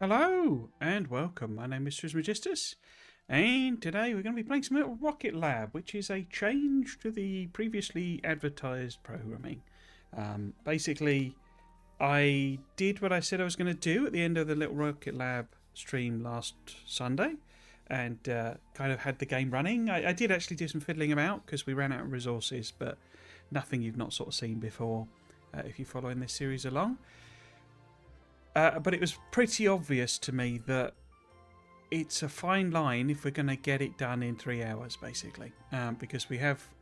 Hello and welcome. My name is Trismegistus, and today we're going to be playing some little Rocket Lab, which is a change to the previously advertised programming. Basically, I did what I said I was going to do at the end of the little Rocket Lab stream last Sunday, and kind of had the game running. I did actually do some fiddling about because we ran out of resources, but nothing you've not sort of seen before if you're following this series along. But it was pretty obvious to me that it's a fine line if we're going to get it done in 3 hours, basically. Because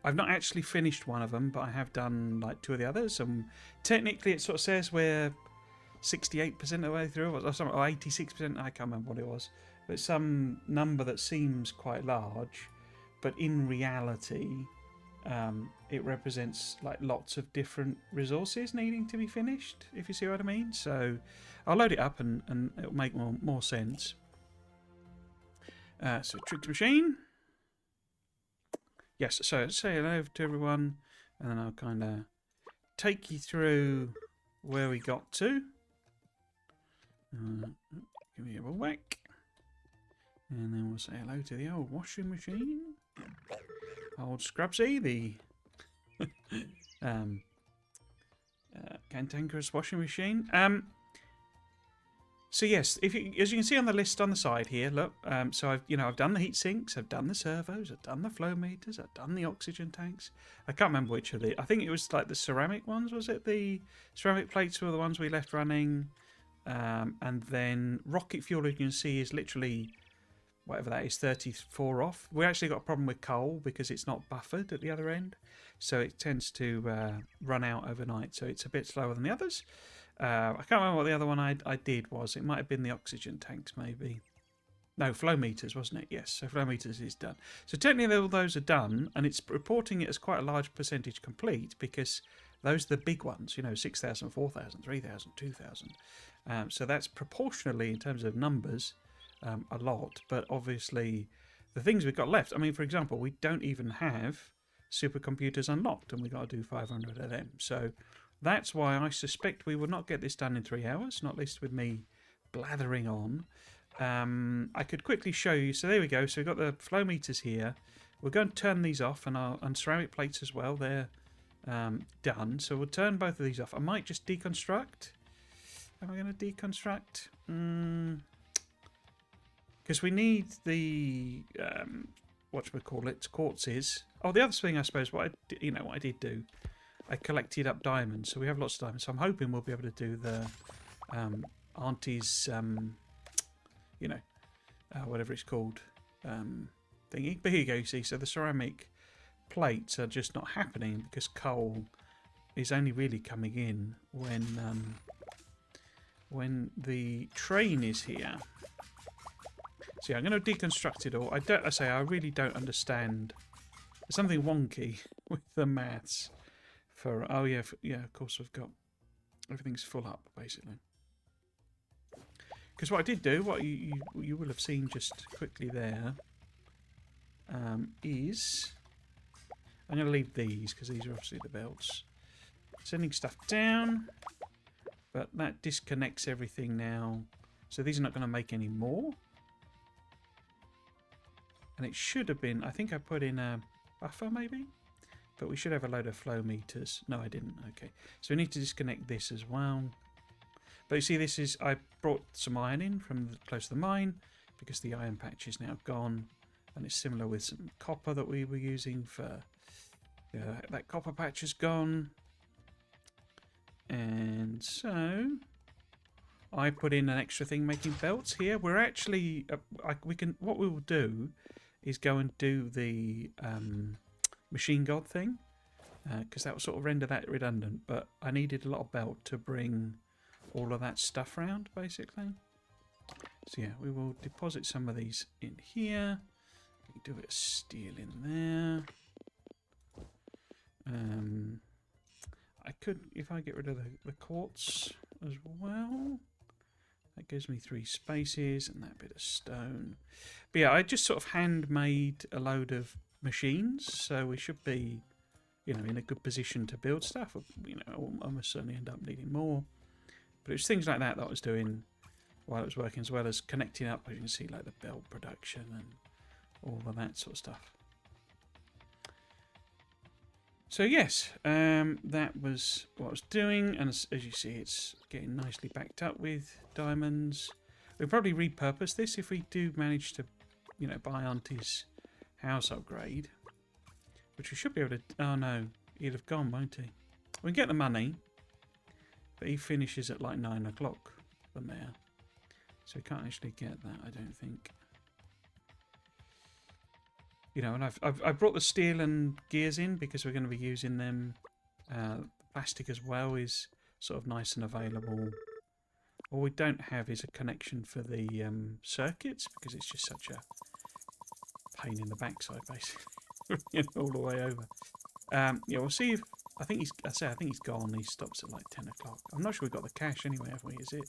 I've not actually finished one of them, but I have done like two of the others. And technically, it sort of says we're 68% of the way through, or 86%. I can't remember what it was, but some number that seems quite large, but in reality, it represents like lots of different resources needing to be finished, if you see what I mean. So I'll load it up and it'll make more sense. So Triggs Machine. Yes, so say hello to everyone, and then I'll kind of take you through where we got to. Give me a whack. And then we'll say hello to the old washing machine. Old Scrubsy, the cantankerous washing machine. So yes, as you can see on the list on the side here, look. So I've done the heat sinks, I've done the servos, I've done the flow meters, I've done the oxygen tanks. I can't remember which of the. I think it was like the ceramic ones. Was it the ceramic plates were the ones we left running? And then rocket fuel, as you can see, is literally whatever that is, 34 off. We actually got a problem with coal because it's not buffered at the other end, so it tends to run out overnight, so it's a bit slower than the others. I can't remember what the other one I did was. It might have been the oxygen tanks, maybe. No, flow meters, wasn't it? Yes, so flow meters is done. So technically all those are done, and it's reporting it as quite a large percentage complete because those are the big ones, 6,000, 4,000, 3,000, 2,000. So that's proportionally, in terms of numbers, a lot, but obviously the things we've got left, I mean, for example, we don't even have supercomputers unlocked, and we've got to do 500 of them. So that's why I suspect we will not get this done in 3 hours, not least with me blathering on. I could quickly show you. So there we go. So we've got the flow meters here. We're going to turn these off, and ceramic plates as well. They're done. So we'll turn both of these off. I might just deconstruct. Am I going to deconstruct? Because we need the whatchamacallit, quartzes. Oh, the other thing, I suppose, what I did do, I collected up diamonds, so we have lots of diamonds. So I'm hoping we'll be able to do the auntie's, whatever it's called, thingy. But here you go. You see, so the ceramic plates are just not happening because coal is only really coming in when the train is here. So yeah, I'm going to deconstruct it all. I really don't understand. There's something wonky with the maths. Of course we've got everything's full up basically. Because what I did do, what you will have seen just quickly there, is I'm going to leave these because these are obviously the belts. Sending stuff down, but that disconnects everything now. So these are not going to make any more. And it should have been, I think I put in a buffer maybe? But we should have a load of flow meters. No, I didn't. Okay. So we need to disconnect this as well. But you see, I brought some iron in from close to the mine because the iron patch is now gone. And it's similar with some copper that we were using for... that copper patch is gone. And so... I put in an extra thing making belts here. We're actually... what we will do is go and do the machine god thing, because that will sort of render that redundant, but I needed a lot of belt to bring all of that stuff around basically. So yeah, we will deposit some of these in here. We do a bit of steel in there. I could, if I get rid of the quartz as well, that gives me 3 spaces and that bit of stone. But yeah, I just sort of handmade a load of machines, so we should be, in a good position to build stuff. I'll almost certainly end up needing more. But it was things like that I was doing while it was working, as well as connecting up, as you can see, like the belt production and all of that sort of stuff. So yes, that was what I was doing, and as you see, it's getting nicely backed up with diamonds. We'll probably repurpose this if we do manage to, you know, buy Auntie's house upgrade, which we should be able to. Oh no, he'd have gone, won't he? We can get the money, but he finishes at like 9 o'clock, the mayor, so we can't actually get that, I don't think. You know, and I've brought the steel and gears in because we're going to be using them. Plastic as well is sort of nice and available. All we don't have is a connection for the circuits, because it's just such a pain in the backside, basically, all the way over. Yeah, we'll see if I think he's gone. He stops at like 10 o'clock. I'm not sure we've got the cash anyway, have we? Is it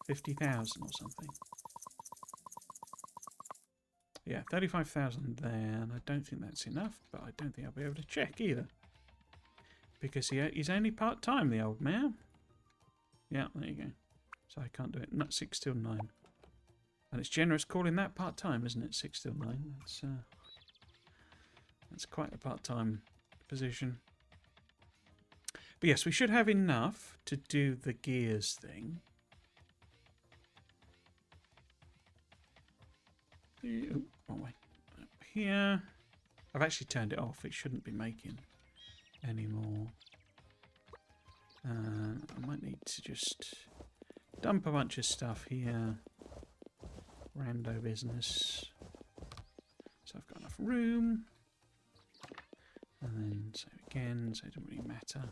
50,000 or something? Yeah, 35,000 there, and I don't think that's enough, but I don't think I'll be able to check either. Because he's only part-time, the old mayor. Yeah, there you go. So I can't do it. Not 6 till 9. And it's generous calling that part-time, isn't it? 6 till 9. That's quite a part-time position. But yes, we should have enough to do the gears thing. Oh, wrong way. Up here. I've actually turned it off. It shouldn't be making anymore. I might need to just dump a bunch of stuff here. Rando business. So I've got enough room. And then save again, so it doesn't really matter.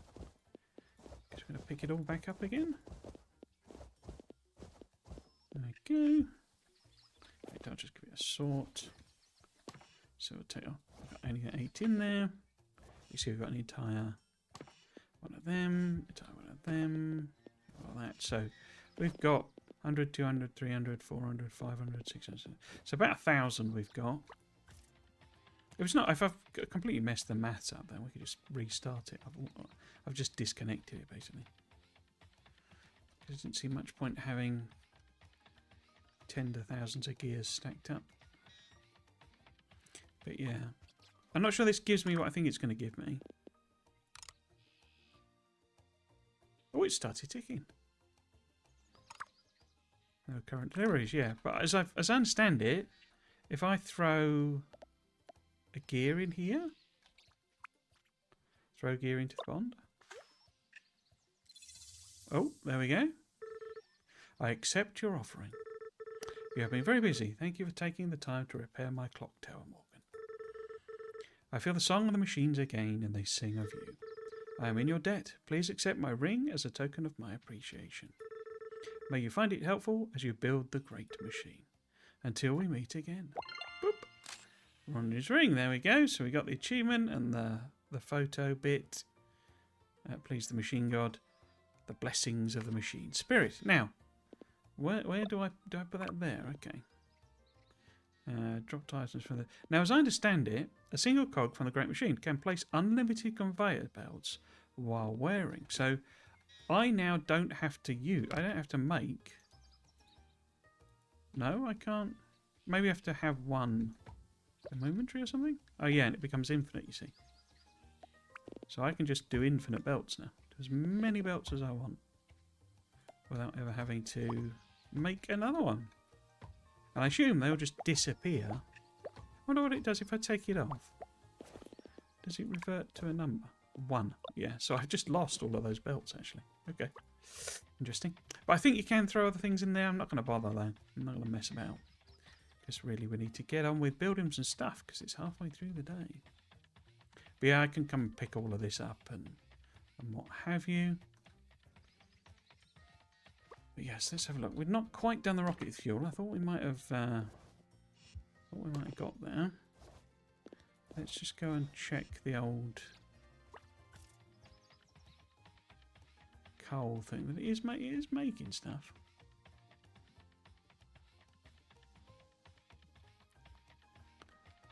Because we're going to pick it all back up again. There we go. I'll just give it a sort. So we'll take, I've got only 8 in there. You see we've got an entire one of them, entire one of them, all that. So we've got 100, 200, 300, 400, 500, 600. So about 1,000 we've got. If I've completely messed the maths up, then we could just restart it. I've just disconnected it basically. There didn't see much point having tens of thousands of gears stacked up. But yeah, I'm not sure this gives me what I think it's going to give me. Oh, it started ticking. No current deliveries, yeah. But as I understand it, if I throw a gear in here, throw gear into the pond. Oh, there we go. I accept your offering. You have been very busy. Thank you for taking the time to repair my clock tower, Morgan. I feel the song of the machines again, and they sing of you. I am in your debt. Please accept my ring as a token of my appreciation. May you find it helpful as you build the great machine. Until we meet again. Boop. Ronnie's ring. There we go. So we got the achievement and the photo bit. Please the machine god. The blessings of the machine spirit. Now, where do I put that there? Okay. Drop items from the. Now, as I understand it, a single cog from the Great Machine can place unlimited conveyor belts while wearing. So, I now don't have to use. I don't have to make. No, I can't. Maybe I have to have one in my inventory or something. Oh yeah, and it becomes infinite. You see. So I can just do infinite belts now. Do as many belts as I want, without ever having to make another one. And I assume they'll just disappear. I wonder what it does if I take it off. Does it revert to a number? 1. Yeah, so I've just lost all of those belts, actually. Okay. Interesting. But I think you can throw other things in there. I'm not going to bother, though. I'm not going to mess about. Because really we need to get on with building some stuff, because it's halfway through the day. But yeah, I can come and pick all of this up and what have you. But yes, let's have a look. We've not quite done the rocket fuel. I thought we might have got there. Let's just go and check the old coal thing. But it is making stuff.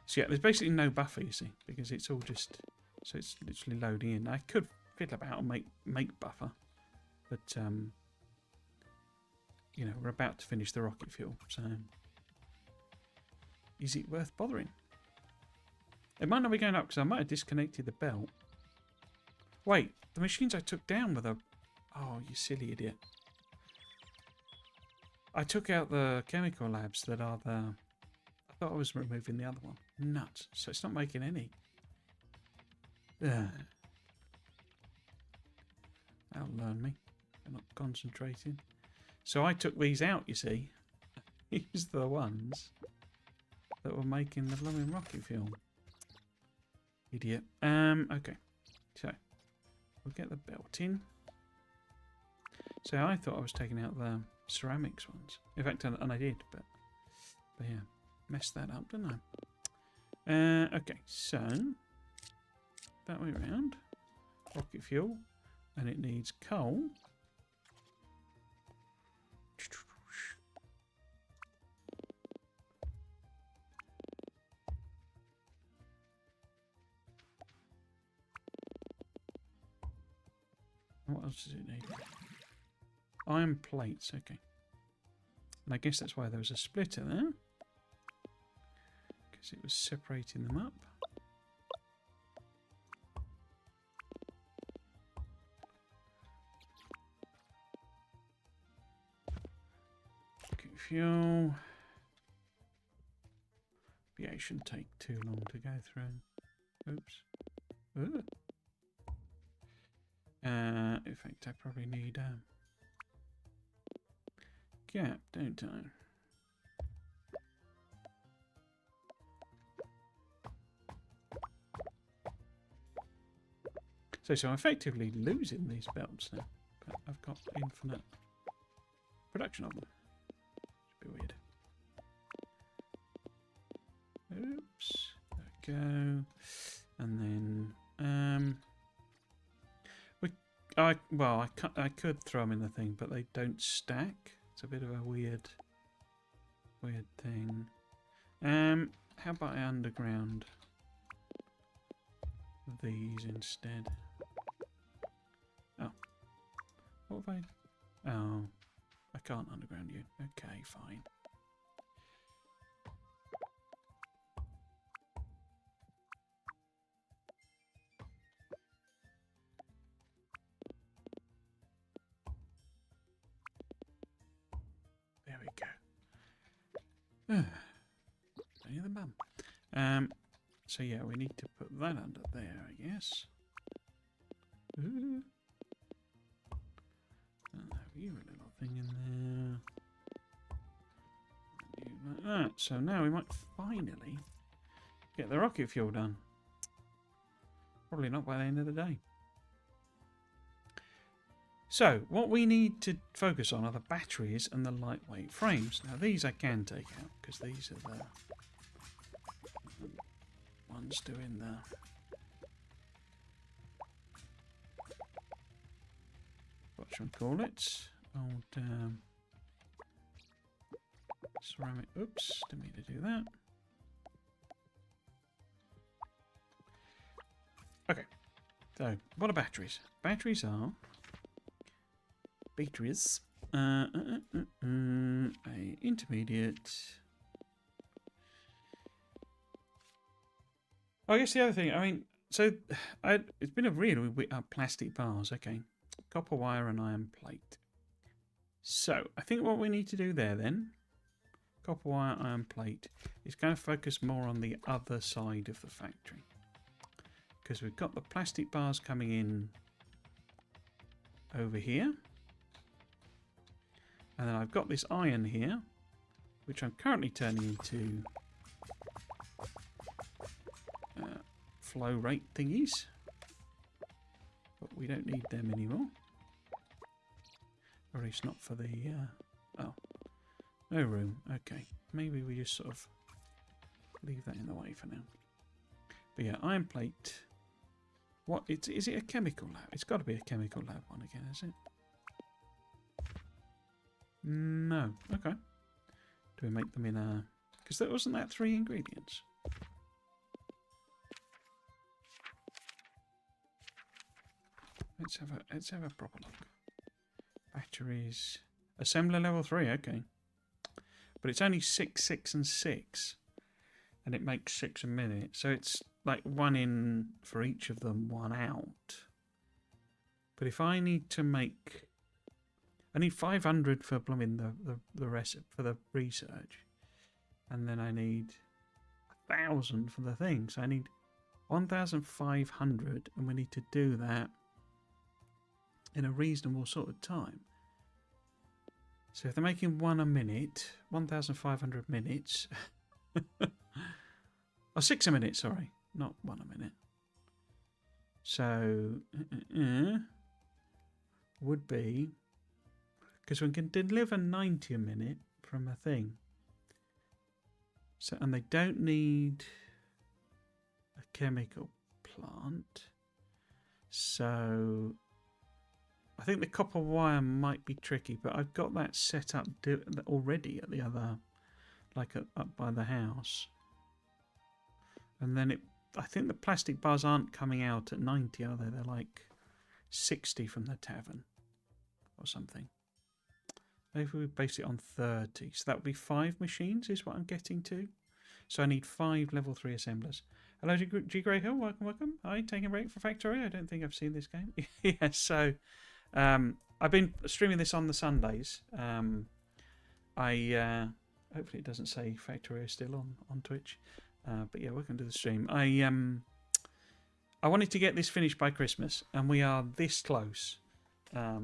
So yeah, there's basically no buffer, you see, because it's all just, so it's literally loading in. I could fiddle about and make buffer, but you know, we're about to finish the rocket fuel, so is it worth bothering? It might not be going up because I might have disconnected the belt. Wait, the machines I took down were the... Oh, you silly idiot. I took out the chemical labs that are the... I thought I was removing the other one. Nuts. So it's not making any. Ugh. That'll learn me. I'm not concentrating. So I took these out, you see. These are the ones that were making the blooming rocket fuel. Idiot. Okay. So, we'll get the belt in. So I thought I was taking out the ceramics ones. In fact, and I did, but yeah, messed that up, didn't I? Okay, so that way around. Rocket fuel, and it needs coal. What else does it need? Iron plates, okay. And I guess that's why there was a splitter there. Because it was separating them up. Okay, fuel. Yeah, it shouldn't take too long to go through. Oops. Ooh. In fact, I probably need gap, don't I? So I'm effectively losing these belts now, but I've got infinite production of them. Should be weird. Oops. There we go. And then I could throw them in the thing, but they don't stack. It's a bit of a weird thing. How about I underground these instead? Oh, what have I? Oh, I can't underground you. Okay, fine. Any of the bum. So yeah, we need to put that under there, I guess. Ooh. I'll have you a little thing in there. You like that. So now we might finally get the rocket fuel done. Probably not by the end of the day. So, what we need to focus on are the batteries and the lightweight frames. Now, these I can take out, because these are the ones doing the... what should we call it? Old ceramic... Oops, didn't mean to do that. Okay, so, what are batteries? Batteries are... batteries. A intermediate. I guess the other thing, I mean, so it's been a real plastic bars, okay. Copper wire and iron plate. So I think what we need to do there then, copper wire, iron plate, is going to focus more on the other side of the factory. Because we've got the plastic bars coming in over here. And then I've got this iron here, which I'm currently turning into flow rate thingies. But we don't need them anymore. Or at least not for the... oh, no room. Okay, maybe we just sort of leave that in the way for now. But yeah, iron plate. What? Is it a chemical lab? It's got to be a chemical lab one again, is it? No. Okay. Do we make them in a... because that wasn't that 3 ingredients. Let's have a proper look. Batteries. Assembler level 3, okay. But it's only 6, 6 and 6. And it makes 6 a minute. So it's like 1 in for each of them, 1 out. But if I need to make... I need 500 for plumbing the recipe for the research. And then I need 1,000 for the thing. So I need 1,500, and we need to do that in a reasonable sort of time. So if they're making 1 a minute, 1,500 minutes. Oh, 6 a minute, sorry. Not 1 a minute. So, would be... Because we can deliver 90 a minute from a thing. So, and they don't need a chemical plant. So... I think the copper wire might be tricky, but I've got that set up already at the other, like up by the house. And then I think the plastic bars aren't coming out at 90, are they? They're like 60 from the tavern or something. Maybe we base it on 30. So that would be 5 machines is what I'm getting to. So I need 5 level 3 assemblers. Hello, G. Greyhill. Welcome, welcome. Hi, taking a break for Factorio. I don't think I've seen this game. Yes, so... I've been streaming this on the Sundays. Hopefully it doesn't say Factorio still on Twitch. But yeah, welcome to the stream. I wanted to get this finished by Christmas, and we are this close. I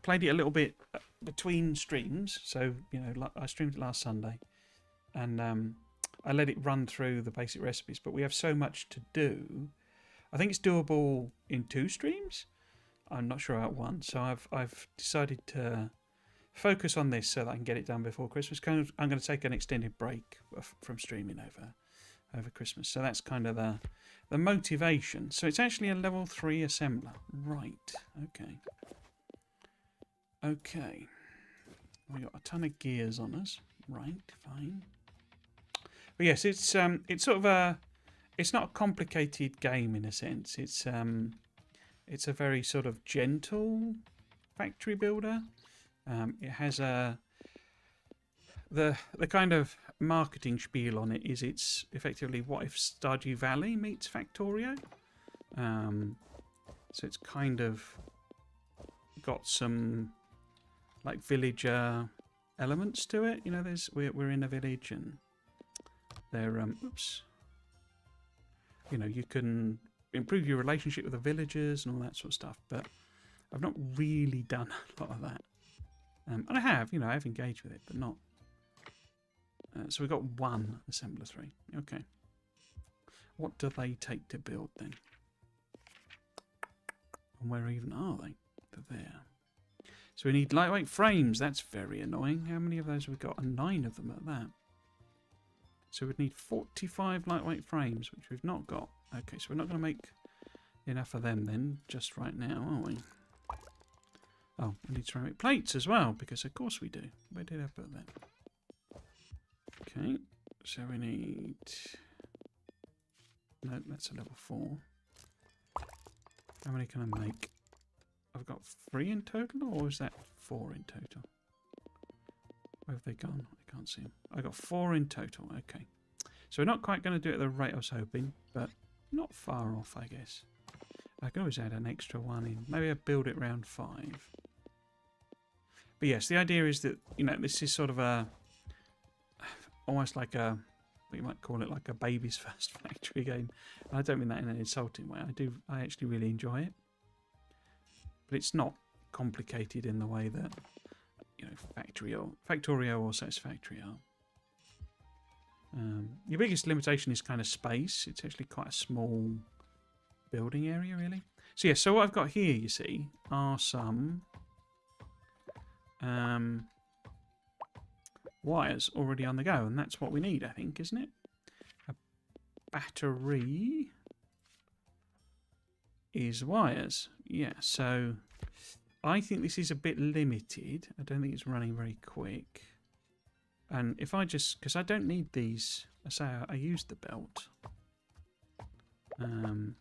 played it a little bit between streams, so you know, I streamed it last Sunday, and I let it run through the basic recipes. But we have so much to do. I think it's doable in 2 streams. I'm not sure about 1, so I've decided to focus on this so that I can get it done before Christmas. I'm going to take an extended break from streaming over Christmas, so that's kind of the motivation. So it's actually a level 3 assembler, right? Okay. We got a ton of gears on us, right? Fine. But yes, it's sort of it's not a complicated game in a sense. It's a very sort of gentle factory builder. It has the kind of marketing spiel on it is it's effectively what if Stardew Valley meets Factorio. So it's kind of got some like villager elements to it. You know, we're in a village and they're oops. You know, you can improve your relationship with the villagers and all that sort of stuff, but I've not really done a lot of that. And I have, you know, I've engaged with it, but not. So we've got 1 assembler 3. Okay. What do they take to build then? And where even are they? They're there. So we need lightweight frames. That's very annoying. How many of those have we got? And 9 of them at that. So we'd need 45 lightweight frames, which we've not got. Okay, so we're not going to make enough of them then, just right now, are we? Oh, we need ceramic plates as well, because of course we do. Where did I put that? Okay, so we need... No, that's a level 4. How many can I make? I've got 3 in total, or is that 4 in total? Where have they gone? I can't see them. I got 4 in total. Okay. So we're not quite going to do it at the rate I was hoping, but not far off, I guess. I can always add an extra 1 in. Maybe I'll build it round 5. But yes, the idea is that, you know, this is sort of a... almost like a... what you might call it like a baby's first factory game. And I don't mean that in an insulting way. I actually really enjoy it. But it's not complicated in the way that, you know, Factorio or Satisfactory are. Your biggest limitation is kind of space. It's actually quite a small building area, really. So yeah, so what I've got here, you see, are some wires already on the go, and that's what we need, I think, isn't it? A battery is wires. Yeah, so I think this is a bit limited. I don't think it's running very quick. And if I just, because I don't need these, I say I use the belt in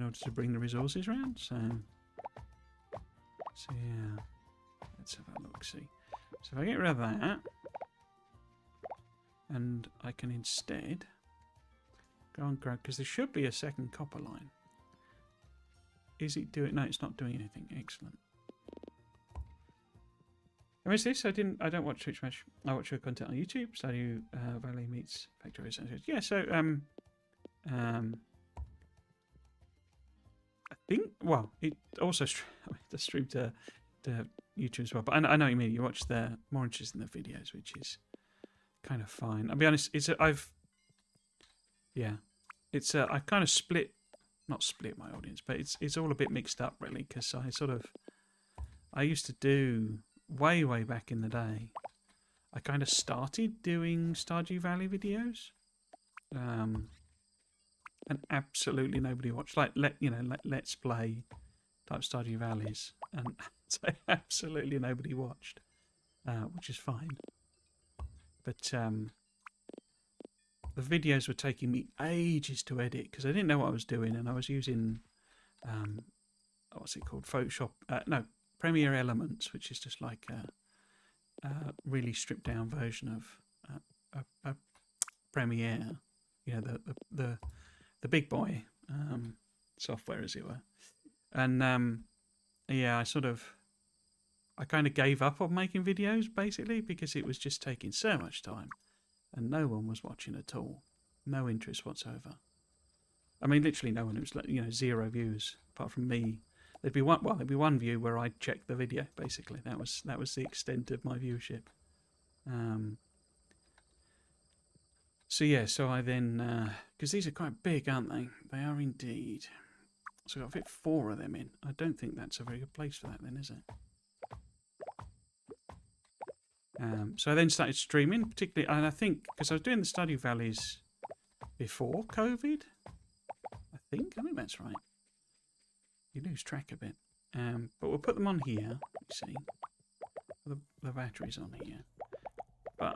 order to bring the resources around. So yeah, let's let's have a look, see. So if I get rid of that, and I can instead go and grab, because there should be a second copper line. Is it doing? No, it's not doing anything. Excellent. And is this? I don't watch Twitch much. I watch your content on YouTube. Stardew Valley meets Factorio. Yeah. So I think. Well, it also does stream to YouTube as well. But I know what you mean. You watch the more interested in the videos, which is kind of fine. I'll be honest. I've kind of not split my audience, but it's all a bit mixed up really, because I used to do way back in the day. I kind of started doing Stardew Valley videos, and absolutely nobody watched. Let's play type Stardew Valleys, and so absolutely nobody watched, which is fine. But the videos were taking me ages to edit because I didn't know what I was doing, and I was using what's it called? Photoshop? No, Premiere Elements, which is just like a really stripped down version of Premiere. You know, the big boy software, as it were. And yeah, I kind of gave up on making videos basically because it was just taking so much time. And no one was watching at all. No interest whatsoever. I mean, literally no one. It was 0 views apart from me. There'd be one view where I'd check the video. Basically, that was the extent of my viewership. So yeah, so I then because these are quite big, aren't they? They are indeed. So I've got to fit 4 of them in. I don't think that's a very good place for that, then, is it? So I then started streaming, particularly, and I think because I was doing the Stardew Valleys before COVID. I think that's right. You lose track a bit, but we'll put them on here. You see, the batteries on here. But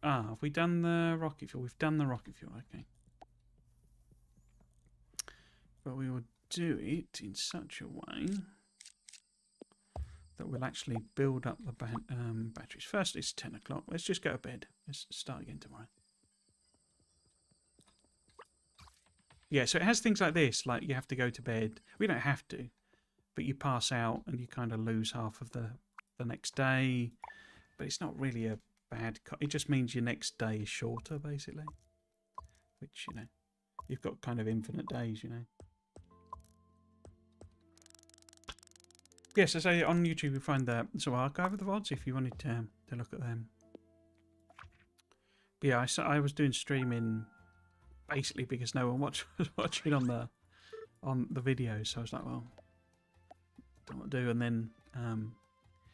have we done the rocket fuel? We've done the rocket fuel. Okay, but we will do it in such a way that we'll actually build up the batteries. First, it's 10 o'clock. Let's just go to bed. Let's start again tomorrow. Yeah, so it has things like this, like you have to go to bed. We don't have to, but you pass out and you kind of lose half of the next day. But it's not really a bad... It just means your next day is shorter, basically. Which, you've got kind of infinite days, Yes, I say on YouTube you find the archive of the VODs if you wanted to look at them. But yeah, I was doing streaming basically because no one was watching on the videos, so I was like, well, don't know what to do. And then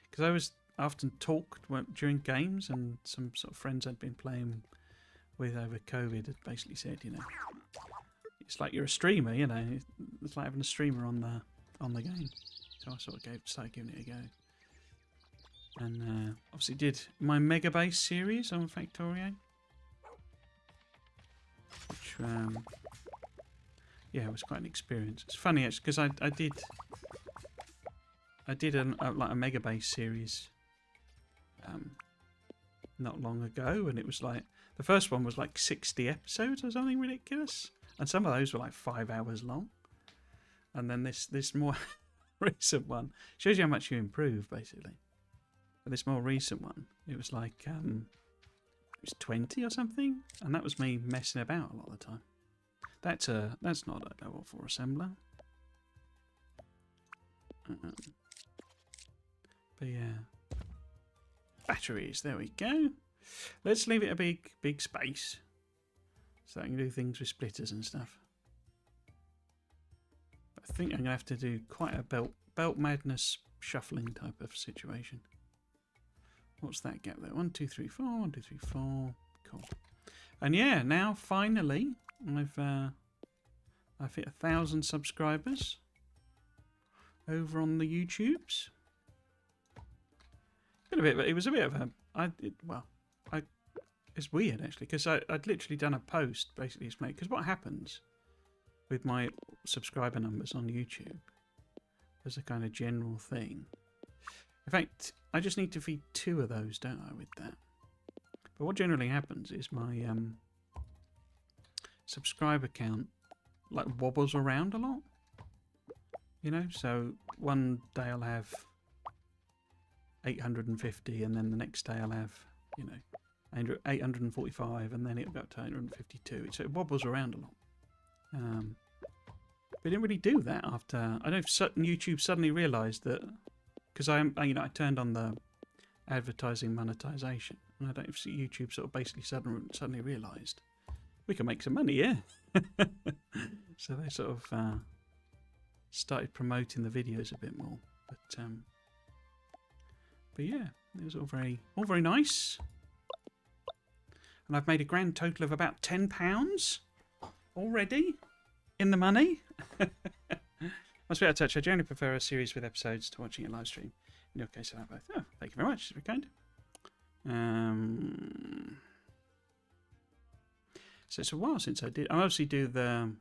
because I was often talked during games, and some sort of friends I'd been playing with over COVID had basically said, it's like you're a streamer, it's like having a streamer on the game. So I sort of started giving it a go. And obviously did my Mega Base series on Factorio. Which, yeah, it was quite an experience. It's funny, actually, because I did a Mega Base series not long ago, and it was like, the first one was like 60 episodes or something ridiculous. And some of those were like 5 hours long. And then this more... recent one shows you how much you improve, basically. But this more recent one, it was like it was 20 or something, and that was me messing about a lot of the time. That's not a level 4 assembler. But yeah, batteries. There we go. Let's leave it a big space so I can do things with splitters and stuff. I think I'm going to have to do quite a belt madness shuffling type of situation. What's that gap there? 1, 2, 3, 4. 1, 2, 3, 4. Cool. And yeah, now finally I've hit 1,000 subscribers over on the YouTubes. It was a bit of a... it's weird actually, because I'd literally done a post basically, because what happens with my subscriber numbers on YouTube, as a kind of general thing. In fact, I just need to feed 2 of those, don't I, with that? But what generally happens is my subscriber count like wobbles around a lot. You know, so one day I'll have 850, and then the next day I'll have, you know, 845, and then it'll go up to 852. So it wobbles around a lot. But it didn't really do that after. I don't know if YouTube suddenly realised that, because I turned on the advertising monetization, and I don't know if YouTube sort of basically suddenly realised we can make some money, yeah. So they sort of started promoting the videos a bit more, but yeah, it was all very nice, and I've made a grand total of about £10 already in the money. Must be out of touch. I generally prefer a series with episodes to watching a live stream. In your case, I have both. Oh, thank you very much. It's very kind. So it's a while since I did. I obviously do the,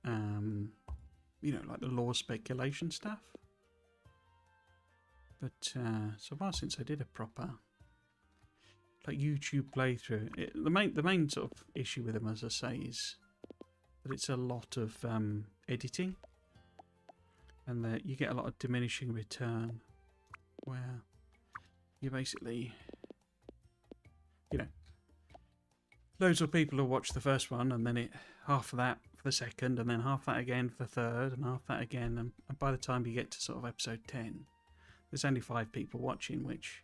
like the law speculation stuff. But it's a while since I did a proper like YouTube playthrough. The main sort of issue with them, as I say, is that it's a lot of editing, and that you get a lot of diminishing return, where you basically, loads of people will watch the first one, and then half of that for the second, and then half that again for the third, and half that again, and by the time you get to sort of episode 10, there's only 5 people watching, which,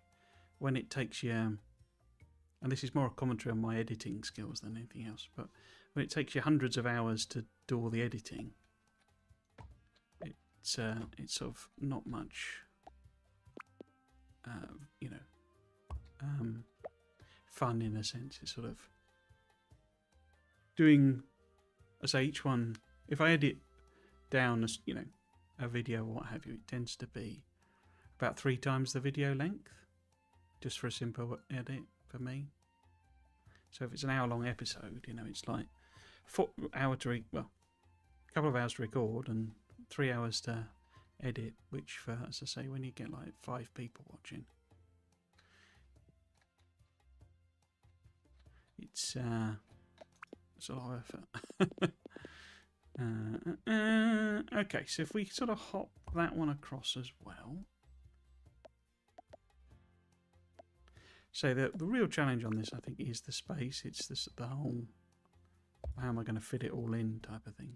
when it takes you, and this is more a commentary on my editing skills than anything else, but when it takes you hundreds of hours to do all the editing, it's sort of not much, fun in a sense. It's sort of doing, I say, each one. If I edit down, a video or what have you, it tends to be about 3 times the video length, just for a simple edit for me. So if it's an hour-long episode, it's like a couple of hours to record and 3 hours to edit, which, for, as I say, when you get like 5 people watching, it's a lot of effort. Okay, so if we sort of hop that one across as well. So the real challenge on this, I think, is the space. It's the whole, how am I going to fit it all in type of thing.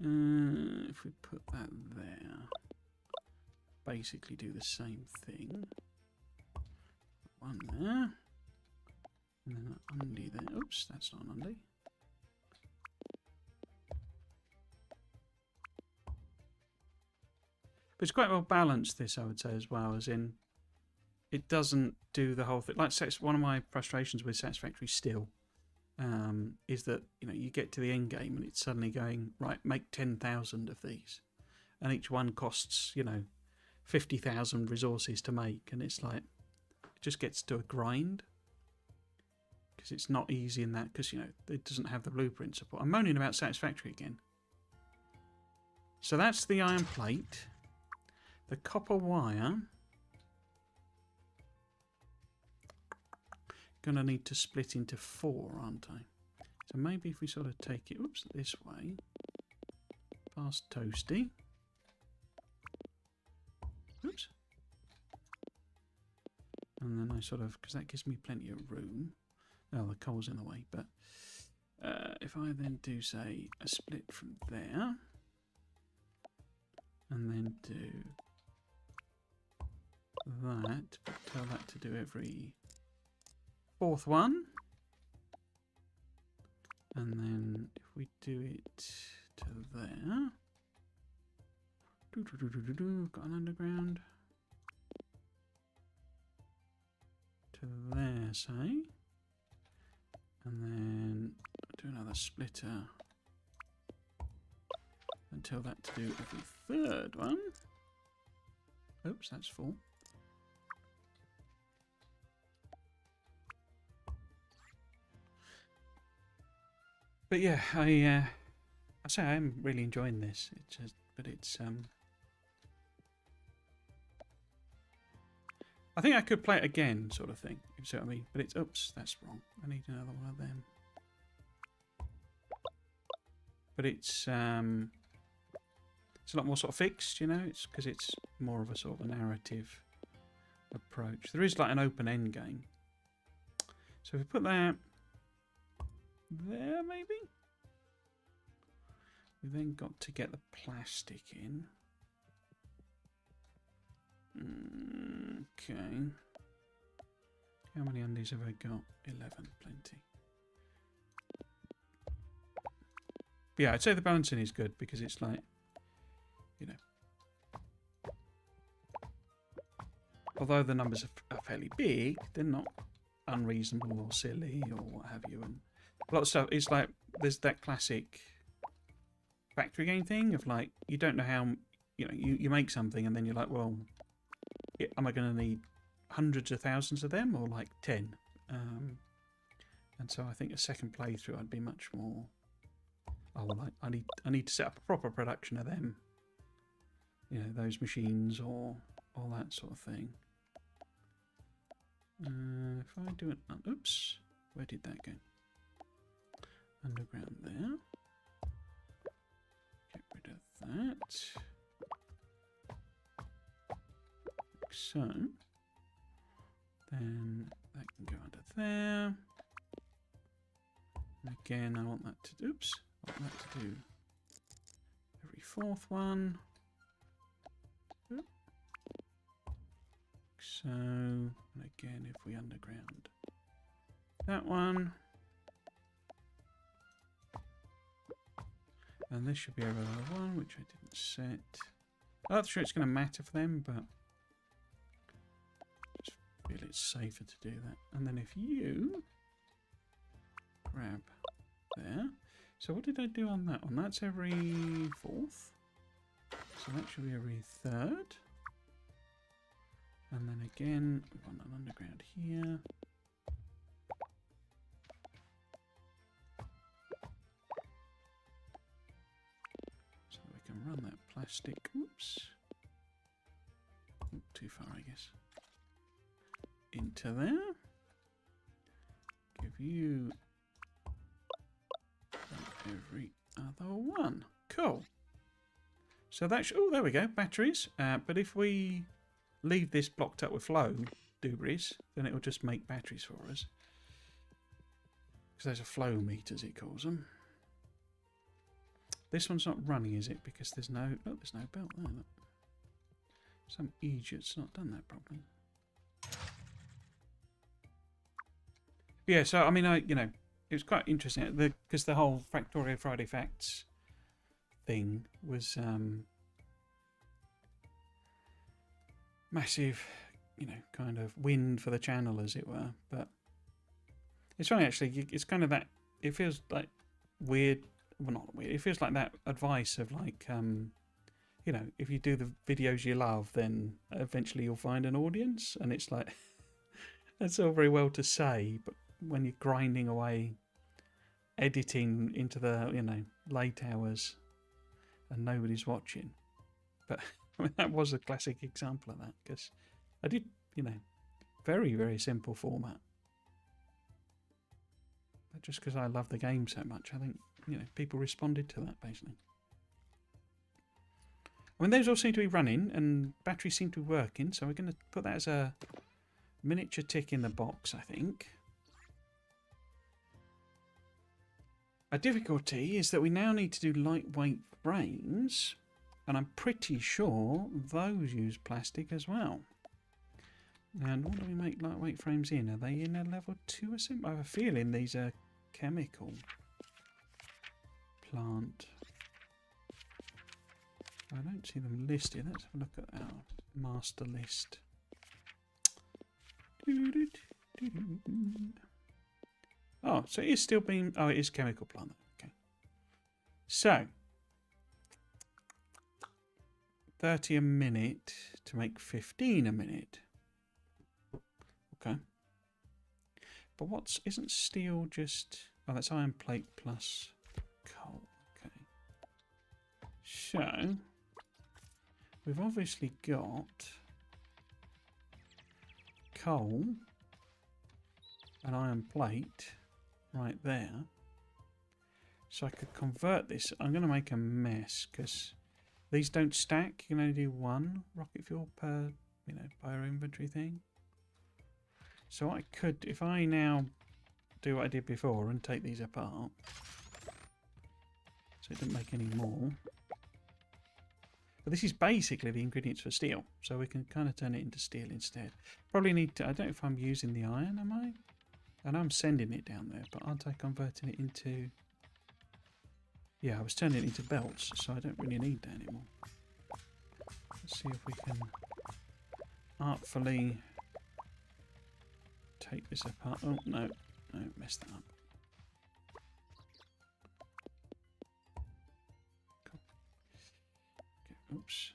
If we put that there, basically do the same thing. One there, and then an undie there. Oops, that's not an undie. But it's quite well balanced, this, I would say, as well, as in it doesn't do the whole thing. Like, one of my frustrations with Satisfactory still is that, you get to the end game and it's suddenly going, right, make 10,000 of these. And each one costs, 50,000 resources to make. And it's like, it just gets to a grind. Because it's not easy in that, because, it doesn't have the blueprint support. I'm moaning about Satisfactory again. So that's the iron plate. The copper wire. Gonna need to split into 4, aren't I? So maybe if we sort of take it, this way, past Toasty. Oops. And then I sort of, because that gives me plenty of room. Oh, the coal's in the way, but if I then do, say, a split from there, and then do that, but tell that to do every 4th one, and then if we do it to there, got an underground, to there, say, and then do another splitter and tell that to do every 3rd one. Oops, that's full. But yeah, I I say I am really enjoying this. It's just, but it's I think I could play it again, sort of thing. You see what I mean? But it's oops, that's wrong. I need another one of them. But it's a lot more sort of fixed, you know. It's because it's more of a sort of a narrative approach. There is like an open end game. So if we put that there, maybe. We then got to get the plastic in. Okay. How many undies have I got? 11, plenty. But yeah, I'd say the balancing is good because it's like, you know, although the numbers are fairly big, they're not unreasonable or silly or what have you. And a lot of stuff, it's like, there's that classic factory game thing of like, you don't know how, you know, you make something and then you're like, well, am I going to need hundreds of thousands of them or like 10? And so I think a second playthrough I'd be much more, oh, well, I need to set up a proper production of them, you know, those machines or all that sort of thing. If I do it, oops, where did that go? Underground there. Get rid of that. Like so. Then that can go under there. And again, I want that to, oops, I want that to do every fourth one. Oop. So, and again, if we underground that one. And this should be our other one, which I didn't set. I'm not sure it's going to matter for them, but I just feel it's safer to do that. And then if you grab there. So what did I do on that one? That's every fourth. So that should be every third. And then again, we want an underground here. So we can run that plastic. Oops. Too far, I guess. Into there. Give you every other one. Cool. So that's, oh, there we go, batteries. But if we leave this blocked up with flow doobies, then it will just make batteries for us. Because there's a flow meter, as it calls them. This one's not running, is it? Because there's no, oh, there's no belt there. Look. Some idiot's not done that properly. Yeah, so I mean, you know, it was quite interesting because the whole Factorio Friday Facts thing was massive, you know, kind of win for the channel, as it were. But it's funny, actually. It's kind of that. It feels like weird. Well, not weird. It feels like that advice of like, you know, if you do the videos you love, then eventually you'll find an audience. And it's like, that's all very well to say, but when you're grinding away, editing into the, you know, late hours, and nobody's watching. But I mean, that was a classic example of that, because I did, you know, very, very simple format. But just because I love the game so much, I think, you know, people responded to that, basically. I mean, those all seem to be running, and batteries seem to be working, so we're going to put that as a miniature tick in the box, I think. A difficulty is that we now need to do lightweight frames, and I'm pretty sure those use plastic as well. And what do we make lightweight frames in? Are they in a level 2 or something? I have a feeling these are chemical plant. I don't see them listed. Let's have a look at our master list. Oh, so it is still being... Oh, it is chemical plant. Okay. So, 30 a minute to make 15 a minute. Okay. But what's... Isn't steel just... Oh, that's iron plate plus coal. Okay. So we've obviously got coal, an iron plate right there. So I could convert this. I'm going to make a mess because these don't stack. You can only do one rocket fuel per, per inventory thing. So I could, if I now do what I did before and take these apart, so it didn't make any more. But this is basically the ingredients for steel, so we can kind of turn it into steel instead. Probably need to, I don't know if I'm using the iron, am I? And I'm sending it down there, but aren't I converting it into... Yeah, I was turning it into belts, so I don't really need that anymore. Let's see if we can artfully take this apart. Oh, no, messed that up. Cool. Okay, oops.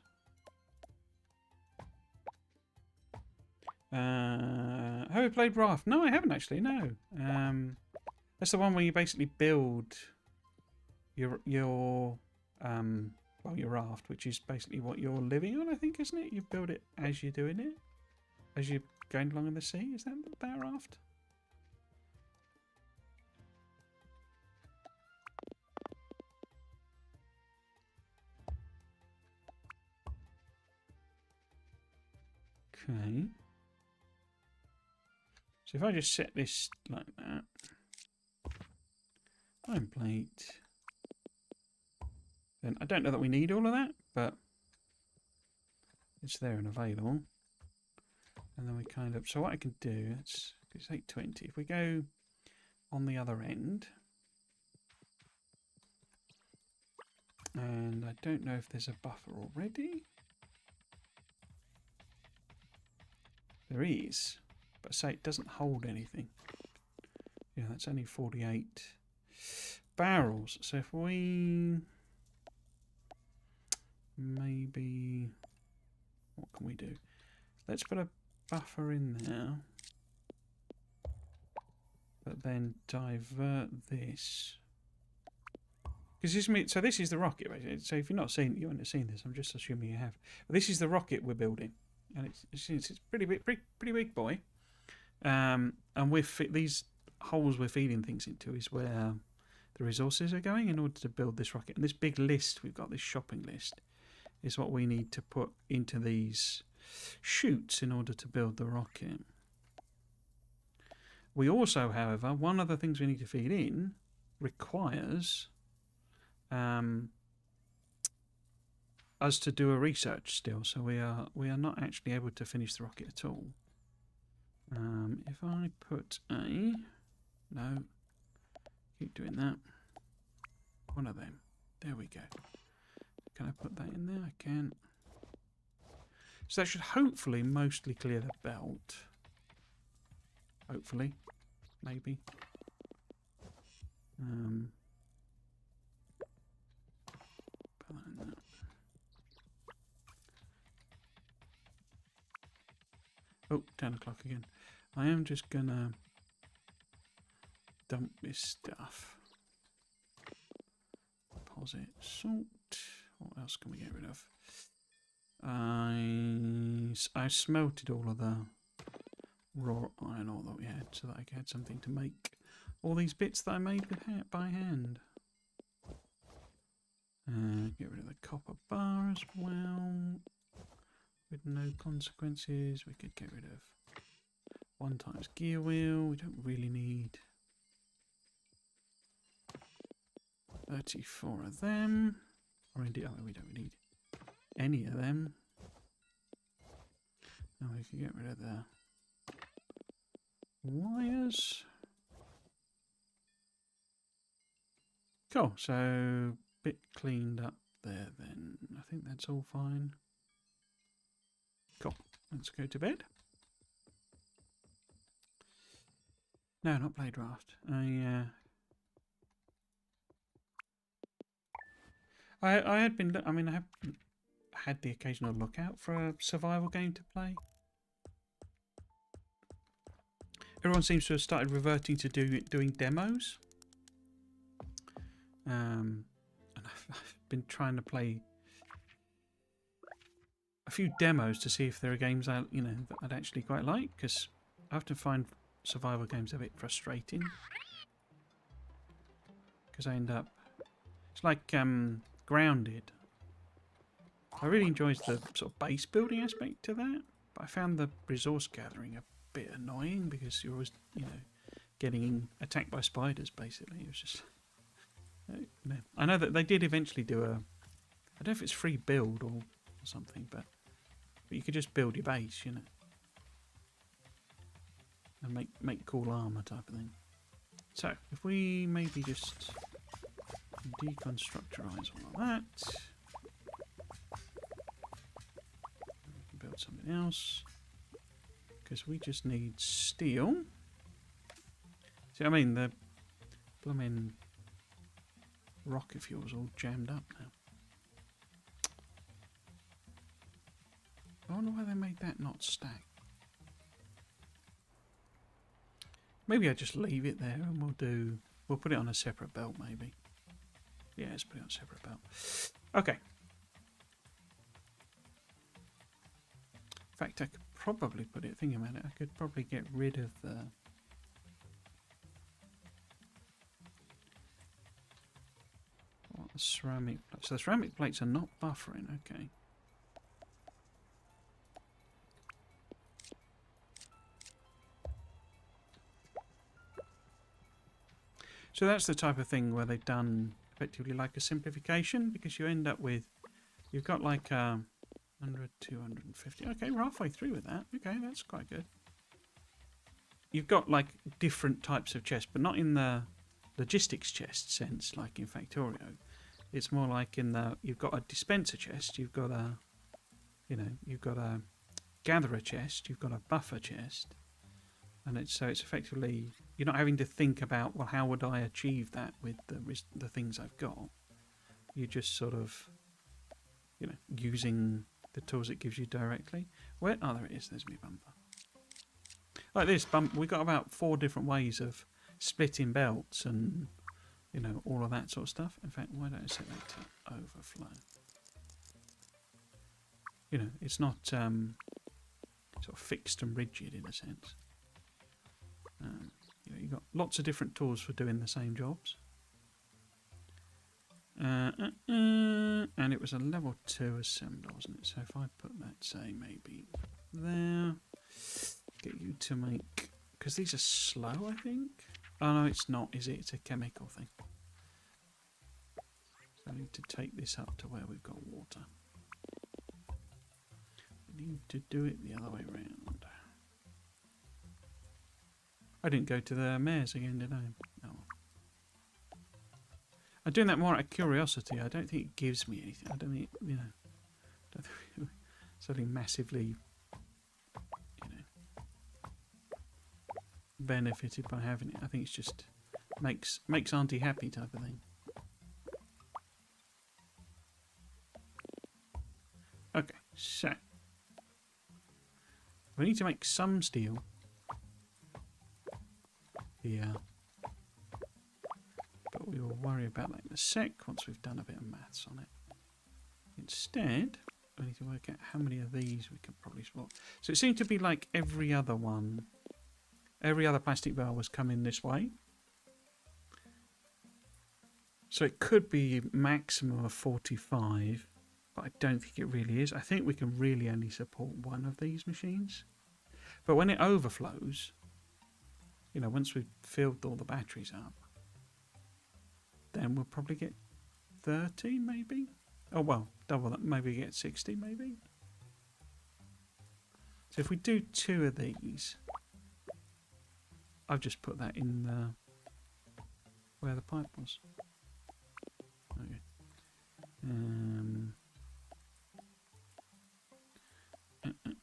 Have you played Raft? No, I haven't actually, no. That's the one where you basically build your raft, which is basically what you're living on, I think, isn't it? You build it as you're doing it, as you're going along in the sea. Is that raft? Okay. So if I just set this like that, iron plate. Then I don't know that we need all of that, but it's there and available. And then we kind of, so what I can do, it's 820. If we go on the other end, and I don't know if there's a buffer already. There is, but say it doesn't hold anything. Yeah, that's only 48 barrels. So if we maybe, what can we do? Let's put a buffer in there, but then divert this. Because so this is the rocket, basically. So if you're not seeing, you wouldn't have seen this. I'm just assuming you have. But this is the rocket we're building, and it's pretty big boy. And these holes we're feeding things into is where the resources are going in order to build this rocket. And this big list we've got, this shopping list, is what we need to put into these chutes in order to build the rocket. We also, however, one of the things we need to feed in requires us to do a research still, so we are not actually able to finish the rocket at all. If I put no, keep doing that. One of them. There we go. Can I put that in there? I can. So that should hopefully mostly clear the belt. Hopefully. Maybe. Put that in there. Oh, 10 o'clock again. I am just gonna dump this stuff. Deposit salt. What else can we get rid of? I smelted all of the raw iron ore that we had, so that I had something to make all these bits that I made with by hand. Get rid of the copper bar as well. With no consequences. We could get rid of 1 times gear wheel. We don't really need 34 of them. Or indeed, we don't need any of them. Now we can get rid of the wires. Cool, so bit cleaned up there then. I think that's all fine. Cool, let's go to bed. No, not played Raft. I had been, I mean, I have had the occasional lookout for a survival game to play. Everyone seems to have started reverting to doing demos. And I've been trying to play a few demos to see if there are games that I'd actually quite like, because I often find survival games a bit frustrating because I end up. It's like Grounded. I really enjoyed the sort of base building aspect to that, but I found the resource gathering a bit annoying because you're always, getting attacked by spiders. Basically, it was just. I know that they did eventually do a. I don't know if it's free build or something, but you could just build your base, and make cool armor type of thing. So if we maybe just deconstructorize all of that, we can build something else because we just need steel. See, I mean the blooming rocket fuel's all jammed up now. I wonder why they made that not stack. Maybe I just leave it there and we'll put it on a separate belt maybe. Yeah, let's put it on a separate belt. Okay. In fact, I could probably put it, thinking about it, I could probably get rid of the ceramic plates. So the ceramic plates are not buffering, okay. So that's the type of thing where they've done effectively like a simplification, because you end up with, you've got like 100, 250. Okay, we're halfway through with that. Okay, that's quite good. You've got like different types of chests, but not in the logistics chest sense, like in Factorio. It's more like in the, you've got a dispenser chest, you've got a, you've got a gatherer chest, you've got a buffer chest. And it's effectively, you're not having to think about, well, how would I achieve that with the things I've got? You're just sort of, using the tools it gives you directly. Where? Oh, there it is. There's my bumper. Like this bump, we've got about 4 different ways of splitting belts and, all of that sort of stuff. In fact, why don't I set that to overflow? It's not sort of fixed and rigid in a sense. You've got lots of different tools for doing the same jobs. And it was a level 2 assembler, wasn't it? So if I put that, say, maybe there, get you to make, because these are slow, I think. Oh no, it's not, is it? It's a chemical thing. So I need to take this up to where we've got water. We need to do it the other way around. I didn't go to the mares again, did I? No. I'm doing that more out of curiosity. I don't think it gives me anything. I don't think, don't think something massively, benefited by having it. I think it's just makes Auntie happy type of thing. Okay, so we need to make some steel. Yeah, but we will worry about that in a sec once we've done a bit of maths on it. Instead, we need to work out how many of these we can probably swap. So it seemed to be like every other one, every other plastic bar was coming this way. So it could be maximum of 45, but I don't think it really is. I think we can really only support one of these machines. But when it overflows, once we've filled all the batteries up, then we'll probably get 30, maybe? Oh, well, double that. Maybe get 60, maybe? So if we do 2 of these, I've just put that in where the pipe was. Okay.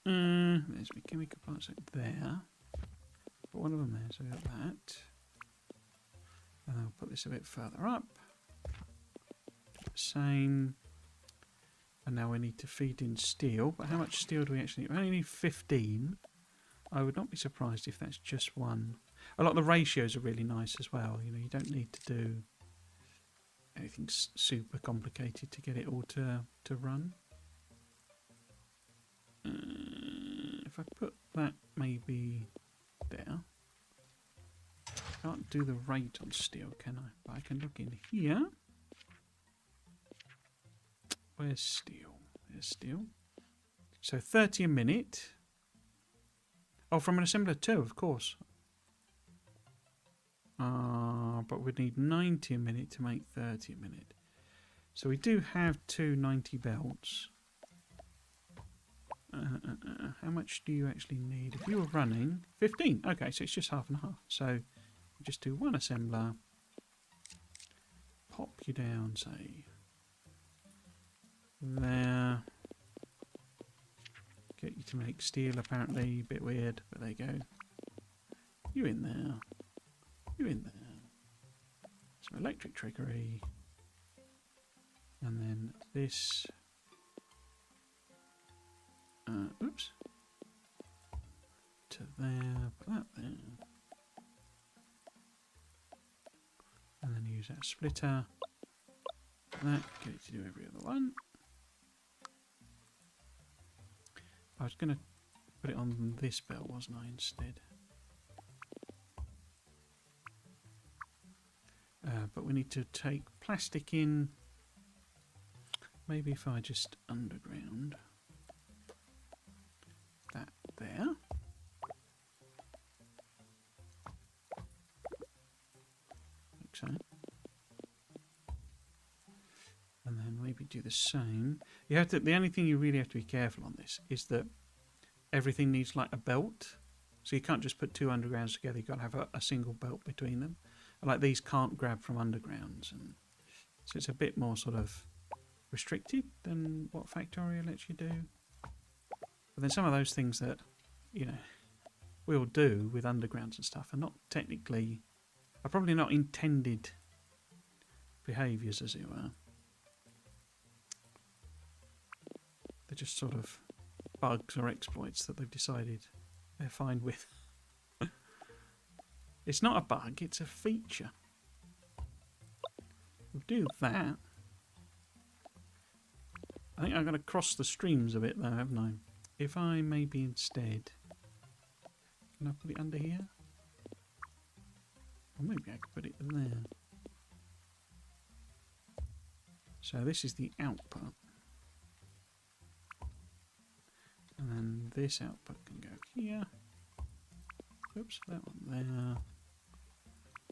There's my chemical parts there. Put one of them there, so we got that. And I'll put this a bit further up. Same. And now we need to feed in steel. But how much steel do we actually need? We only need 15. I would not be surprised if that's just one. A lot of the ratios are really nice as well. You don't need to do anything super complicated to get it all to run. If I put that maybe there, can't do the rate on steel, can I? But I can look in here. Where's steel? There's steel. So 30 a minute. Oh, from an assembler too, of course. But we'd need 90 a minute to make 30 a minute. So we do have two 90 belts. How much do you actually need? If you were running 15, okay, so it's just half and half. So just do one assembler, pop you down, say there. Get you to make steel, apparently, a bit weird, but there you go. You in there, you in there. Some electric trickery, and then this. Oops. To there, put that there. And then use that splitter. That, get it to do every other one. I was going to put it on this belt, wasn't I, instead? But we need to take plastic in. Maybe if I just underground that there. Like so. And then maybe do the same. You have to. The only thing you really have to be careful on this is that everything needs like a belt. So you can't just put two undergrounds together. You've got to have a single belt between them. Like these can't grab from undergrounds, and so it's a bit more sort of restricted than what Factorio lets you do. But then some of those things that, you know, we'll do with undergrounds and stuff are not technically, are probably not intended behaviours, as it were. They're just sort of bugs or exploits that they've decided they're fine with. It's not a bug, it's a feature. We'll do that. I think I'm going to cross the streams a bit though, haven't I? If I maybe instead... Can I put it under here? Or maybe I could put it there. So this is the output. And then this output can go here. Oops, that one there.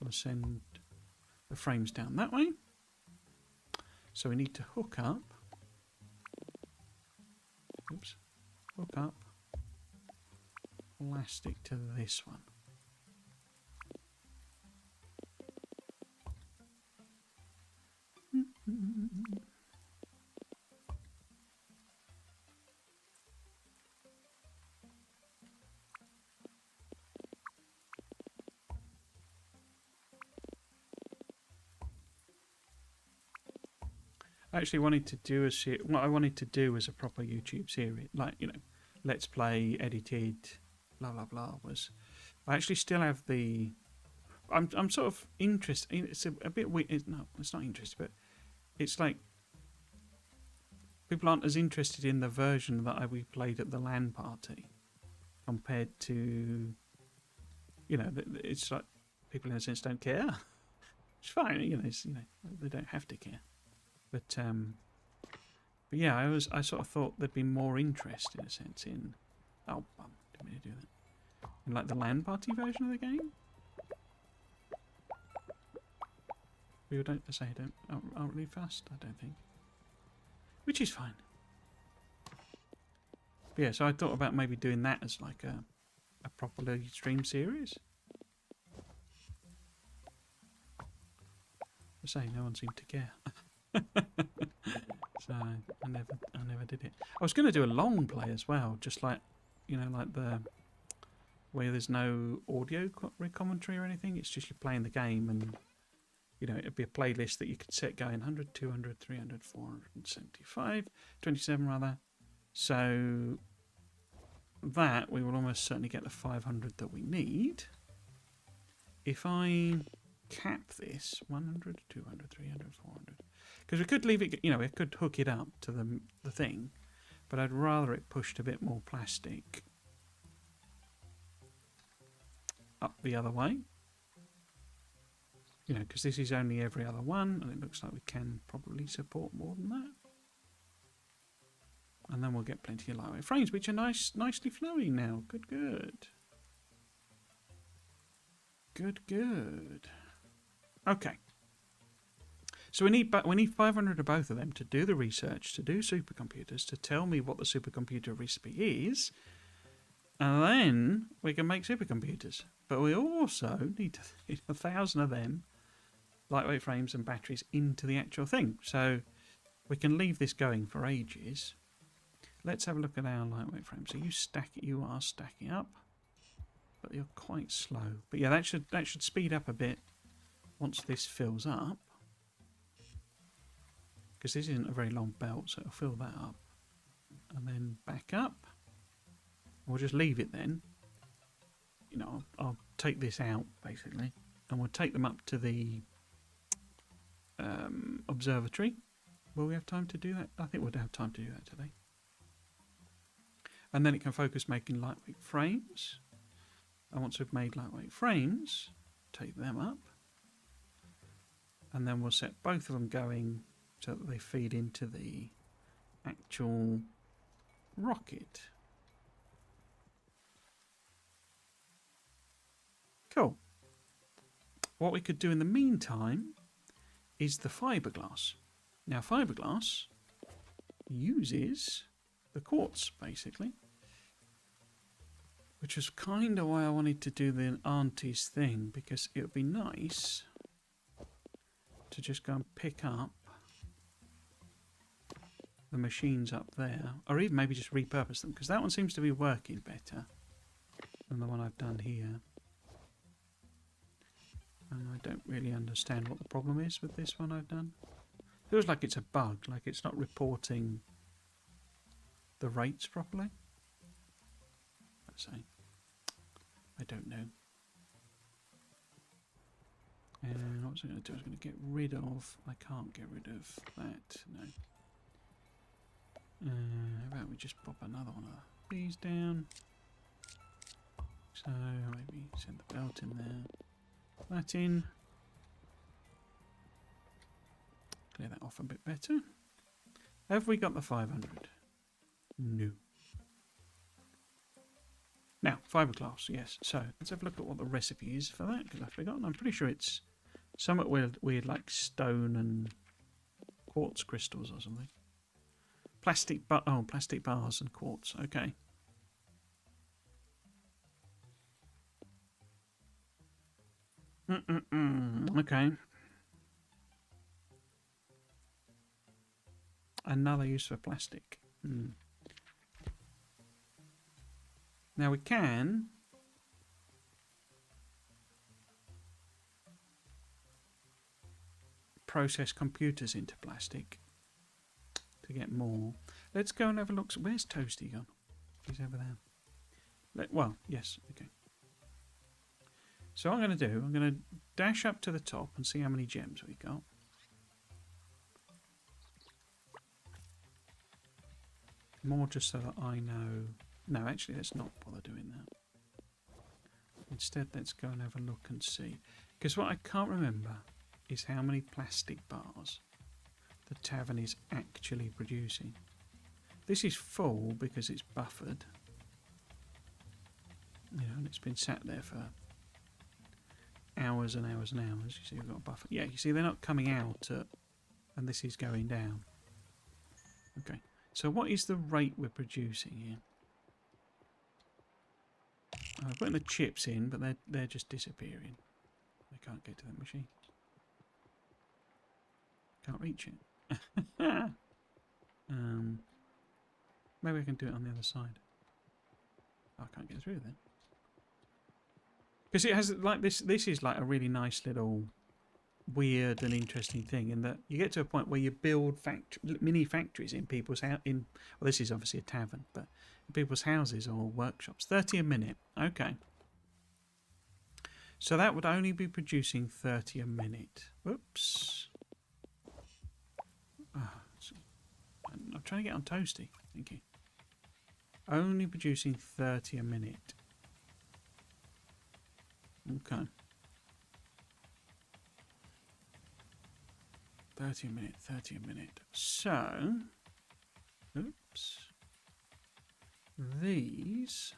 I'll send the frames down that way. So we need to hook up. Oops. Hook up plastic to this one. I actually wanted to do what I wanted to do was a proper YouTube series, like, you know, let's play, edited, blah blah blah. Was I actually still have the? I'm sort of interested. It's a bit weird. No, it's not interested, but it's like people aren't as interested in the version that we played at the LAN party compared to, you know, it's like people in a sense don't care. It's fine, you know, they don't have to care. But yeah, I sort of thought there'd be more interest in a sense in. Oh, didn't mean to do that. In like the LAN party version of the game. People don't aren't really fast, I don't think. Which is fine. But yeah, so I thought about maybe doing that as like a properly stream series. I say no one seemed to care. So I never did it. I was going to do a long play as well, just like, you know, like the where there's no audio commentary or anything. It's just you playing the game, and you know, it'd be a playlist that you could set going 100, 200, 300, 475, 27 rather. So that we will almost certainly get the 500 that we need. If I cap this 100, 200, 300, 400. Because we could leave it, you know, we could hook it up to the thing, but I'd rather it pushed a bit more plastic up the other way. You know, because this is only every other one, and it looks like we can probably support more than that. And then we'll get plenty of lightweight frames, which are nicely flowing now. Good, good. Good, good. Okay. So we need 500 of both of them to do the research, to do supercomputers, to tell me what the supercomputer recipe is, and then we can make supercomputers. But we also need 1,000 of them, lightweight frames and batteries, into the actual thing. So we can leave this going for ages. Let's have a look at our lightweight frames. So you are stacking up, but you're quite slow. But yeah, that should speed up a bit once this fills up. Because this isn't a very long belt, so it'll fill that up. And then back up. We'll just leave it then. You know, I'll take this out, basically. And we'll take them up to the observatory. Will we have time to do that? I think we'll have time to do that today. And then it can focus making lightweight frames. And once we've made lightweight frames, take them up. And then we'll set both of them going so that they feed into the actual rocket. Cool. What we could do in the meantime is the fiberglass. Now, fiberglass uses the quartz, basically, which was kind of why I wanted to do the auntie's thing, because it would be nice to just go and pick up the machines up there, or even maybe just repurpose them, because that one seems to be working better than the one I've done here. And I don't really understand what the problem is with this one I've done. Feels like it's a bug, like it's not reporting the rates properly. Let's say. I don't know. And what was I going to do? I was going to get rid of... I can't get rid of that, no. How about we just pop another one of these down. So maybe send the belt in there. That in. Clear that off a bit better. Have we got the 500? No. Now, fiberglass, yes. So let's have a look at what the recipe is for that, because I've forgotten. I'm pretty sure it's somewhat weird like stone and quartz crystals or something. Plastic bars and quartz. Okay. Okay. Another use for plastic. Now we can process computers into plastic to get more. Let's go and have a look. Where's Toasty gone? He's over there. Well, yes, okay. So what I'm going to do, I'm going to dash up to the top and see how many gems we got. More just so that I know... No, actually, let's not bother doing that. Instead, let's go and have a look and see. Because what I can't remember is how many plastic bars the tavern is actually producing. This is full because it's buffered. You know, and it's been sat there for hours and hours and hours. You see, we've got a buffer. Yeah, you see, they're not coming out and this is going down. Okay, so what is the rate we're producing here? I'm putting the chips in, but they're just disappearing. I can't get to that machine. Can't reach it. Maybe I can do it on the other side. Oh, I can't get through then. Because it has like this. This is like a really nice little weird and interesting thing in that you get to a point where you build mini factories in people's well, this is obviously a tavern, but in people's houses or workshops. 30 a minute. Okay. So that would only be producing 30 a minute. Oops. I'm trying to get on Toasty. Thank you. Only producing 30 a minute. Okay. 30 a minute, 30 a minute. So, oops. These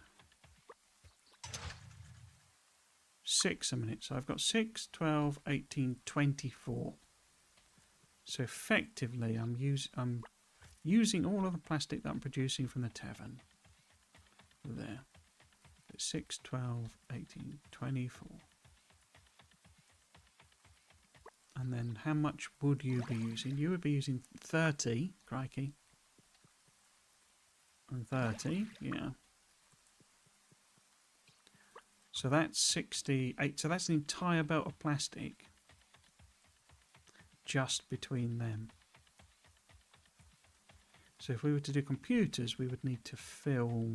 6 a minute. So I've got 6, 12, 18, 24. So effectively I'm using all of the plastic that I'm producing from the tavern. There. 6, 12, 18, 24. And then how much would you be using? You would be using 30, crikey. And 30, yeah. So that's 68. So that's an entire belt of plastic just between them. So if we were to do computers, we would need to fill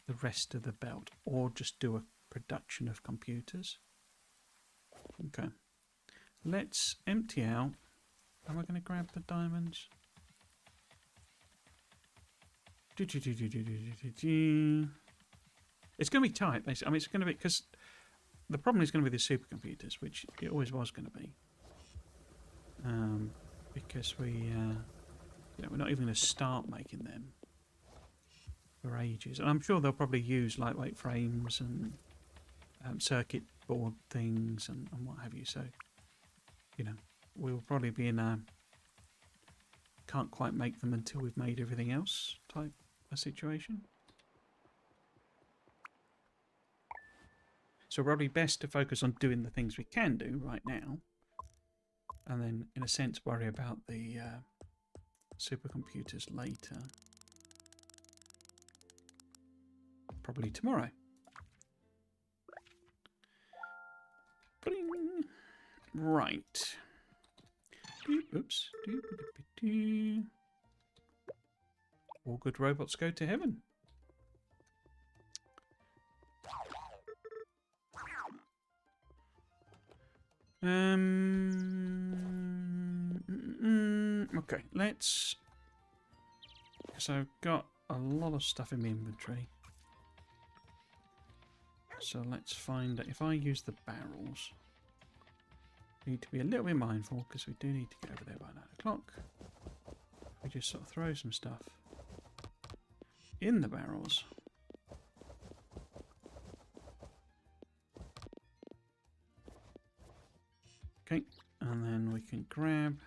the rest of the belt or just do a production of computers. Okay. Let's empty out. Am I going to grab the diamonds? It's going to be tight. I mean, it's going to be, because the problem is going to be the supercomputers, which it always was going to be. Because we're not even going to start making them for ages. And I'm sure they'll probably use lightweight frames and circuit board things and what have you. So, you know, we'll probably be in a can't quite make them until we've made everything else type of situation. So probably best to focus on doing the things we can do right now, and then in a sense worry about the supercomputers later. Probably tomorrow. Bling. Right. Oops. All good robots go to heaven. Okay, let's... So I've got a lot of stuff in my inventory. So let's find that if I use the barrels, we need to be a little bit mindful because we do need to get over there by 9 o'clock. We just sort of throw some stuff in the barrels. Okay, and then we can grab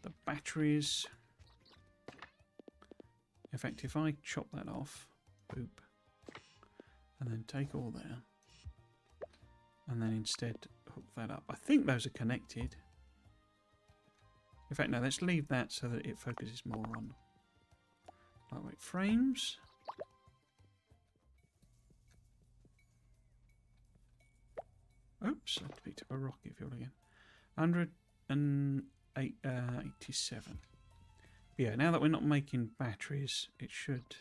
the batteries. In fact, if I chop that off, boop, and then take all there, and then instead hook that up. I think those are connected. In fact, no, let's leave that so that it focuses more on lightweight frames. Oops, I picked up a rocket fuel again. 187. Yeah, now that we're not making batteries, it should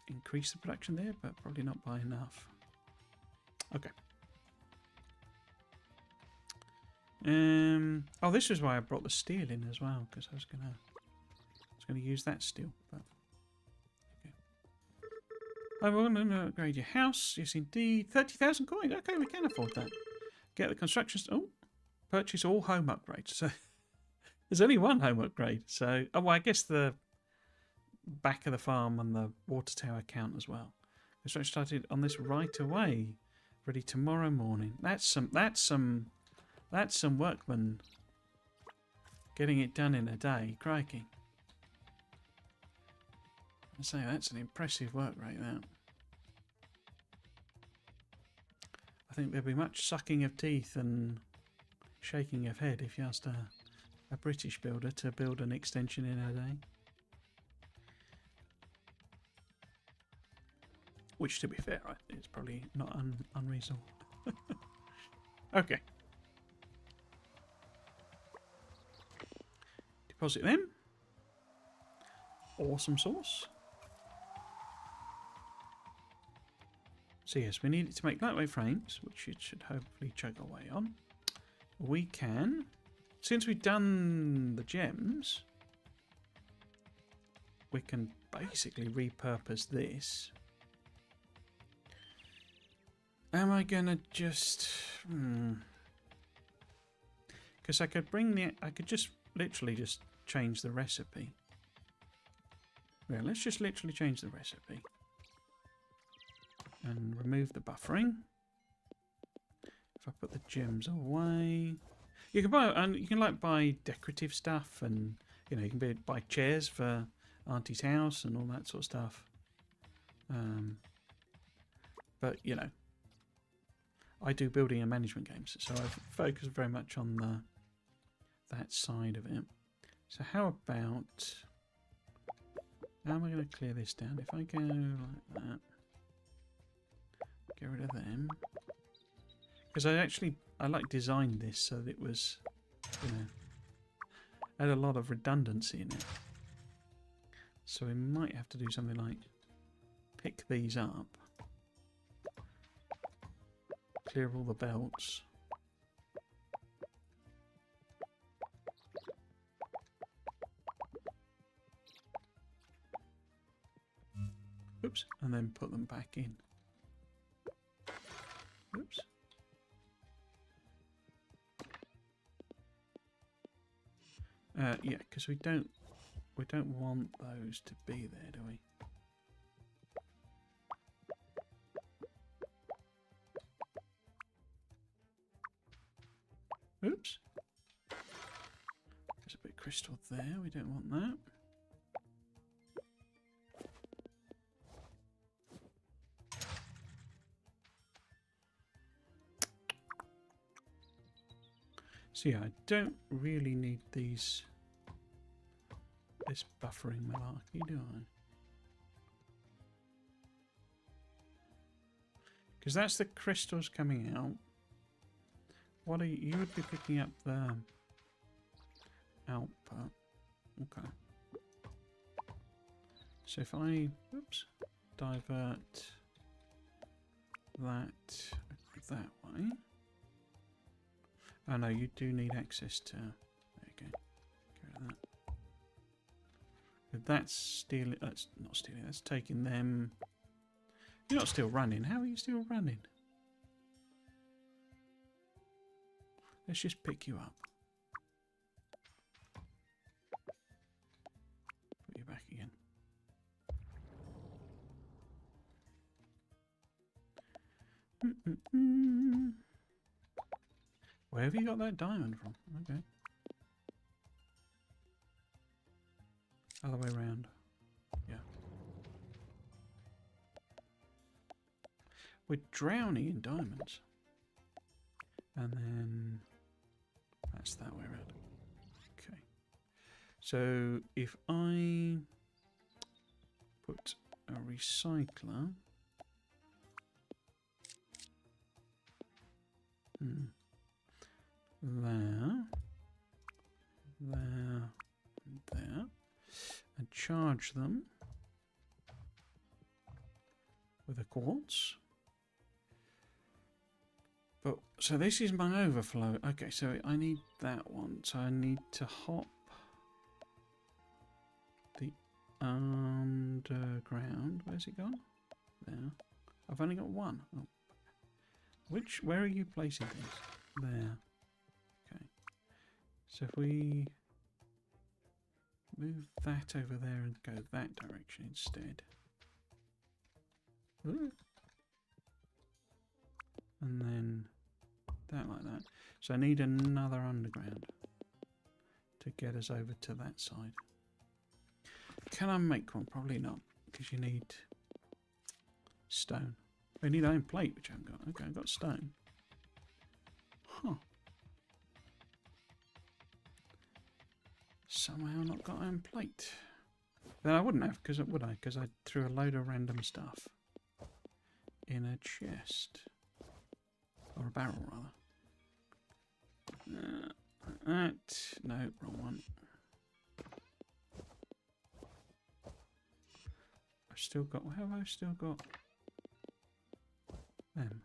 increase the production there, but probably not by enough. Okay. Oh, this is why I brought the steel in as well, because I was gonna use that steel. But okay. I want to upgrade your house. Yes, indeed. 30,000 coins. Okay, we can afford that. Get the construction. Oh, purchase all home upgrades. So there's only one home upgrade. So, oh, well, I guess the back of the farm and the water tower count as well. Construction started on this right away. Ready tomorrow morning. That's some workmen getting it done in a day. Crikey. I say that's an impressive work rate, that. I think there'd be much sucking of teeth and shaking of head if you asked a British builder to build an extension in a day. Which, to be fair, it's probably not unreasonable. Okay. Deposit them. Awesome sauce. So yes, we need it to make lightweight frames, which it should hopefully chug away on. We can, since we've done the gems, we can basically repurpose this. Am I gonna just... Because I could bring the... I could just literally just change the recipe. Yeah, let's just literally change the recipe. And remove the buffering. If I put the gems away... You can buy... And you can like buy decorative stuff, and you know, you can buy chairs for Auntie's house and all that sort of stuff. But you know, I do building and management games, so I focus very much on that side of it. So how about... How am I going to clear this down? If I go like that, get rid of them. Because I like designed this so that it was, you know, had a lot of redundancy in it. So we might have to do something like pick these up, clear all the belts. Oops, and then put them back in. Oops. Yeah, because we don't want those to be there, do we? Oops. There's a bit of crystal there. We don't want that. So yeah, I don't really need this buffering malarkey, do I? Because that's the crystals coming out. What are you would be picking up the output. Okay. So if I divert that way. Oh no, you do need access to... There you go. Get rid of that. If that's stealing... That's not stealing, that's taking them... You're not still running. How are you still running? Let's just pick you up. Put you back again. Where have you got that diamond from? Okay. Other way around. Yeah. We're drowning in diamonds. And then that's that way around. Okay. So if I put a recycler... there, and charge them with a quartz. But so this is my overflow. Okay, so I need that one. So I need to hop the underground. Where's it gone? There. I've only got one. Oh. Where are you placing things? There. Okay. So if we move that over there and go that direction instead. Ooh. And then that like that. So I need another underground to get us over to that side. Can I make one? Probably not, because you need stone. I need iron plate, which I haven't got. Okay, I've got stone. Huh. Somehow not got iron plate. Then I wouldn't have, would I? Because I threw a load of random stuff in a chest. Or a barrel, rather. That. No, wrong one. I've still got... What have I still got? them.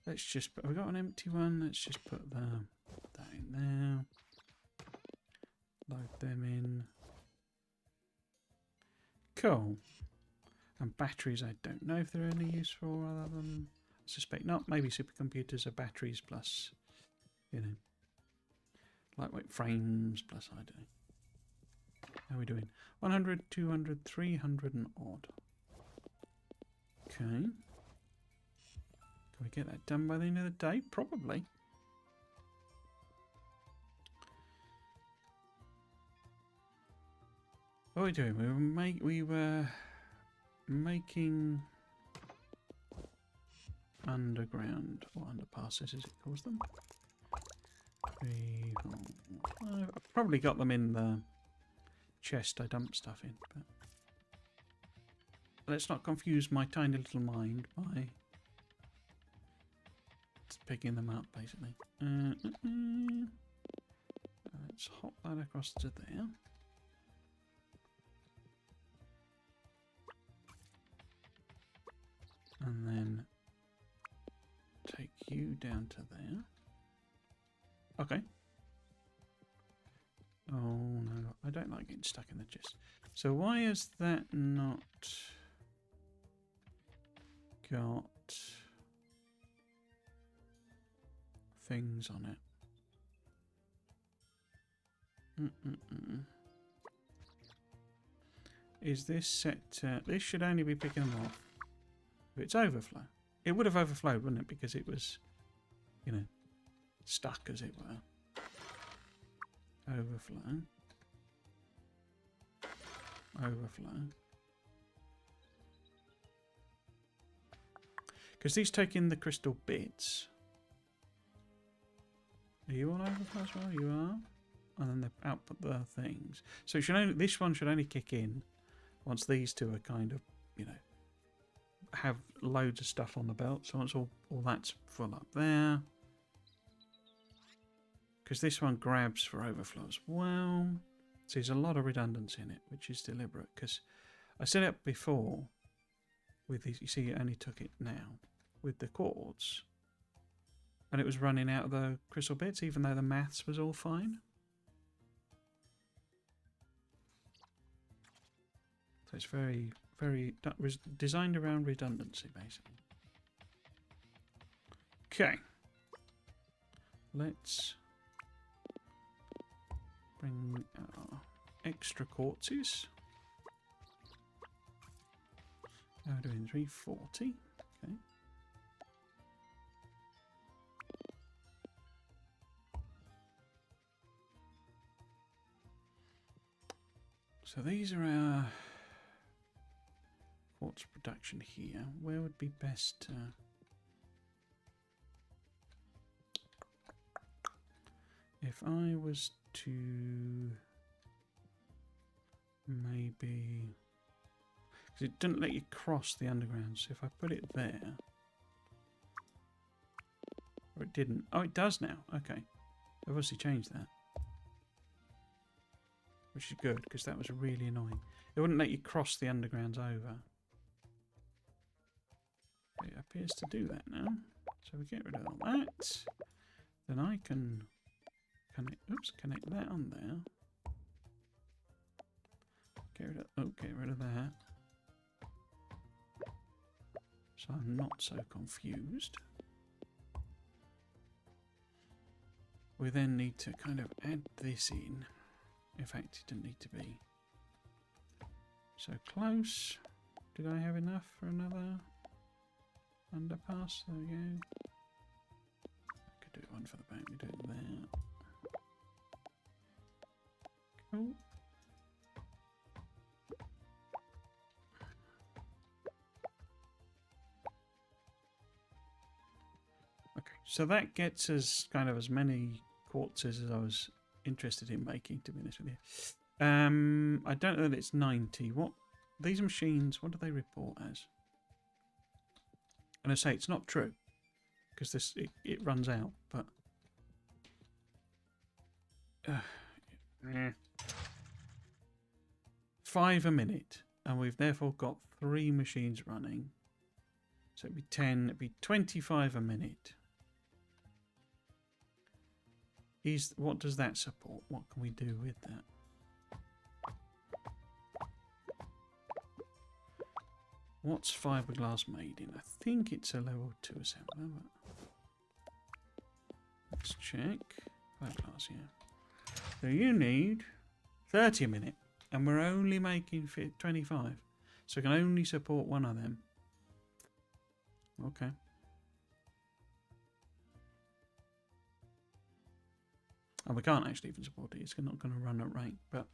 Let's just... Have we got an empty one? Let's just put that in there. Load them in. Cool. And batteries, I don't know if they're any useful other than... I suspect not. Maybe supercomputers are batteries plus, you know, lightweight frames plus, I don't know. How are we doing? 100, 200, 300 and odd. Okay. Can we get that done by the end of the day? Probably. What are we doing? We were making underground or underpasses, as it calls them. I've probably got them in the chest I dumped stuff in, but let's not confuse my tiny little mind by picking them up, basically. Let's hop that across to there. And then take you down to there. Okay. Oh no, I don't like getting stuck in the chest. So why is that not got things on it? Is this set to... This should only be picking them off if it's overflow. It would have overflowed, wouldn't it? Because it was, you know, stuck, as it were. Overflow. Overflow. Because these take in the crystal bits. Are you on overflow as well? You are. And then they output the things. So it should only, this one should only kick in once these two are kind of, you know, have loads of stuff on the belt. So once all that's full up there. Because this one grabs for overflow as well. So there's a lot of redundancy in it, which is deliberate. Because I set it up before with these. You see, it only took it now with the quartz. And it was running out of the crystal bits, even though the maths was all fine. So it's very, very designed around redundancy, basically. Okay. Let's bring our extra quartzes. Now we're doing 340. Okay. So these are our quartz production here. Where would be best if I was to maybe, because it didn't let you cross the underground, so if I put it there, or it didn't, oh it does now, okay, I've obviously changed that, which is good because that was really annoying. It wouldn't let you cross the undergrounds over. It appears to do that now, so we get rid of all that. Then I can connect that on there. Get rid of that. So I'm not so confused. We then need to kind of add this in. In fact, it didn't need to be so close. Did I have enough for another underpass? There we go. I could do one for the back. We do it there. Cool. Okay, so that gets us kind of as many quartzes as I was interested in making, to be honest with you. I don't know that it's 90. What these machines, what do they report as? And I say it's not true because it runs out, but 5 a minute, and we've therefore got 3 machines running So it'd be 10, it'd be 25 a minute. What does that support? What can we do with that? What's fiberglass made in? I think it's a level 2 assembler. Let's check. Fiberglass, yeah. So you need 30 a minute, and we're only making 25. So we can only support one of them. Okay. And we can't actually even support it. It's not going to run at rate, but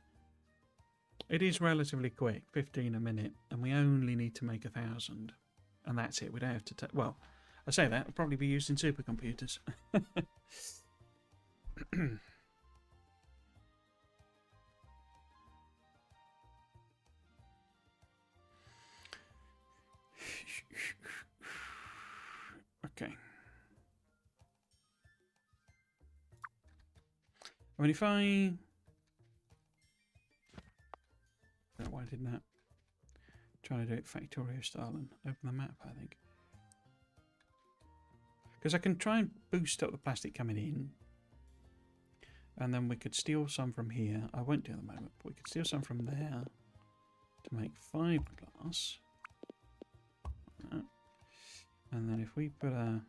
it is relatively quick, 15 a minute, and we only need to make 1,000, and that's it. We don't have to take. Well, I say that it'll probably be used in supercomputers. Okay. I mean, if I... Why didn't that? Trying to do it Factorio style and open the map, I think. Because I can try and boost up the plastic coming in. And then we could steal some from here. I won't do it at the moment, but we could steal some from there to make fiberglass. And then if we put a...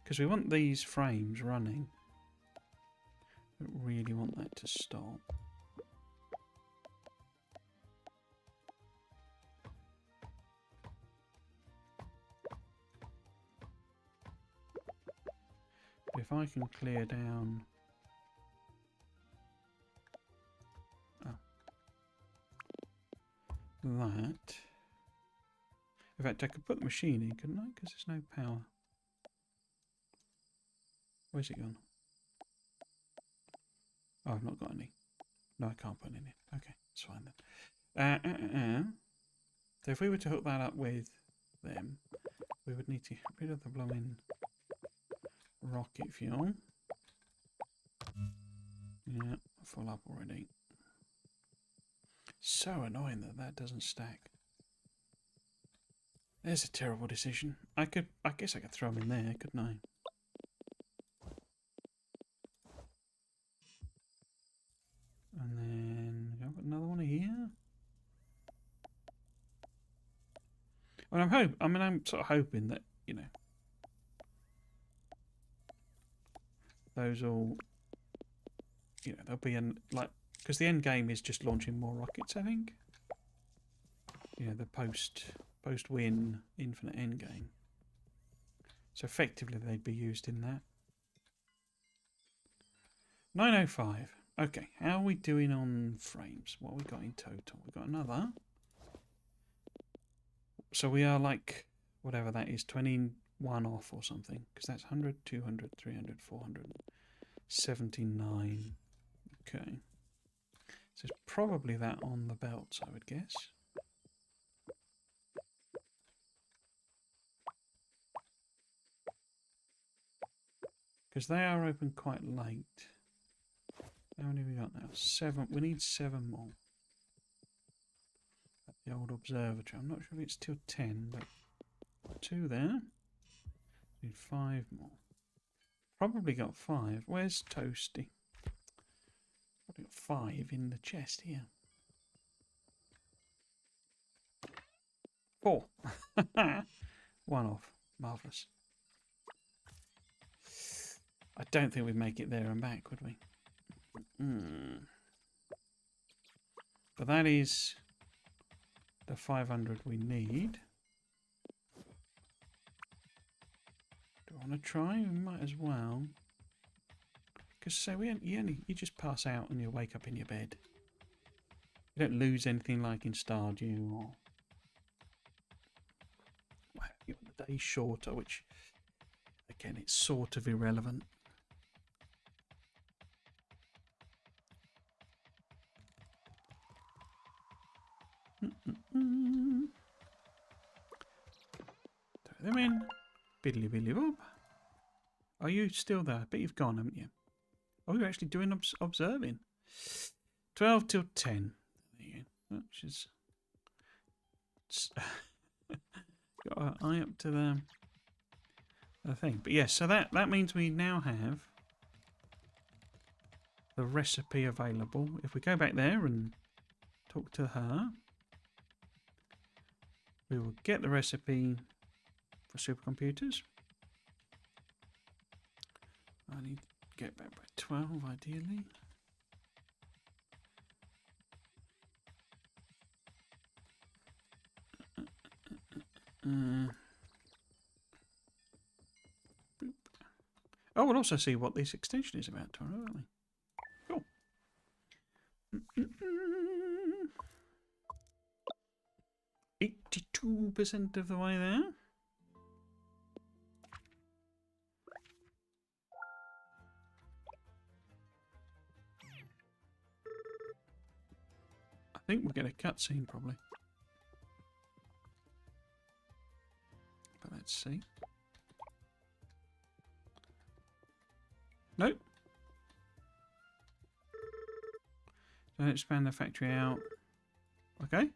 Because we want these frames running. We don't really want that to stop. If I can clear down... that. In fact, I could put the machine in, couldn't I? Because there's no power. Where's it gone? Oh, I've not got any. No, I can't put any in. Okay, it's fine then. So if we were to hook that up with them, we would need to get rid of the blooming rocket fuel. Yeah, full up already. So annoying that that doesn't stack. There's a terrible decision. I guess I could throw them in there, couldn't I? And then I've got another one here. Well, I'm sort of hoping that, you know, those all, you know, there'll be because the end game is just launching more rockets, I think. You know, the post-win infinite end game. So effectively they'd be used in that. 905. Okay, how are we doing on frames? What have we got in total? We've got another. So we are like, whatever that is, 21 off or something. Because that's 100, 200, 300, 400, 79. Okay. So it's probably that on the belts, I would guess. Because they are open quite late. How many have we got now? 7. We need 7 more. At the old observatory. I'm not sure if it's till 10, but 2 there. Need 5 more. Probably got 5. Where's Toasty? Probably got 5 in the chest here. 4. 1 off. Marvellous. I don't think we'd make it there and back, would we? But that is the 500 we need. Do I want to try? We might as well. Because so you just pass out and you wake up in your bed. You don't lose anything like in Stardew or the day's shorter, which again it's sort of irrelevant. Throw them in. Biddly biddly bob. Are you still there? I bet you've gone, haven't you? Oh, you're actually doing observing. 12 till 10. There you go. Which is got our eye up to the thing. But yes, so that means we now have the recipe available. If we go back there and talk to her, we will get the recipe for supercomputers. I need to get back by 12 ideally. Oh, we'll also see what this extension is about tomorrow, won't we? Cool. 82% of the way there. I think we'll get a cutscene probably. But let's see. Nope. Don't expand the factory out. Okay.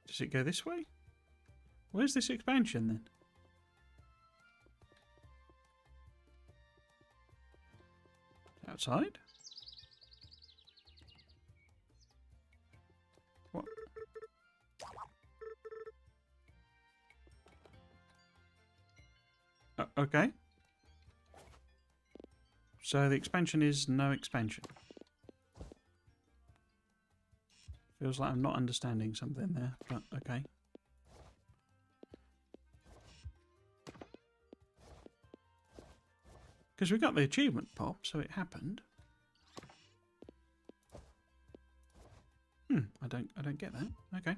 Does it go this way? Where's this expansion then? Outside? What? Okay. So the expansion is no expansion. Feels like I'm not understanding something there, but okay. Because we got the achievement pop, so it happened. I don't get that. Okay.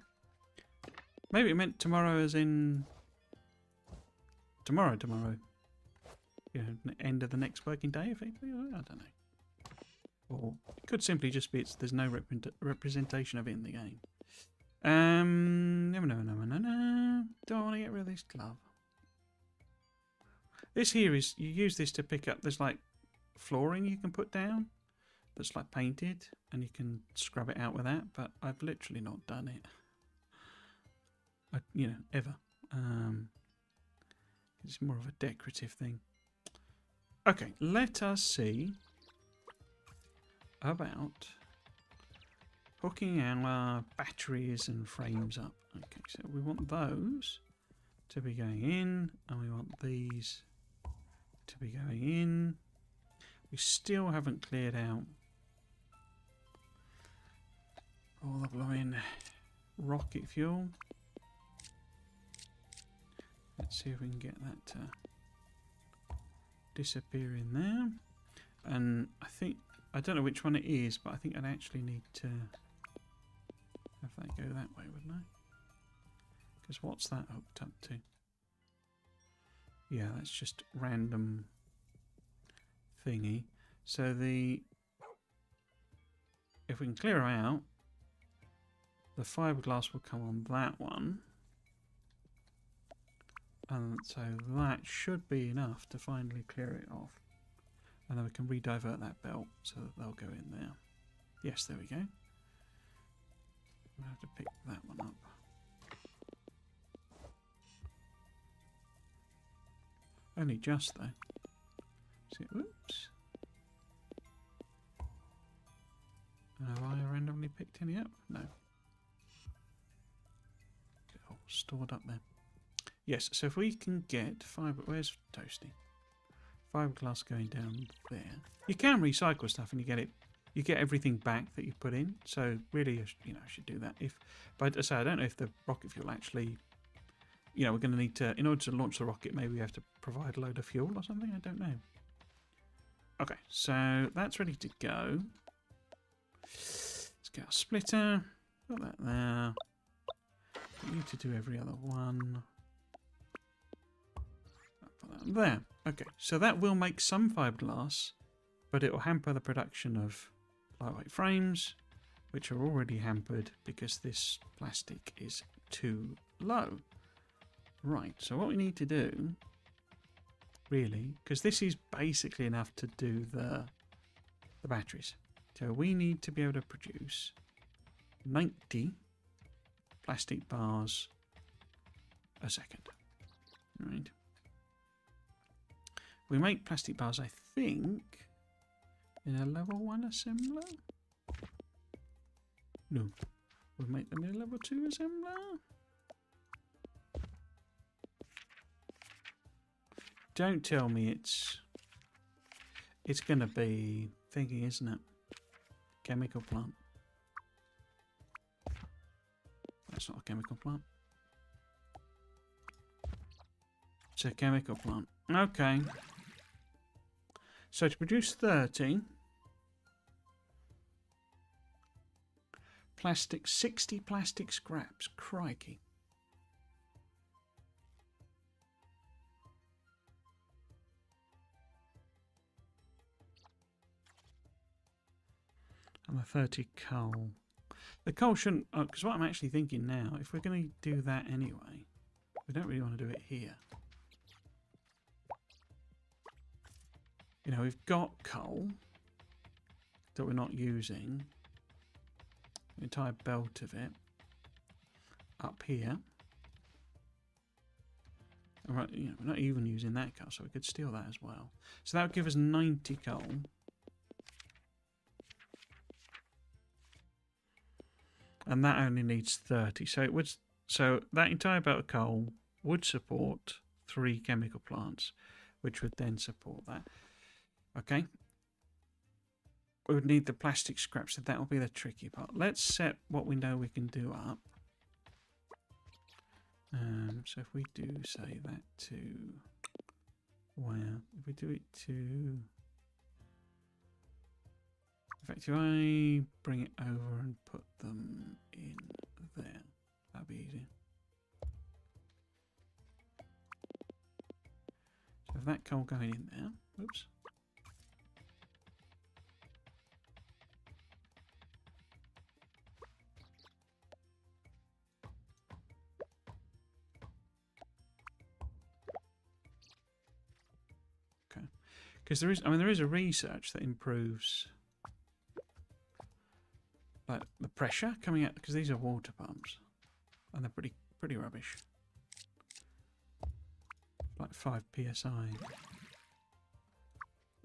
Maybe it meant tomorrow as in tomorrow. You know, end of the next working day, effectively. I don't know. Or it could simply just be there's no representation of it in the game. No. Don't want to get rid of this glove. This here is, you use this to pick up, there's like flooring you can put down that's like painted, and you can scrub it out with that, but I've literally not done it. You know, ever. It's more of a decorative thing. Okay, let us see about hooking our batteries and frames up. Okay, so we want those to be going in, and we want these to be going in. We still haven't cleared out all the blowing rocket fuel. Let's see if we can get that to disappear in there. And I don't know which one it is, but I think I'd actually need to have that go that way, wouldn't I? Because what's that hooked up to? Yeah, that's just random thingy. So if we can clear them out, the fiberglass will come on that one. And so that should be enough to finally clear it off. And then we can re-divert that belt so that they'll go in there. Yes, there we go. We'll have to pick that one up. Only just though. See, whoops. Have I randomly picked any up? No. Get all stored up there. Yes, so if we can get fibre... Where's Toasty? Fiberglass going down there. You can recycle stuff and you get everything back that you put in. So really, you know, I should do that. But as I say, I don't know if the rocket fuel actually... You know, we're going to need to... In order to launch the rocket, maybe we have to provide a load of fuel or something. I don't know. Okay, so that's ready to go. Let's get our splitter. Put that there. We need to do every other one. Put that there. Okay, so that will make some fiberglass, but it will hamper the production of lightweight frames, which are already hampered because this plastic is too low. Right, so what we need to do, really, because this is basically enough to do the batteries. So we need to be able to produce 90 plastic bars a second. Right. We make plastic bars, I think, in a level 1 assembler. No, we make them in a level 2 assembler. Don't tell me it's going to be thinking, isn't it? Chemical plant. That's not a chemical plant. It's a chemical plant. Okay. So to produce 30 plastic, 60 plastic scraps. Crikey. And a 30 coal. The coal shouldn't, because what I'm actually thinking now, if we're going to do that anyway, we don't really want to do it here. You know, we've got coal that we're not using, the entire belt of it up here. Right, you know, we're not even using that coal, so we could steal that as well. So that would give us 90 coal. And that only needs 30. So it would, so that entire belt of coal would support 3 chemical plants, which would then support that. Okay. We would need the plastic scraps, so that will be the tricky part. Let's set what we know we can do up. So if we do say that to, well, if we do it to, in fact, if I bring it over and put them in there, that'd be easier. So if that coal going in there, whoops. Because there is, I mean, there is a research that improves like the pressure coming out, because these are water pumps, and they're pretty rubbish. Like 5 psi,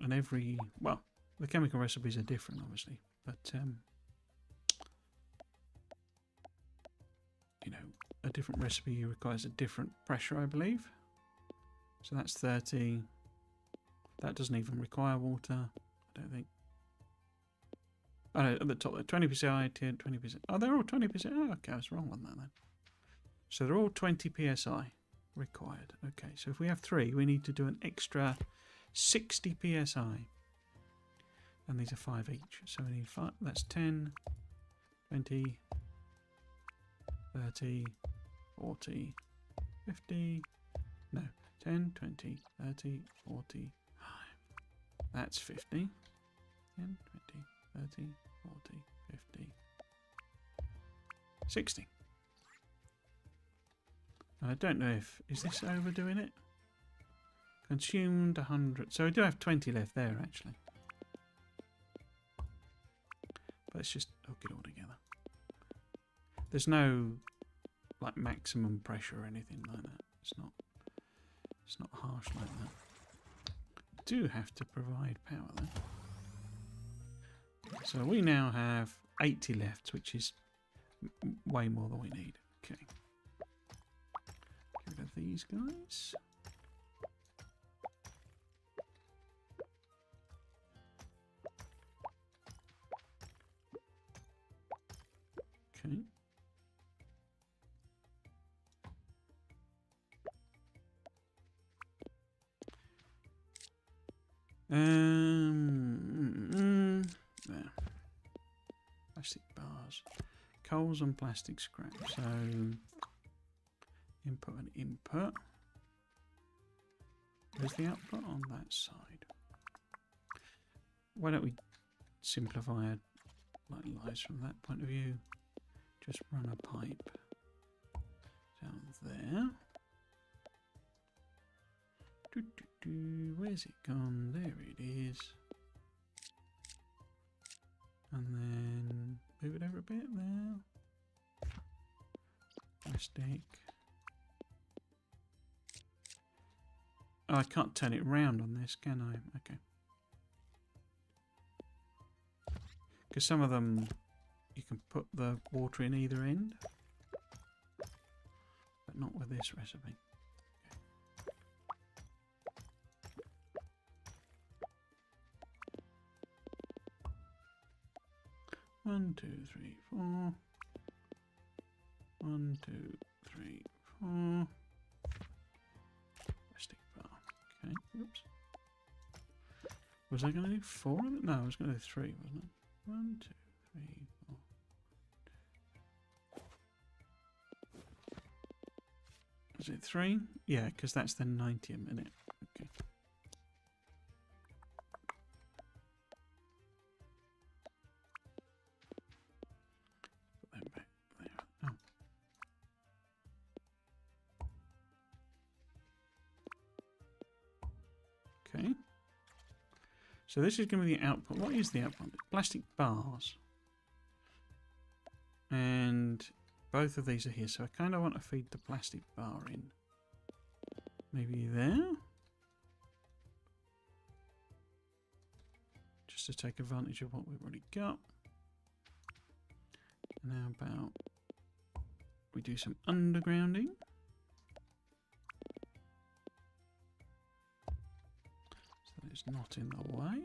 and every, well, the chemical recipes are different, obviously, but you know, a different recipe requires a different pressure, I believe. So that's 30. That doesn't even require water, I don't think. Oh no, at the top there, 20 psi, 20%. Oh, they're all 20%. Oh, okay, I was wrong on that then. So they're all 20 psi required. Okay, so if we have 3, we need to do an extra 60 psi. And these are 5 each. So we need 5, that's 10, 20, 30, 40, 50, no, 10, 20, 30, 40, that's 50. 10, 20, 30, 40, 50, 60. And I don't know if, is this overdoing it? Consumed 100. So we do have 20 left there, actually. But let's just hook it all together. There's no, like, maximum pressure or anything like that. It's not harsh like that. Do have to provide power though. So we now have 80 left, which is way more than we need. Okay. Get rid of these guys. Okay. There. Plastic bars, coals and plastic scrap. So input and input. Where's the output on that side? Why don't we simplify our lives from that point of view? Just run a pipe down there. Where's it gone? There it is. And then move it over a bit there. Plastic. Oh, I can't turn it round on this, can I? Okay. Because some of them, you can put the water in either end. But not with this recipe. Okay. 1, 2, 3, 4. 1, 2, 3, 4. Plastic bar. Okay, oops. Was I going to do 4 of it? No, I was going to do 3, wasn't it? 1, 2, 3, 4. Was it 3? Yeah, because that's the 90 a minute. Okay. Put them back there. Oh. Okay. So this is going to be the output. What is the output? Plastic bars. And both of these are here. So I kind of want to feed the plastic bar in. Maybe there? Just to take advantage of what we've already got. And how about we do some undergrounding? So it's not in the way.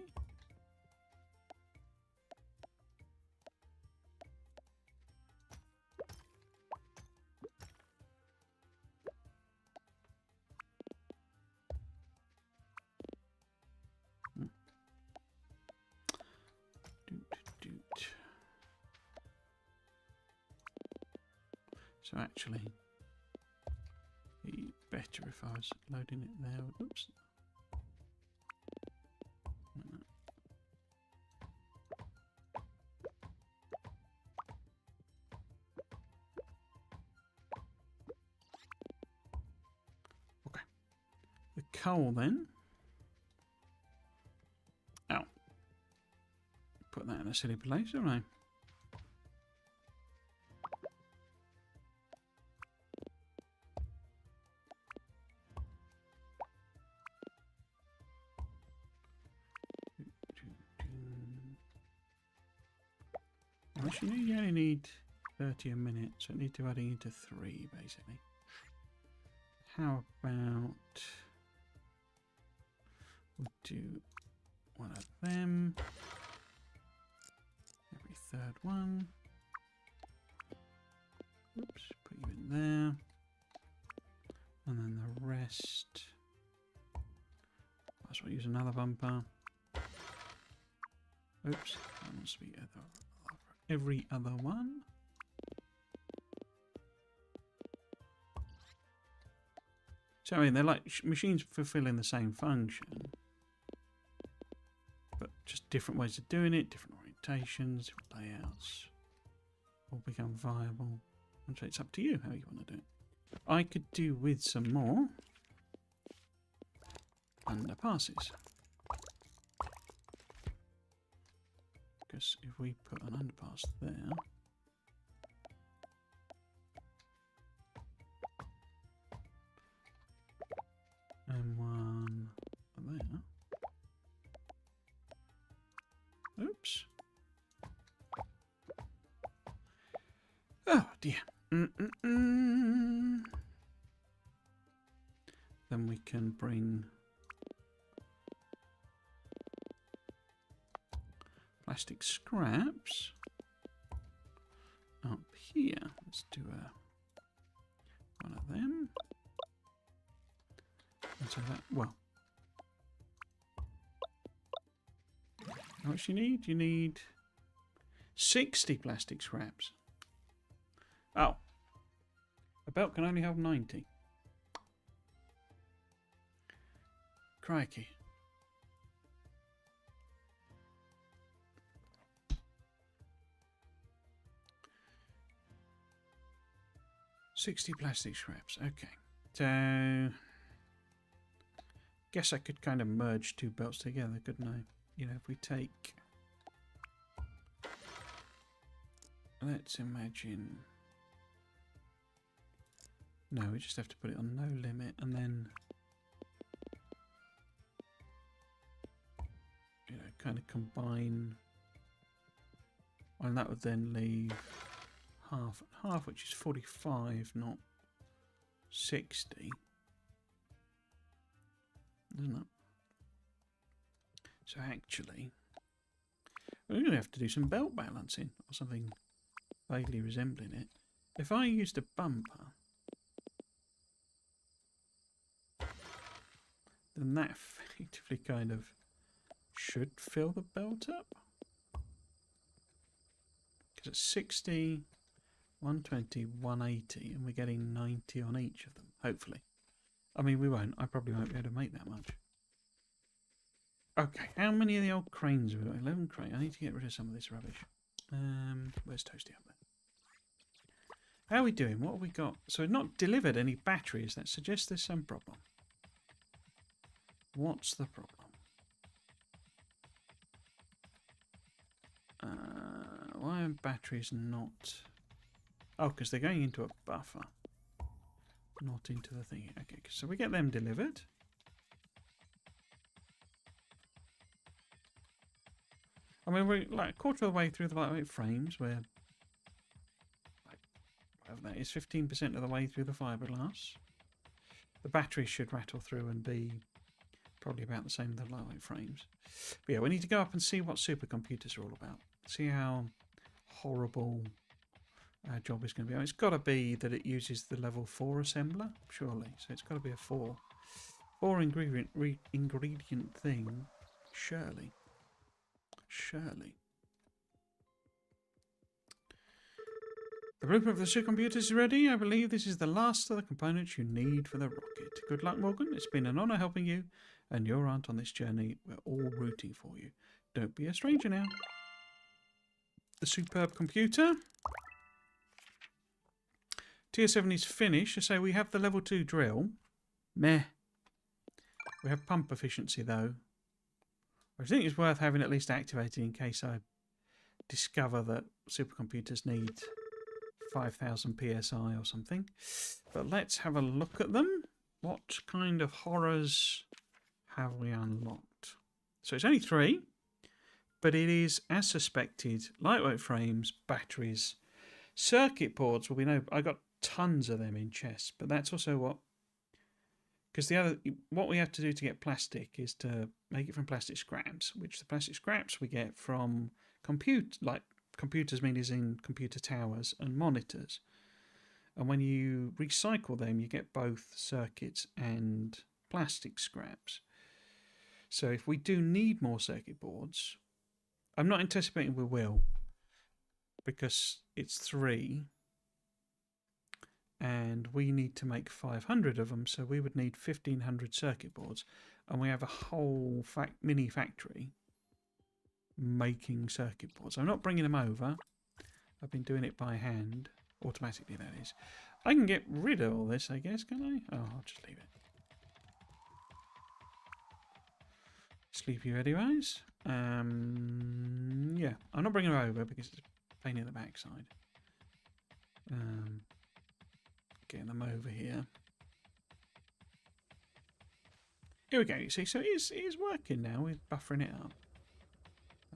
So actually, it'd be better if I was loading it there. Oops. Okay. The coal then. Oh. Put that in a silly place, don't I? Actually, you only need 30 a minute, so it needs to adding into 3 basically. How about we'll do one of them every third one. Oops, put you in there, and then the rest. Might as well use another bumper. Oops, that must be every other one. So I mean, they're like machines fulfilling the same function, but just different ways of doing it, different orientations, different layouts, all become viable. And so it's up to you how you want to do it. I could do with some more underpasses. Because if we put an underpass there, and one there. Oops. Oh dear. Then we can bring plastic scraps up here. Let's do one of them. And so that, well, how much you need? You need 60 plastic scraps. Oh, a belt can only have 90. Crikey. $60 plastic scraps. Okay, so guess I could kind of merge 2 belts together, couldn't I? You know, if we take, let's imagine, no, we just have to put it on no limit, and then kind of combine, and that would then leave half and half, which is 45, not 60, isn't it? So actually, we're going to have to do some belt balancing or something vaguely resembling it. If I used a bumper, then that effectively kind of should fill the belt up. Because it's 60, 120, 180, and we're getting 90 on each of them, hopefully. I mean, we won't. I probably won't be able to make that much. Okay, how many of the old cranes have we got? 11 cranes. I need to get rid of some of this rubbish. Where's Toasty up there? How are we doing? What have we got? So we've not delivered any batteries. That suggests there's some problem. What's the problem? Why are batteries not... Oh, because they're going into a buffer. Not into the thing. Okay, so we get them delivered. I mean, we're like a quarter of the way through the lightweight frames. We're like, whatever that is, 15% of the way through the fiberglass. The batteries should rattle through and be probably about the same as the lightweight frames. But yeah, we need to go up and see what supercomputers are all about. See how horrible our job is going to be. It's got to be that it uses the level 4 assembler, surely. So it's got to be a 4 ingredient thing, surely. Surely. The blueprint for the supercomputers is ready. I believe this is the last of the components you need for the rocket. Good luck, Morgan. It's been an honour helping you and your aunt on this journey. We're all rooting for you. Don't be a stranger now. The superb computer. Tier 7 is finished. So we have the level 2 drill. Meh. We have pump efficiency though. I think it's worth having at least activated in case I discover that supercomputers need 5,000 PSI or something. But let's have a look at them. What kind of horrors have we unlocked? So it's only 3, but it is, as suspected, lightweight frames, batteries, circuit boards. Well, we know I got tons of them in chests, but that's also what... Because what we have to do to get plastic is to make it from plastic scraps, which the plastic scraps we get from computers, meaning as in computer towers and monitors. And when you recycle them, you get both circuits and plastic scraps. So if we do need more circuit boards, I'm not anticipating we will, because it's 3. And we need to make 500 of them, so we would need 1,500 circuit boards. And we have a whole mini factory making circuit boards. I'm not bringing them over. I've been doing it by hand, automatically that is. I can get rid of all this, I guess, can I? Oh, I'll just leave it. Sleepy ready, guys? Yeah, I'm not bringing them over because it's a pain in the backside. Getting them over here. Here we go. You see, so it is working now. We're buffering it up.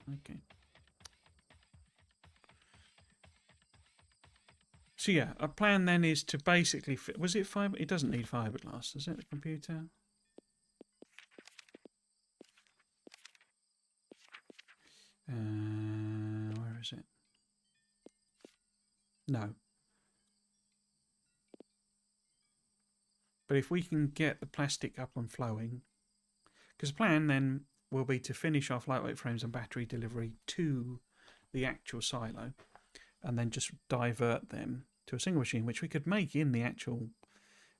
Okay. So yeah, our plan then is to basically... Was it fibre? It doesn't need fiberglass, does it, the computer? Where is it? No. But if we can get the plastic up and flowing... Because the plan then will be to finish off lightweight frames and battery delivery to the actual silo. And then just divert them to a single machine, which we could make in the actual...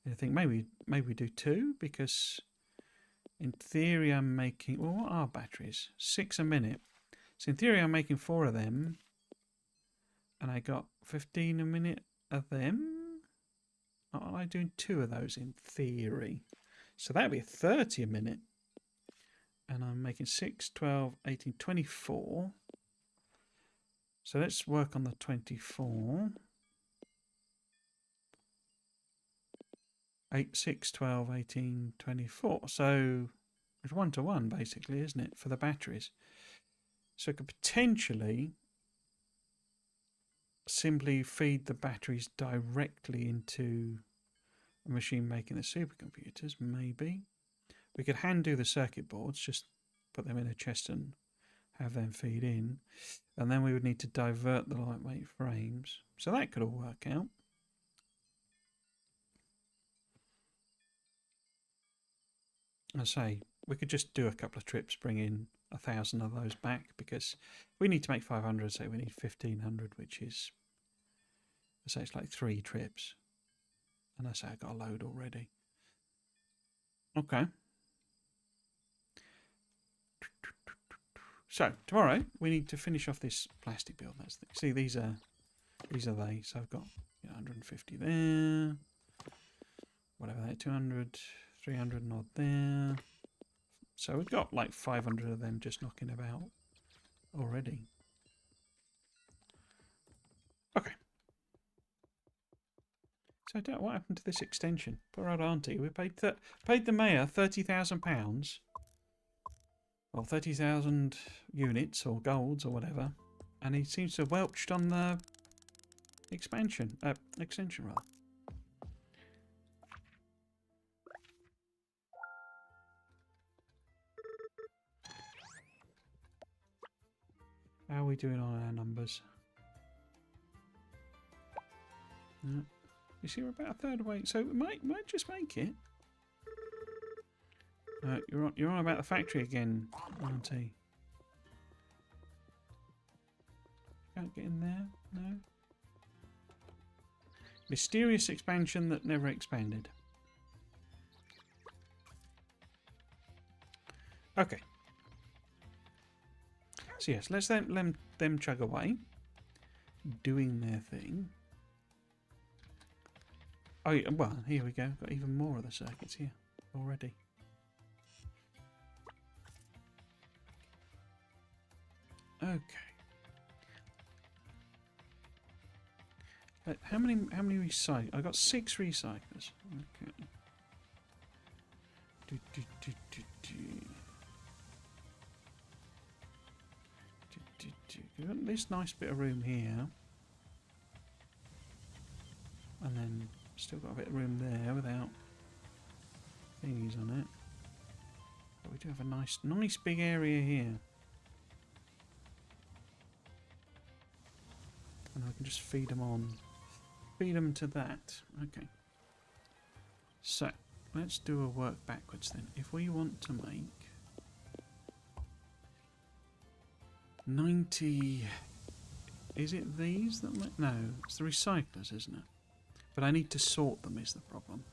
I think maybe do 2, because in theory I'm making... Well, what are batteries? 6 a minute. So in theory I'm making 4 of them. And I got 15 a minute of them. Am I doing 2 of those in theory? So that would be 30 a minute. And I'm making 6, 12, 18, 24. So let's work on the 24. 8, 6, 12, 18, 24. So it's 1 to 1 basically, isn't it, for the batteries? So it could potentially simply feed the batteries directly into a machine making the supercomputers, maybe. We could hand do the circuit boards, just put them in a chest and have them feed in. And then we would need to divert the lightweight frames. So that could all work out. I say, we could just do a couple of trips, bring in 1,000 of those back, because we need to make 500, so we need 1,500, which is, I say it's like 3 trips. And I say I got a load already. Okay. So tomorrow we need to finish off this plastic build. That's the, see, these are they. So I've got 150 there, whatever that, 200, 300 and odd there. So we've got like 500 of them just knocking about already. Okay. So what happened to this extension? Poor old auntie. We paid the mayor £30,000. Well, 30,000 units or golds or whatever, and he seems to have welched on the extension rather. How are we doing on our numbers? Yeah. You see, we're about a third away, so we might just make it. You're on about the factory again, auntie. Can't get in there, no. Mysterious expansion that never expanded. Okay. So yes, let's them chug away, doing their thing. Oh yeah, well, here we go. Got even more of the circuits here already. Okay. How many recycle? I got 6 recyclers. Okay. We've got this nice bit of room here, and then still got a bit of room there without thingies on it. But we do have a nice big area here. And I can just feed them on. Feed them to that. Okay. So, let's do a work backwards then. If we want to make 90... Is it these that make... No, it's the recyclers, isn't it? But I need to sort them is the problem.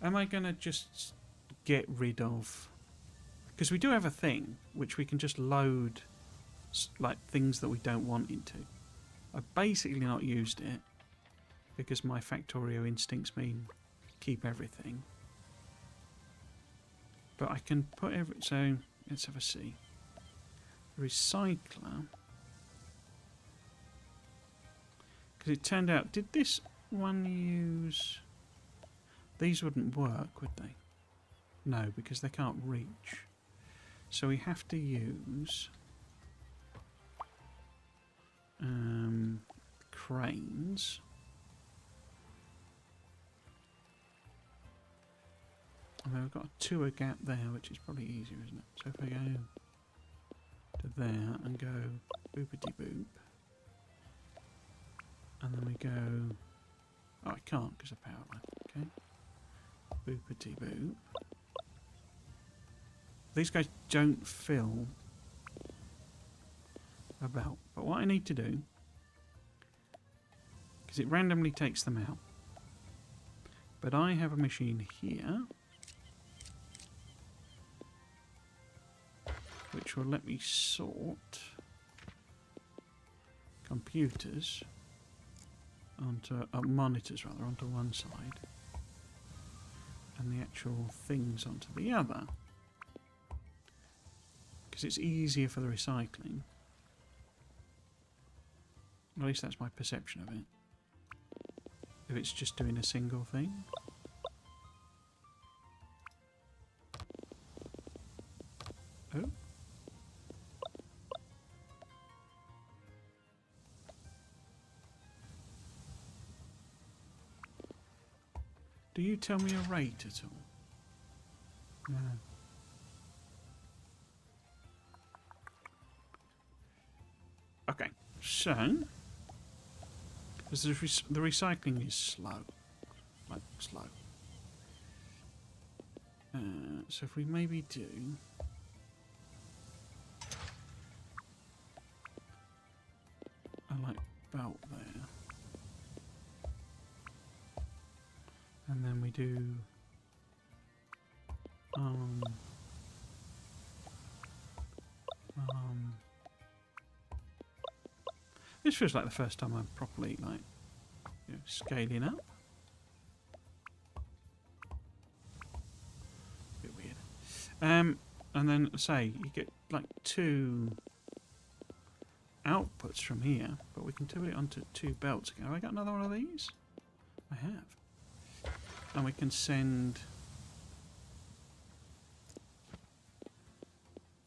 Am I going to just get rid of... Because we do have a thing which we can just load like things that we don't want into. I've basically not used it because my Factorio instincts mean keep everything. But I can put every... So, let's have a see. Recycler. Because it turned out... Did this one use... These wouldn't work, would they? No, because they can't reach. So we have to use... cranes. I mean, we've got a 2 gap there, which is probably easier, isn't it? So if I go to there and go boopity boop, and then we go... Oh, I can't because of power line. Okay. Boopity boop. These guys don't fill about, but what I need to do, because it randomly takes them out, but I have a machine here which will let me sort computers onto monitors rather onto one side and the actual things onto the other, because it's easier for the recycling. At least that's my perception of it. If it's just doing a single thing. Oh. Do you tell me a rate at all? No. Okay, so because the recycling is slow, like slow. So if we maybe do a like belt there, and then we do this feels like the first time I'm properly like scaling up. Bit weird. And then say you get like 2 outputs from here, but we can turn it onto 2 belts again. Have I got another one of these? I have. And we can send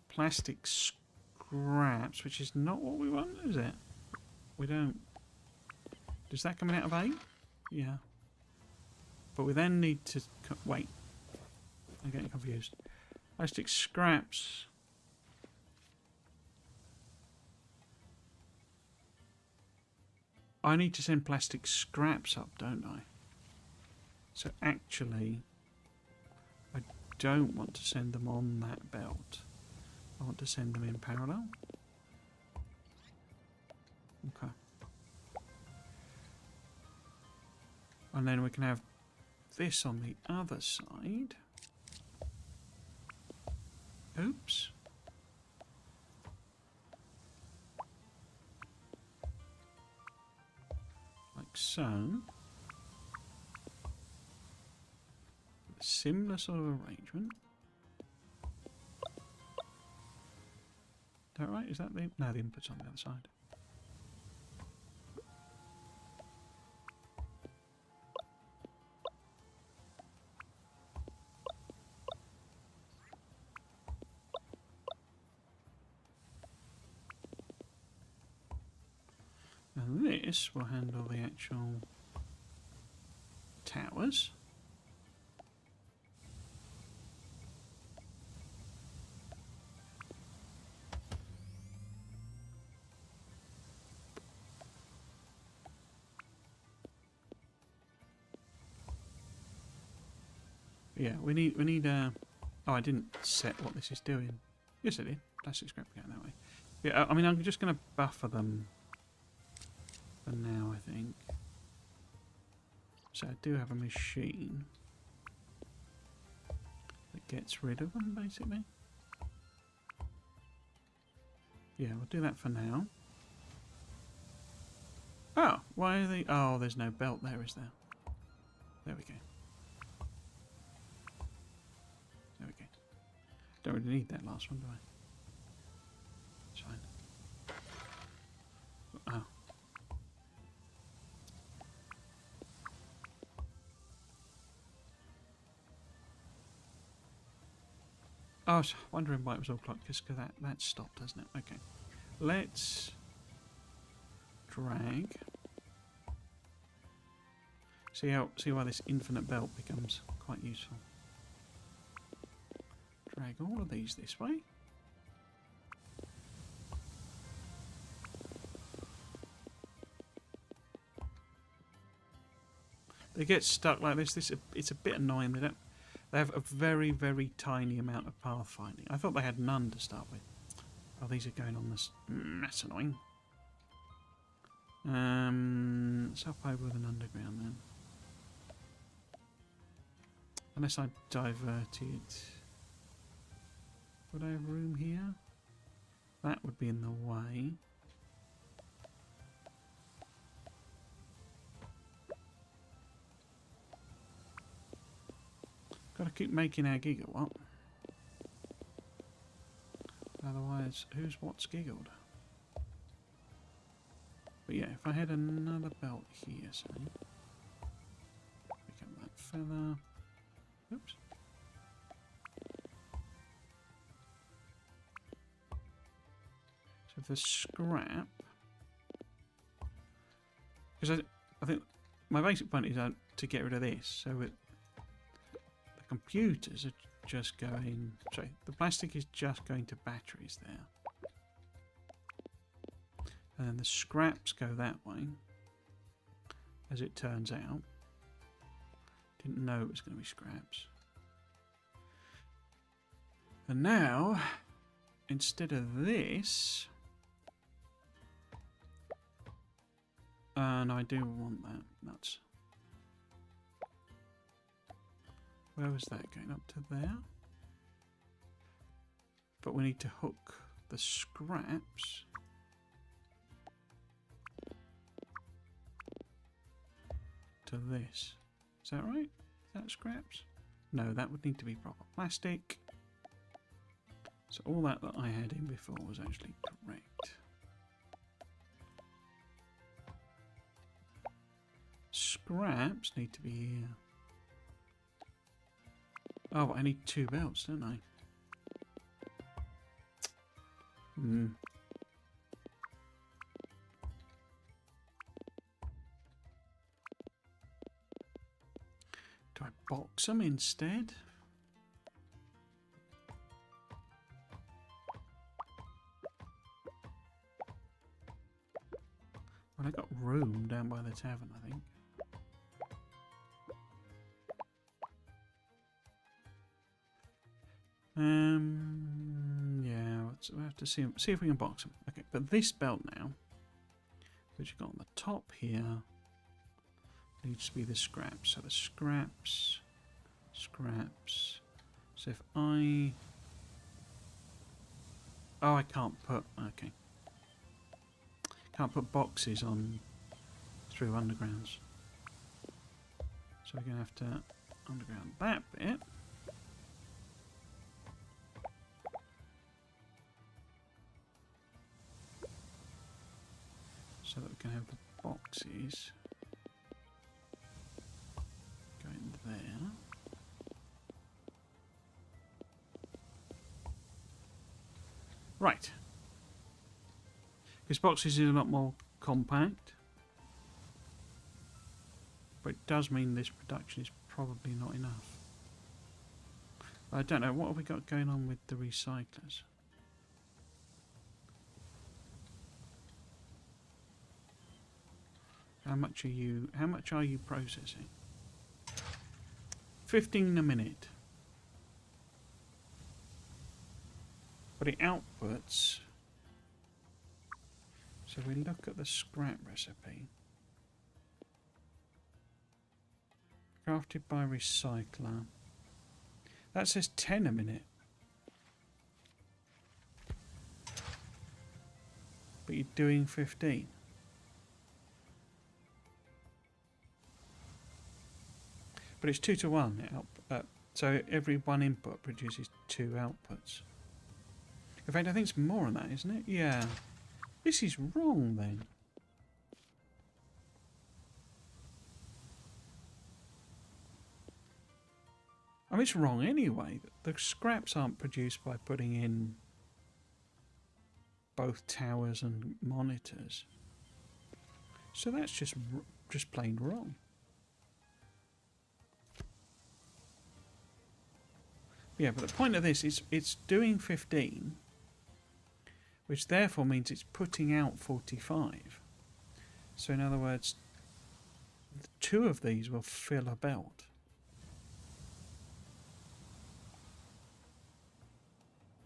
plastic scraps, which is not what we want, is it? We don't. Is that coming out of 8? Yeah. But we then need to wait. I'm getting confused. Plastic scraps. I need to send plastic scraps up, don't I? So actually, I don't want to send them on that belt. I want to send them in parallel. Okay. And then we can have this on the other side. Oops. Like so. A similar sort of arrangement. Is that right? Is that the... No, the input's on the other side. And this will handle the actual towers. Yeah, we need oh, I didn't set what this is doing. Yes, I did. Plastic scrap going that way. Yeah, I mean, I'm just going to buffer them for now, I think. So I do have a machine that gets rid of them, basically. Yeah, we'll do that for now. Oh, why are they... Oh, there's no belt there, is there? There we go. There we go. Don't really need that last one, do I? It's fine. Oh. I was wondering why it was all clocked, because that stopped, hasn't it? Okay. Let's drag. See why this infinite belt becomes quite useful. Drag all of these this way. They get stuck like this. It's a bit annoying. They have a very, very tiny amount of pathfinding. I thought they had none to start with. Oh, these are going on this. That's annoying. Let's up over with an underground then. Unless I diverted. Would I have room here? That would be in the way. Got to keep making our gigawatt. Otherwise, what's giggled? But yeah, if I had another belt here, say, pick up that feather. Oops. So the scrap, because I think my basic point is to get rid of this. So computers are just going... Sorry, the plastic is just going to batteries there. And then the scraps go that way, as it turns out. Didn't know it was going to be scraps. And now, instead of this... And I do want that. Nuts. Where was that going? Up to there? But we need to hook the scraps to this. Is that right? Is that scraps? No, that would need to be proper plastic. So all that I had in before was actually correct. Scraps need to be here. Oh, but I need 2 belts, don't I? Hmm. Do I box them instead? Well, I got room down by the tavern, I think. Yeah, we'll have to see if we can box them. Okay, but this belt now, which you've got on the top here, needs to be the scraps. So the scraps. So if I... Oh, I can't put... Okay. Can't put boxes on through undergrounds. So we're going to have to underground that bit. So that we can have the boxes going there. Right. Because boxes is a lot more compact. But it does mean this production is probably not enough. I don't know, what have we got going on with the recyclers? How much are you processing? 15 a minute. But it outputs. So we look at the scrap recipe. Crafted by recycler. That says 10 a minute. But you're doing 15. But it's 2 to 1. So every one input produces 2 outputs. In fact, I think it's more than that, isn't it? Yeah. This is wrong then. I mean, it's wrong anyway. The scraps aren't produced by putting in both towers and monitors. So that's just plain wrong. Yeah, but the point of this is it's doing 15, which therefore means it's putting out 45. So in other words, 2 of these will fill a belt.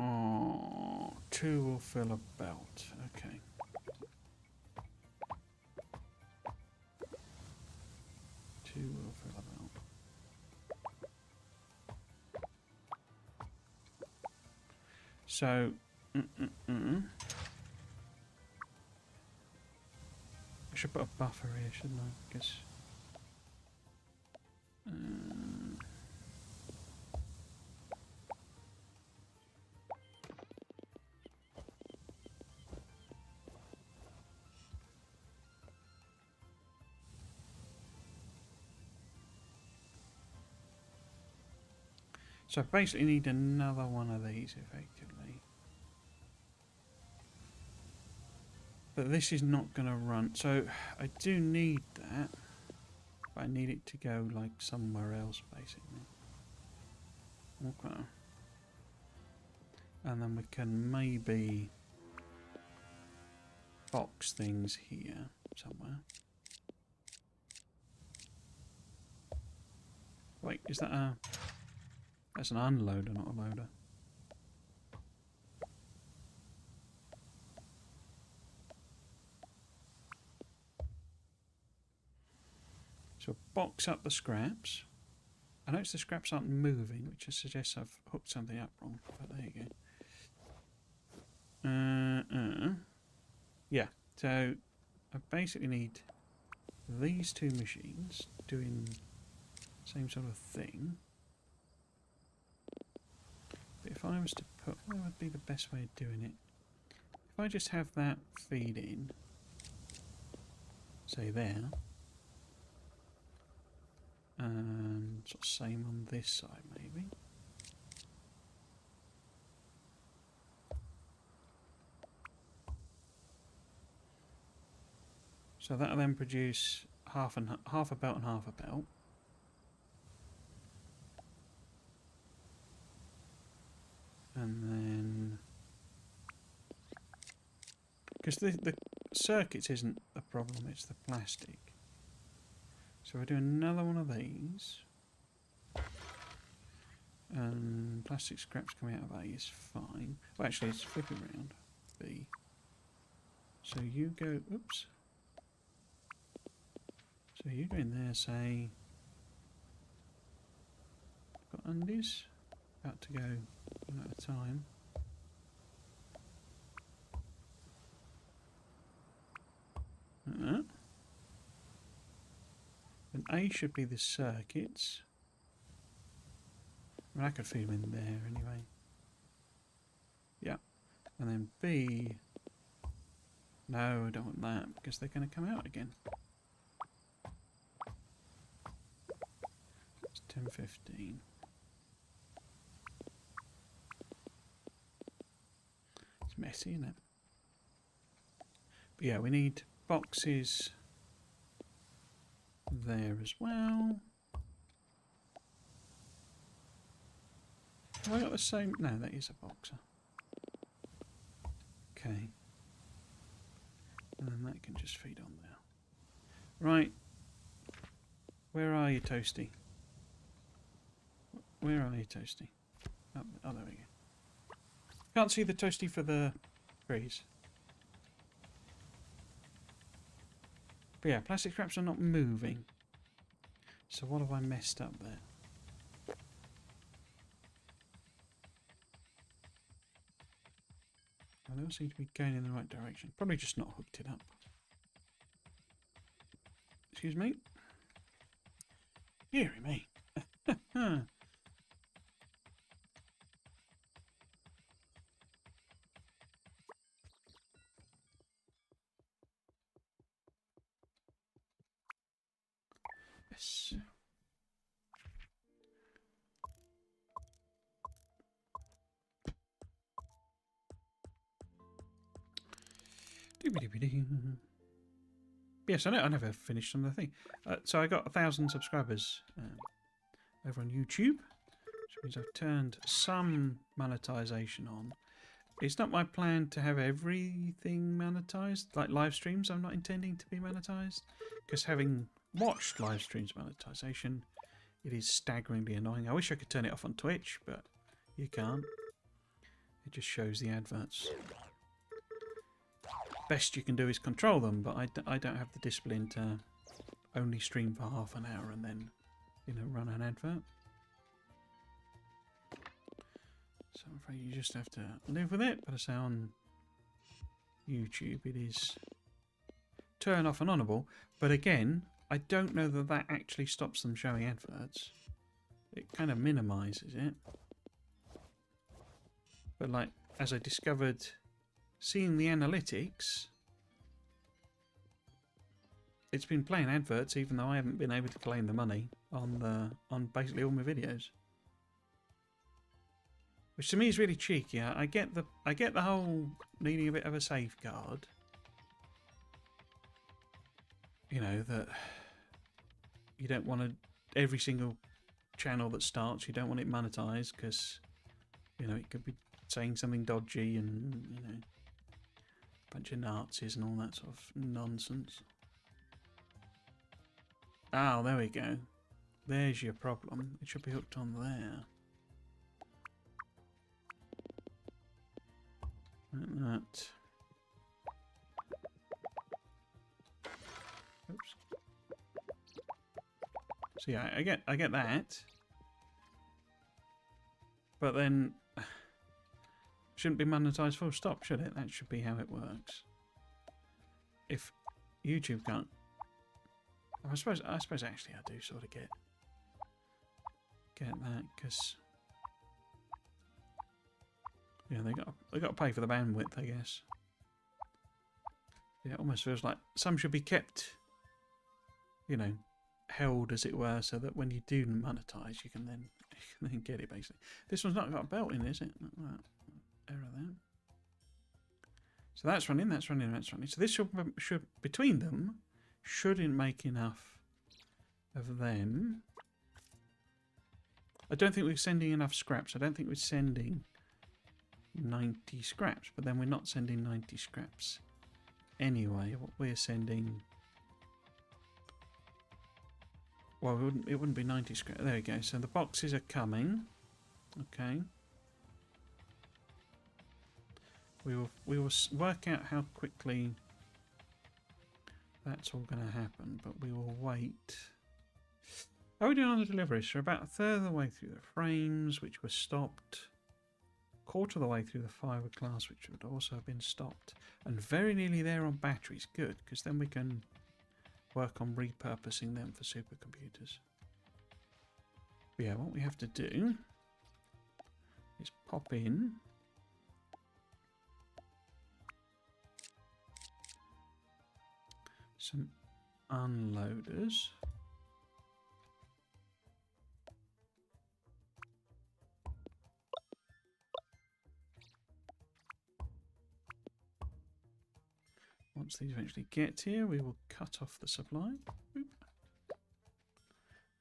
Oh, 2 will fill a belt. Okay. Two will fill a belt. So, I should put a buffer here, shouldn't I? Guess. So I basically need another one of these, effectively. But this is not going to run. So I do need that. But I need it to go, like, somewhere else, basically. Okay. And then we can maybe box things here somewhere. Wait, is that a... That's an unloader, not a loader. So box up the scraps. I notice the scraps aren't moving, which suggests I've hooked something up wrong. But there you go. Yeah, so I basically need these two machines doing the same sort of thing. But if I was to put... What would be the best way of doing it? If I just have that feed in, say there, and sort of same on this side maybe. So that'll then produce half a belt and half a belt. And then, because the circuits isn't the problem, it's the plastic. So I do another one of these, and plastic scraps coming out of A is fine. Well, actually, it's flipping around. B. So you go. Oops. So you go in there. Say, got undies. About to go one at a time. And A should be the circuits. I mean, I could feed them in there anyway. Yeah. And then B... No, I don't want that, because they're going to come out again. It's 10:15. It's messy, isn't it? But yeah, we need boxes there as well. Have I got the same? No, that is a boxer. Okay. And then that can just feed on there. Right. Where are you, Toasty? Where are you, Toasty? Oh, there we go. Can't see the Toasty for the breeze. But yeah, plastic scraps are not moving. So what have I messed up there? Well, they all seem to be going in the right direction. Probably just not hooked it up. Excuse me. Deary me. Yes. Yes, I know. I never finished some of the thing. So I got 1,000 subscribers over on YouTube, which means I've turned some monetization on. It's not my plan to have everything monetized, like live streams. I'm not intending to be monetized, because having watched live streams monetization, it is staggeringly annoying. I wish I could turn it off on Twitch, but you can't. It just shows the adverts. Best you can do is control them, but I don't have the discipline to only stream for half an hour and then, you know, run an advert. So I'm afraid you just have to live with it. But I say on YouTube it is turn off and onable. But again, I don't know that that actually stops them showing adverts. It kind of minimises it. But like, as I discovered, seeing the analytics, it's been playing adverts even though I haven't been able to claim the money on basically all my videos. Which to me is really cheeky. I get the whole needing a bit of a safeguard. You know, that you don't want to every single channel that starts, you don't want it monetized because, you know, it could be saying something dodgy and, you know, a bunch of Nazis and all that sort of nonsense. Oh, there we go. There's your problem. It should be hooked on there. Like that. Oops. So yeah, I get that. But then shouldn't be monetized full stop, should it? That should be how it works. If YouTube can't, I suppose actually I do sort of get that, because yeah, they got to pay for the bandwidth, I guess. Yeah, it almost feels like some should be kept, you know, held as it were, so that when you do monetize, you can then get it basically. This one's not got a belt in, is it? Error there. So that's running, that's running, that's running. So this should between them shouldn't make enough of them. I don't think we're sending enough scraps. I don't think we're sending 90 scraps, but then we're not sending 90 scraps anyway. What we're sending, well, it wouldn't be 90 scraps. There we go. So the boxes are coming. Okay. We will work out how quickly that's all going to happen, but we will wait. How are we doing on the deliveries? So about a third of the way through the frames, which were stopped. Quarter of the way through the fiberglass, which would also have been stopped. And very nearly there on batteries. Good, because then we can work on repurposing them for supercomputers. But yeah, what we have to do is pop in some unloaders. Once these eventually get here, we will cut off the supply. Oop.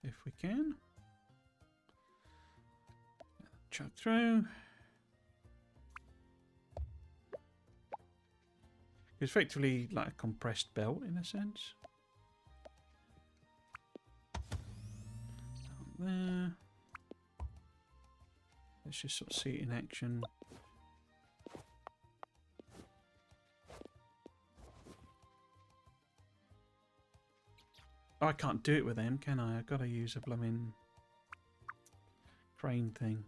If we can. Chuck through. It's effectively like a compressed belt in a sense. Down there. Let's just sort of see it in action. Oh, I can't do it with them, can I? I've got to use a blooming crane thing.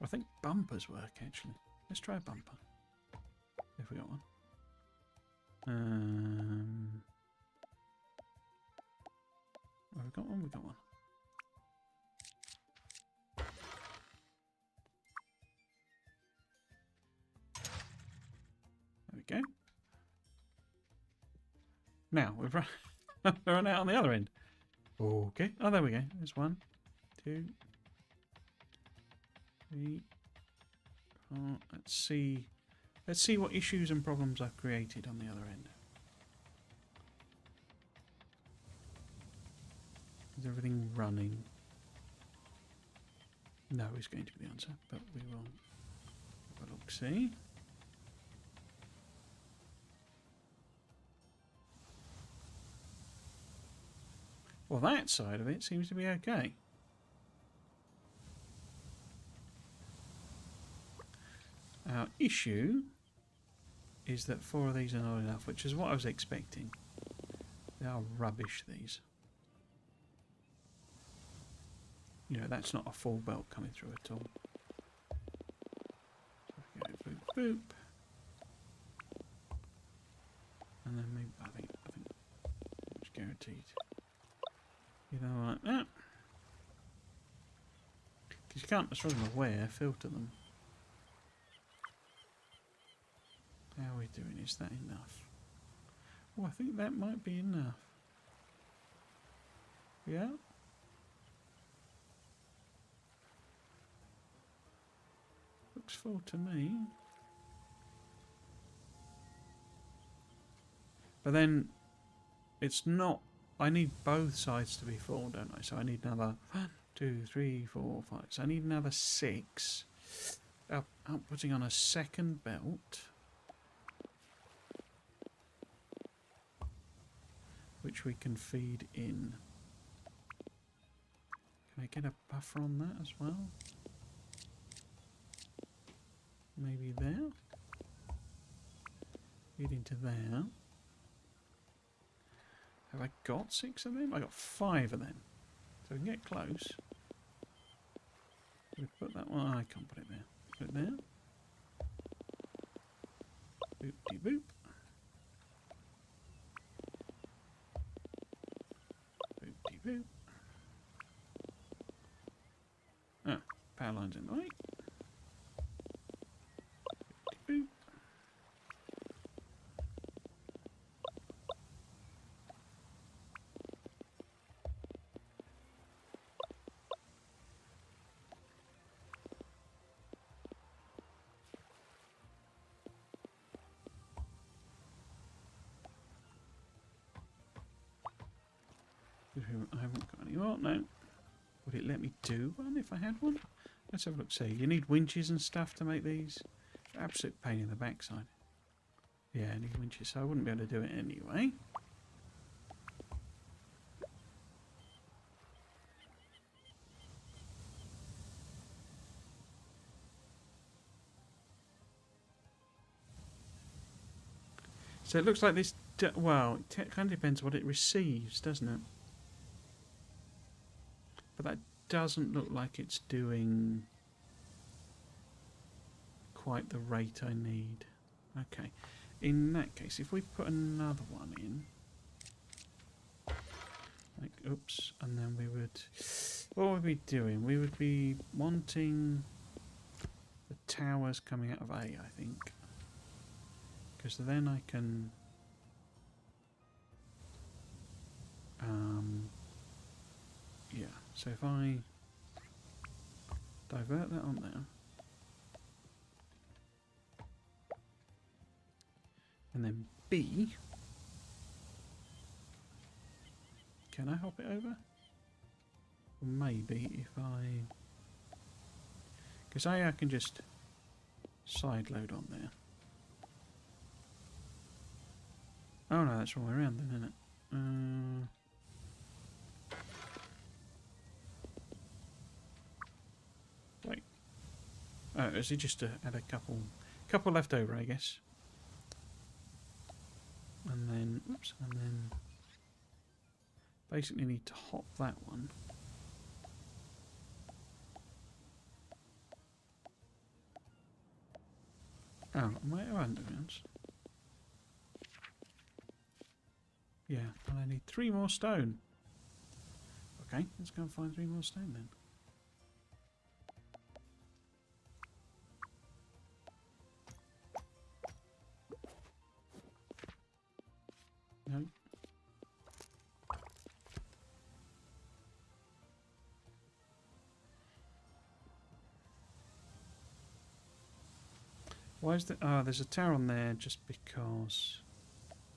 I think bumpers work, actually. Let's try a bumper. If we got one. Have we got one? We got one. There we go. Now, we've run out on the other end. Okay. Oh, there we go. There's 1, 2, 3, 4. Let's see. Let's see what issues and problems I've created on the other end. Is everything running? No is going to be the answer, but we will have a look, see. Well, that side of it seems to be okay. Our issue is that 4 of these are not enough, which is what I was expecting. They are rubbish, these. You know, that's not a full belt coming through at all. So go boop, boop. And then maybe, I think it's guaranteed. You know, like that. Because you can't, as far as I'm aware, filter them. How are we doing? Is that enough? Oh, I think that might be enough. Yeah? Looks full to me. But then, it's not... I need both sides to be full, don't I? So I need another 1, 2, 3, 4, 5. So I need another 6. Putting on a second belt, which we can feed in. Can I get a buffer on that as well? Maybe there. Feed into there. Have I got 6 of them? I got 5 of them. So we can get close. We put that one. I can't put it there. Put it there. Boop de boop. Boop de boop. Oh, power line's in the way. Boop de boop. I haven't got any more. No. Would it let me do one if I had one? Let's have a look. See, you need winches and stuff to make these. Absolute pain in the backside. Yeah, I need winches, so I wouldn't be able to do it anyway. So it looks like this. Well, it kind of depends what it receives, doesn't it? But that doesn't look like it's doing quite the rate I need. Okay. In that case, if we put another one in, like, oops, and then we would, what would we be doing? We would be wanting the towers coming out of A, I think, because then I can, yeah. So if I divert that on there, and then B, can I hop it over? Or maybe if I, because I can just side load on there. Oh no, that's the wrong way around then, isn't it? Wait. Oh, is it just to add a couple left over, I guess. And then, oops, and then basically need to hop that one. Oh, am I undergrounds? Yeah, and I need 3 more stone. Okay, let's go and find 3 more stone then. No. Why is there? Oh, there's a tower on there just because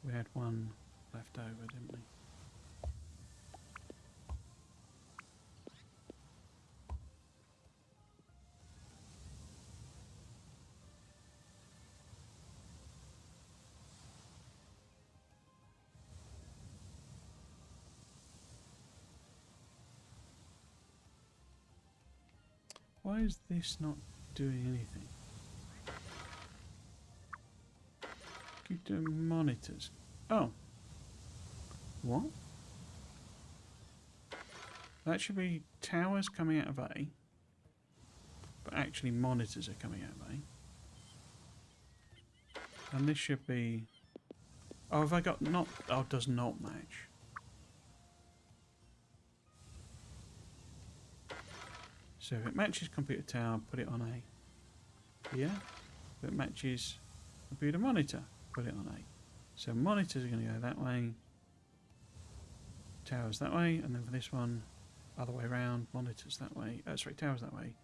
we had one left over, didn't we? Why is this not doing anything? Keep doing monitors. Oh. What? That should be towers coming out of A. But actually monitors are coming out of A. And this should be... Oh, have I got not... Oh, it does not match. So if it matches computer tower, put it on A. Yeah. If it matches computer monitor, put it on A. So monitors are going to go that way. Towers that way. And then for this one, other way around. Monitors that way. Sorry, towers that way.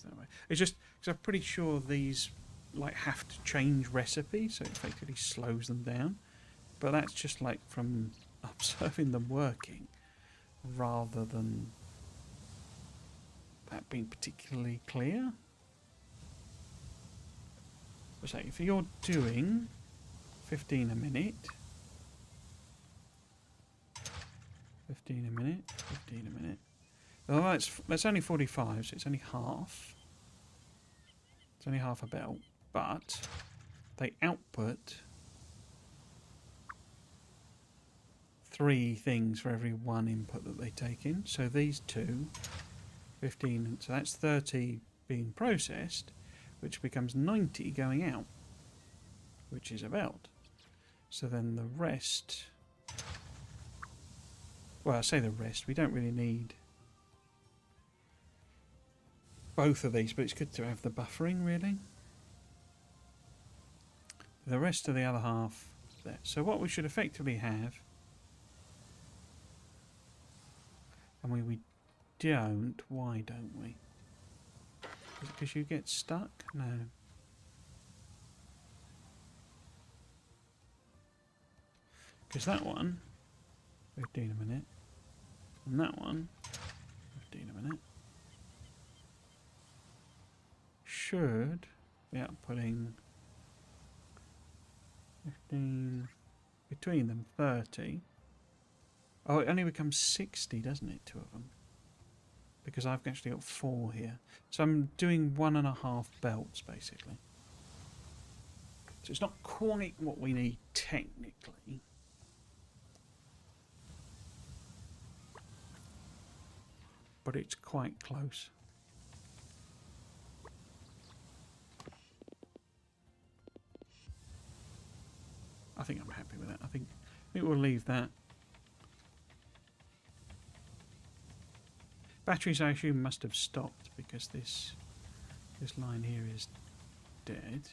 That way. It's just because I'm pretty sure these like have to change recipe, so it effectively slows them down. But that's just like from observing them working rather than that being particularly clear. So if you're doing 15 a minute, 15 a minute, 15 a minute. Well, that's only 45, so it's only half. It's only half a belt, but they output 3 things for every 1 input that they take in. So these two, 15, so that's 30 being processed, which becomes 90 going out, which is a belt. So then the rest, well, I say the rest, we don't really need both of these, but it's good to have the buffering, really. The rest of the other half there. So what we should effectively have, and we don't, why don't we? Is it because you get stuck? No. Because that one, 15 a minute, and that one, 15 a minute, should be outputting 15, between them 30. Oh, it only becomes 60, doesn't it, 2 of them? Because I've actually got 4 here. So I'm doing 1.5 belts, basically. So it's not quite what we need, technically. But it's quite close. I think I'm happy with that. I think we'll leave that. Batteries, I assume, must have stopped because this line here is dead.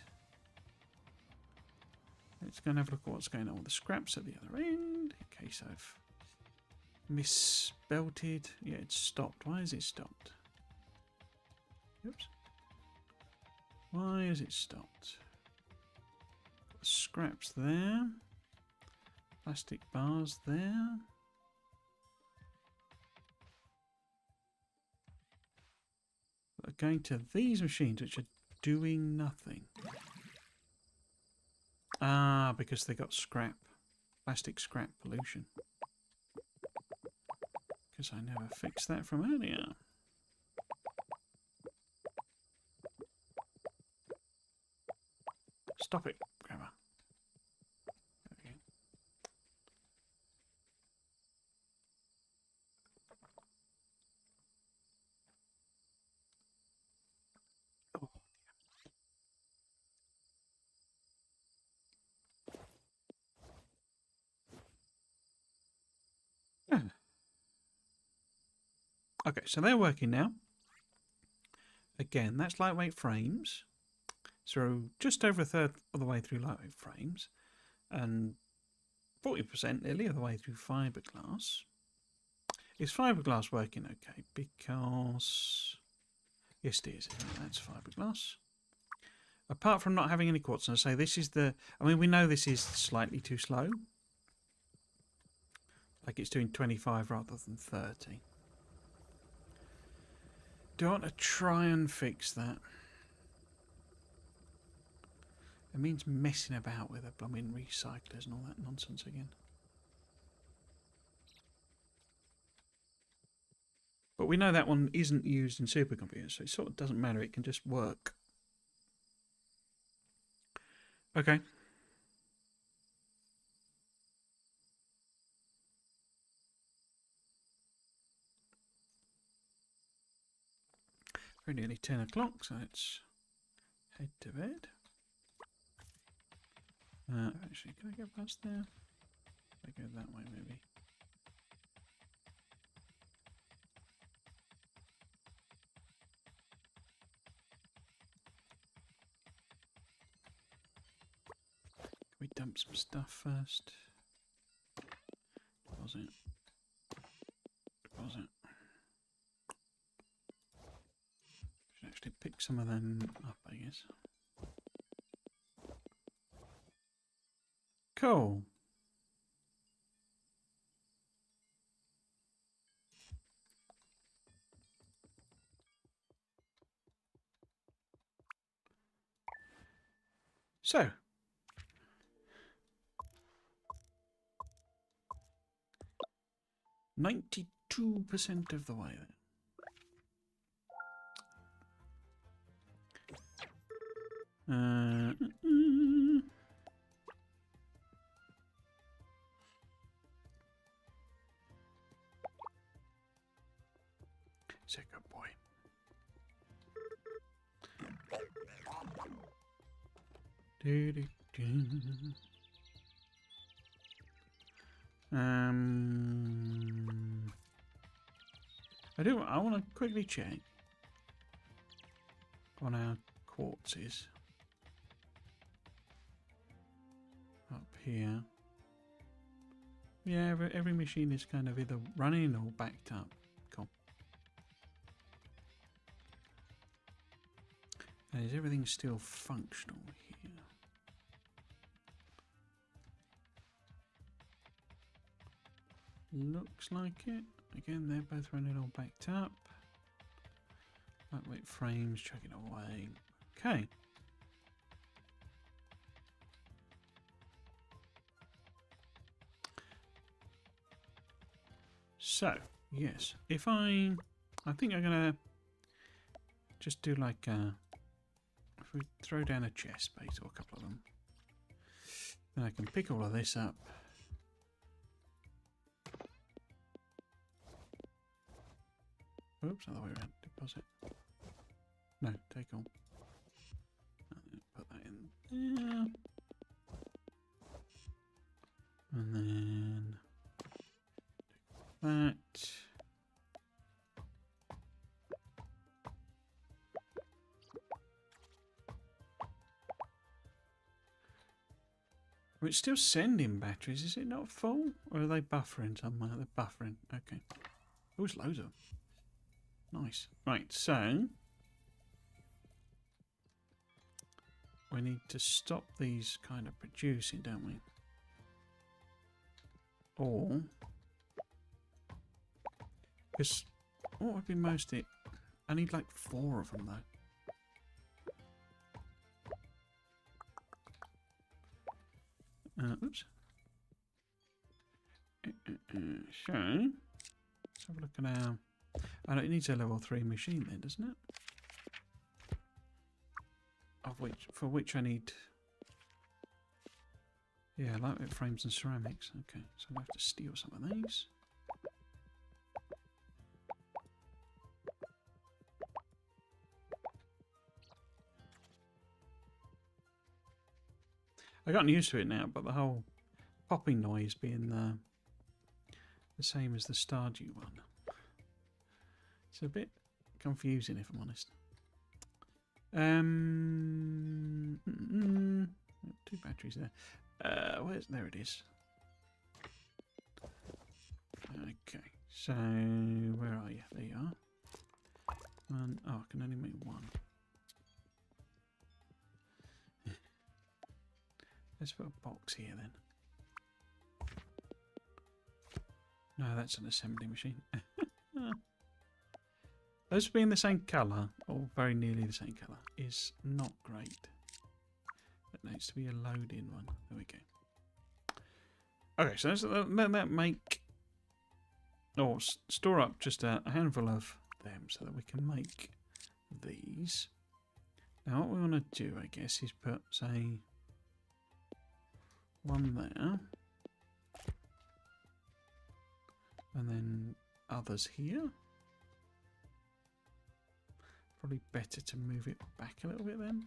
Let's go and have a look at what's going on with the scraps at the other end, in case I've misbelted. Yeah, it's stopped. Why is it stopped? Oops. Why is it stopped? Scraps there. Plastic bars there. But going to these machines which are doing nothing. Ah, because they got scrap. Plastic scrap pollution. Because I never fixed that from earlier. Stop it, grabber. There we go. Oh. Yeah. Okay, so they're working now. Again, that's lightweight frames. So just over a third of the way through lightweight frames. And 40% nearly of the way through fiberglass. Is fiberglass working okay? Because yes, it is, isn't it? That's fiberglass. Apart from not having any quartz, and I say this is the. I mean, we know this is slightly too slow. Like it's doing 25 rather than 30. Do I want to try and fix that? It means messing about with the blooming recyclers and all that nonsense again. But we know that one isn't used in supercomputers, so it sort of doesn't matter. It can just work. Okay. Very nearly 10 o'clock, so let's head to bed. Actually, can I get past there? I go that way, maybe. Can we dump some stuff first? Deposit. Deposit. Should actually pick some of them up, I guess. Cool. So, $92% of the way there. He's a good boy. Do, do, do. I want to quickly check on our quartzes up here. Yeah, every machine is kind of either running or backed up. Cool. And is everything still functional here? Looks like it. Again, they're both running all backed up. Lightweight frames, chugging away. Okay. So, yes, if I think I'm gonna just do like if we throw down a chest base or a couple of them, then I can pick all of this up. Oops, other way around. Deposit. No, take all. Put that in there. And then that. Well, it's still sending batteries. Is it not full? Or are they buffering somewhere? They're buffering. Okay. Oh, there's loads of them. Nice. Right, so we need to stop these kind of producing, don't we? Or, because what would be most it? I need like 4 of them though. Oops. So, let's have a look at our. Oh, no, it needs a level 3 machine then, doesn't it? For which I need. Yeah, lightweight frames and ceramics. Okay, so I have to steal some of these. I've gotten used to it now, but the whole popping noise being the same as the Stardew one. It's a bit confusing, if I'm honest. 2 batteries there. There it is. Okay, so where are you? There you are. Oh, I can only make 1. Let's put a box here then. No, that's an assembly machine. Those being the same colour, or very nearly the same colour, is not great. That needs to be a load-in one. There we go. Okay, so let that make, or store up just a handful of them so that we can make these. Now what we want to do, I guess, is put, say, 1 there. And then others here. Probably better to move it back a little bit then.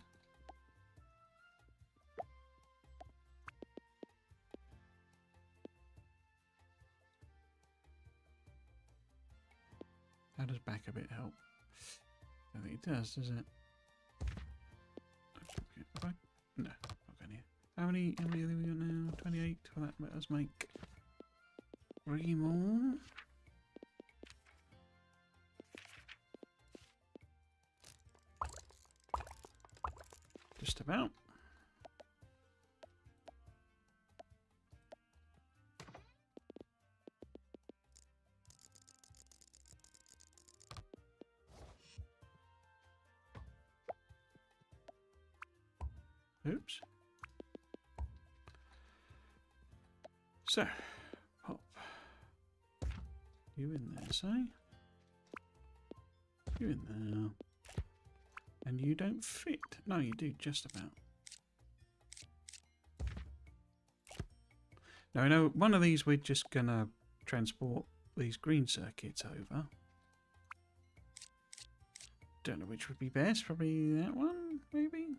How does back a bit help? I don't think it does it? No, not going here. How many have we got now? 28. Well, that let us make 3 more. Just about. Oops. So, pop you in there, say. You in there. And you don't fit. No, you do just about. Now, I know one of these we're just going to transport these green circuits over. Don't know which would be best. Probably that one, maybe?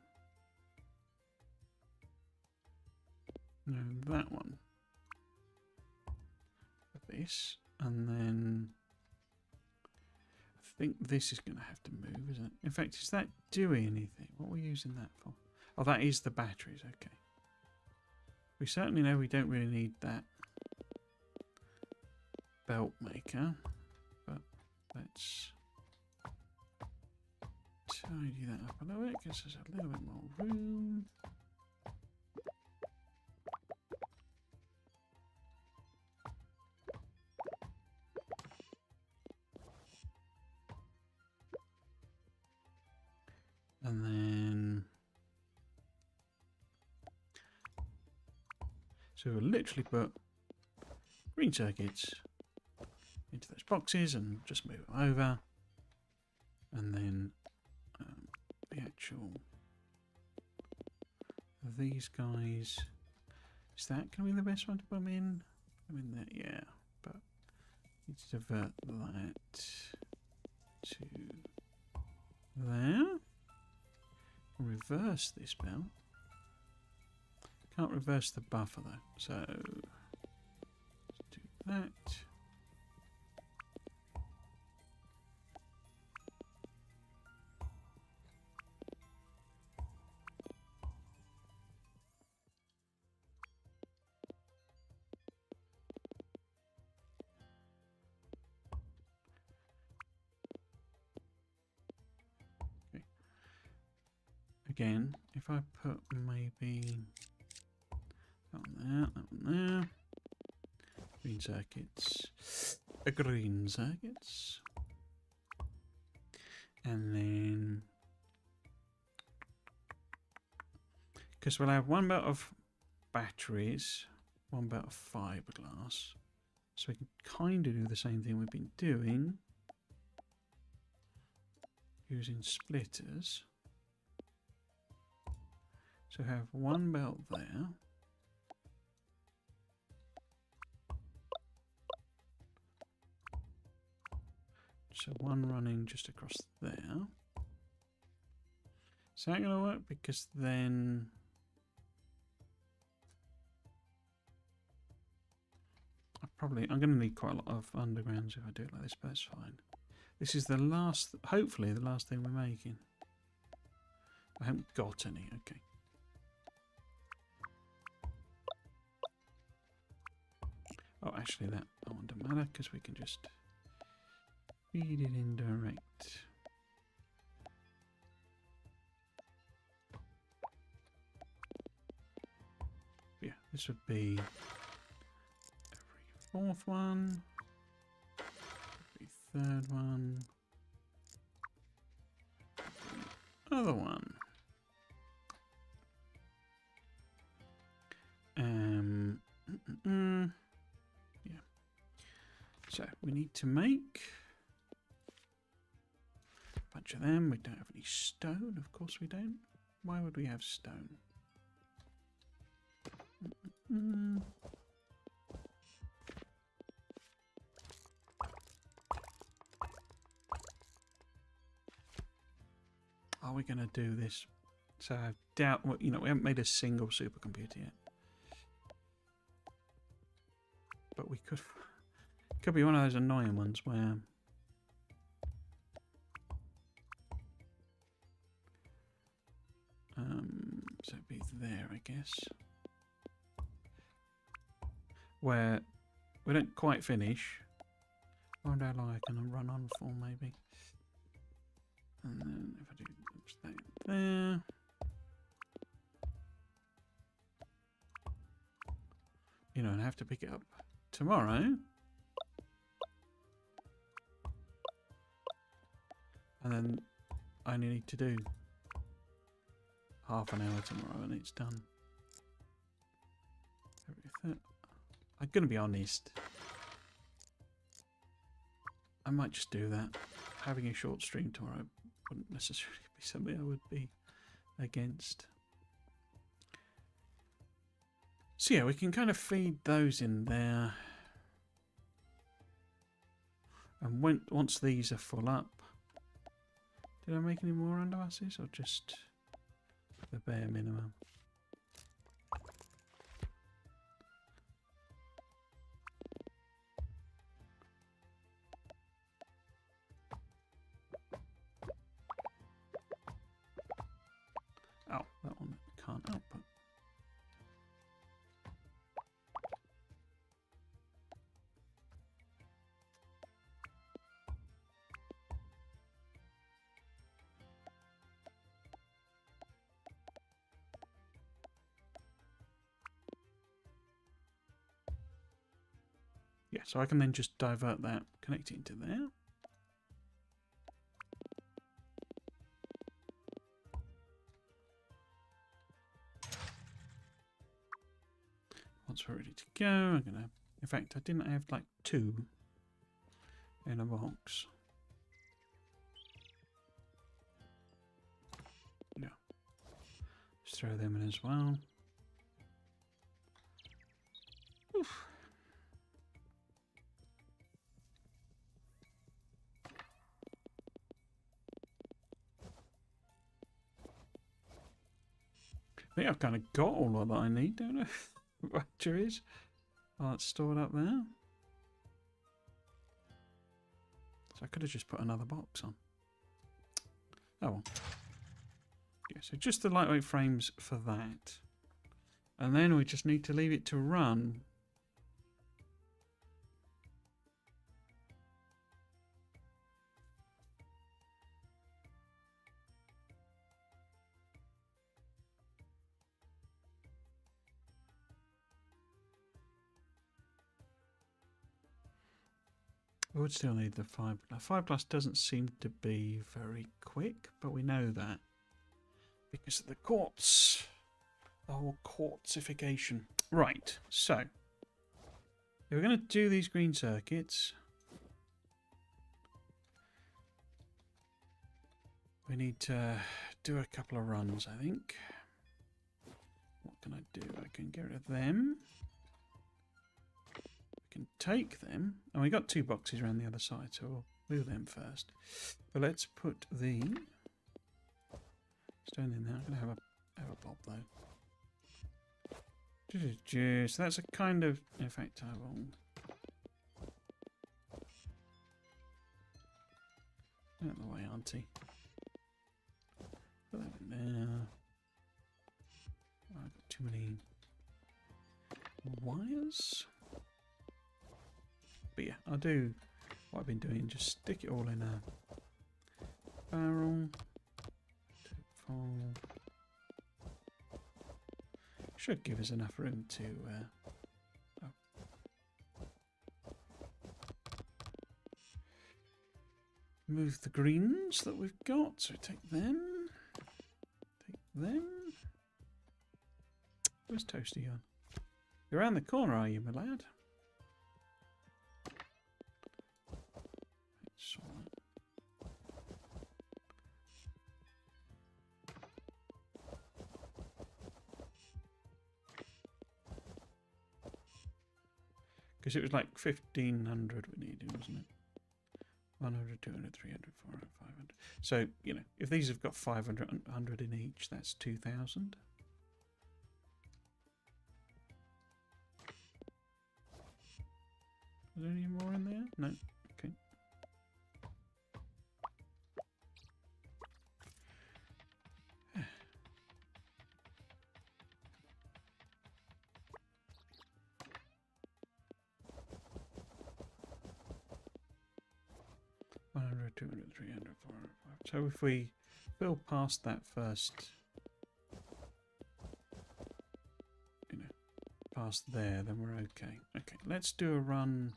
No, that one. For this. And then I think this is going to have to move, isn't it? In fact, is that doing anything? What are we using that for? Oh, that is the batteries. Okay. We certainly know we don't really need that belt maker. But let's tidy that up a little bit. Gives us a little bit more room. And then, so we'll literally put green circuits into those boxes and just move them over. And then the actual, these guys, is that going to be the best one to put them in? I mean, there, yeah, but need to divert that to there. Reverse this bell. Can't reverse the buffer though, so let's do that. Again, if I put maybe that one there, green circuits, green circuits, and then, because we'll have one belt of batteries, one belt of fiberglass, so we can kind of do the same thing we've been doing, using splitters. So have one belt there. So one running just across there. Is that going to work? Because then I'm going to need quite a lot of undergrounds if I do it like this, but that's fine. This is the last, hopefully the last thing we're making. I haven't got any, okay. Oh, actually that won't matter because we can just feed it in direct. Yeah, this would be every fourth one, every third one, every other one. Yeah. So we need to make a bunch of them. We don't have any stone. Of course we don't. Why would we have stone? Are we going to do this? So I doubt, you know, we haven't made a single supercomputer yet. But we could be one of those annoying ones where so it'd be there, I guess, where we don't quite finish. I wonder how long I can run on for, maybe. And then if I do that there, you know, and I have to pick it up tomorrow. And then I only need to do half an hour tomorrow and it's done. I'm going to be honest. I might just do that. Having a short stream tomorrow wouldn't necessarily be something I would be against. So yeah, we can kind of feed those in there. And once these are full up... Did I make any more underpasses or just the bare minimum? Oh, that one can't output. Yeah, so I can then just divert that, connect it into there. Once we're ready to go, I'm gonna... In fact, I didn't have like 2 in a box. Yeah. Just throw them in as well. Oof. I think I've kind of got all of that I need, don't I? Batteries. Oh, it's stored up there. So I could have just put another box on. Oh well. Yeah, so just the lightweight frames for that. And then we just need to leave it to run. We would still need the 5. 5+ doesn't seem to be very quick, but we know that because of the quartz. The whole quartzification. Right, so if we're going to do these green circuits, we need to do a couple of runs, I think. What can I do? I can get rid of them. Can take them, and we got 2 boxes around the other side, so we'll do them first. But let's put the stone in there. I'm gonna have a bob though. So that's a kind of, in fact, I will out of the way, auntie. Put that in there. Oh, I've got too many wires. But yeah, I'll do what I've been doing, just stick it all in a barrel. Should give us enough room to move the greens that we've got. So take them. Take them. Where's Toasty gone? You're around the corner, are you, my lad? Because it was like 1,500 we needed, wasn't it? 100, 200, 300, 400, 500. So, you know, if these have got 500 in each, that's 2,000. Is there any more in there? No. Okay. $100, 200, 300, 400, 500. So if we fill past that first, you know, past there, then we're okay. Okay, let's do a run.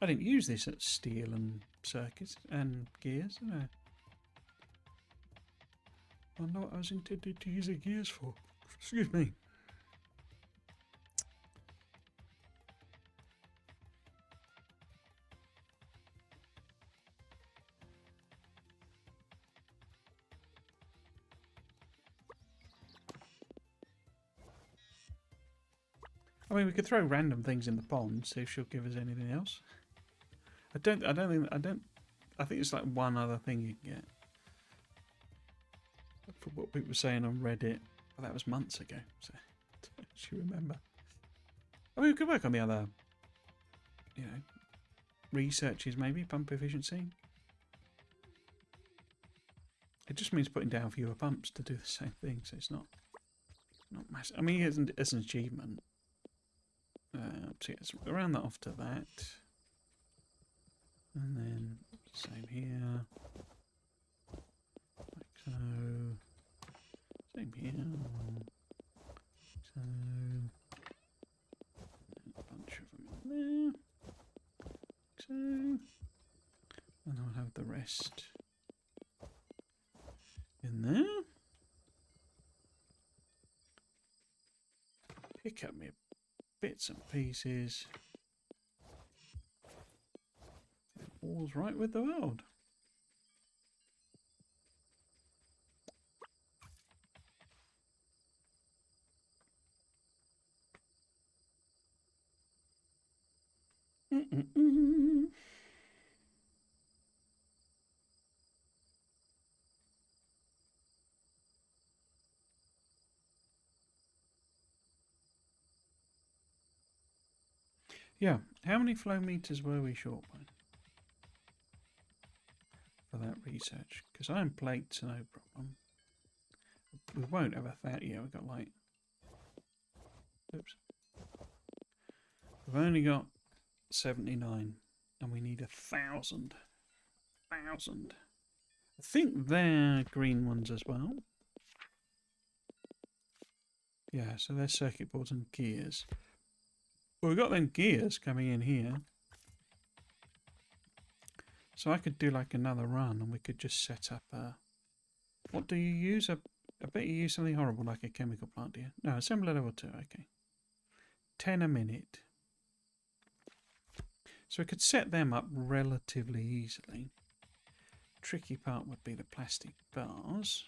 I didn't use this at steel and circuits and gears, did I? I know what I was intended to use the gears for. Excuse me. I mean, we could throw random things in the pond, see if she'll give us anything else. I think it's like one other thing you can get. For what people were saying on Reddit, well, that was months ago, so don't you remember? I mean, we could work on the other, you know, researches maybe, pump efficiency. It just means putting down fewer pumps to do the same thing, so it's not massive. I mean, it's an achievement. So yeah, so round that off to that. And then same here. Like so. Same here. So a bunch of them in there. So, and I'll have the rest in there. Pick up my bits and pieces. All's right with the world. Yeah, how many flow meters were we short by for that research? Because iron plates are no problem. We won't have yeah, we've got like... Oops. We've only got 79 and we need 1,000. I think they're green ones as well. Yeah, so they're circuit boards and gears. Well, we've got them gears coming in here. So I could do like another run and we could just set up a... What do you use? I bet you use something horrible like a chemical plant, do you? No, assembler level 2, okay. 10 a minute. So we could set them up relatively easily. Tricky part would be the plastic bars.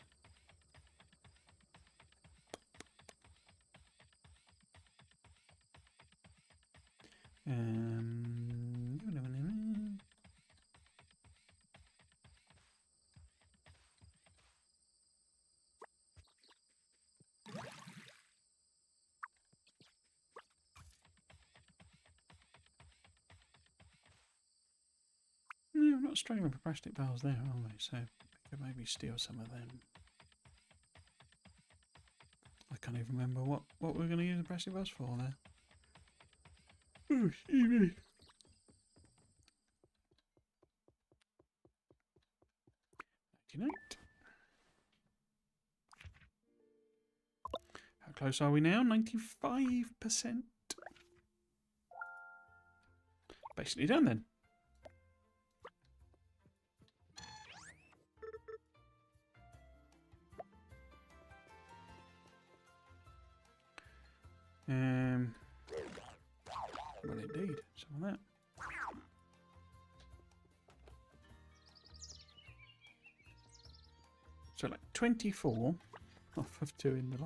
We're not struggling for plastic bars there, are we? So we could maybe steal some of them. I can't even remember what we're going to use the plastic bars for there. Oh, excuse me. How close are we now? 95%. Basically done then. Well, indeed, some of that. So like 24 off of doing the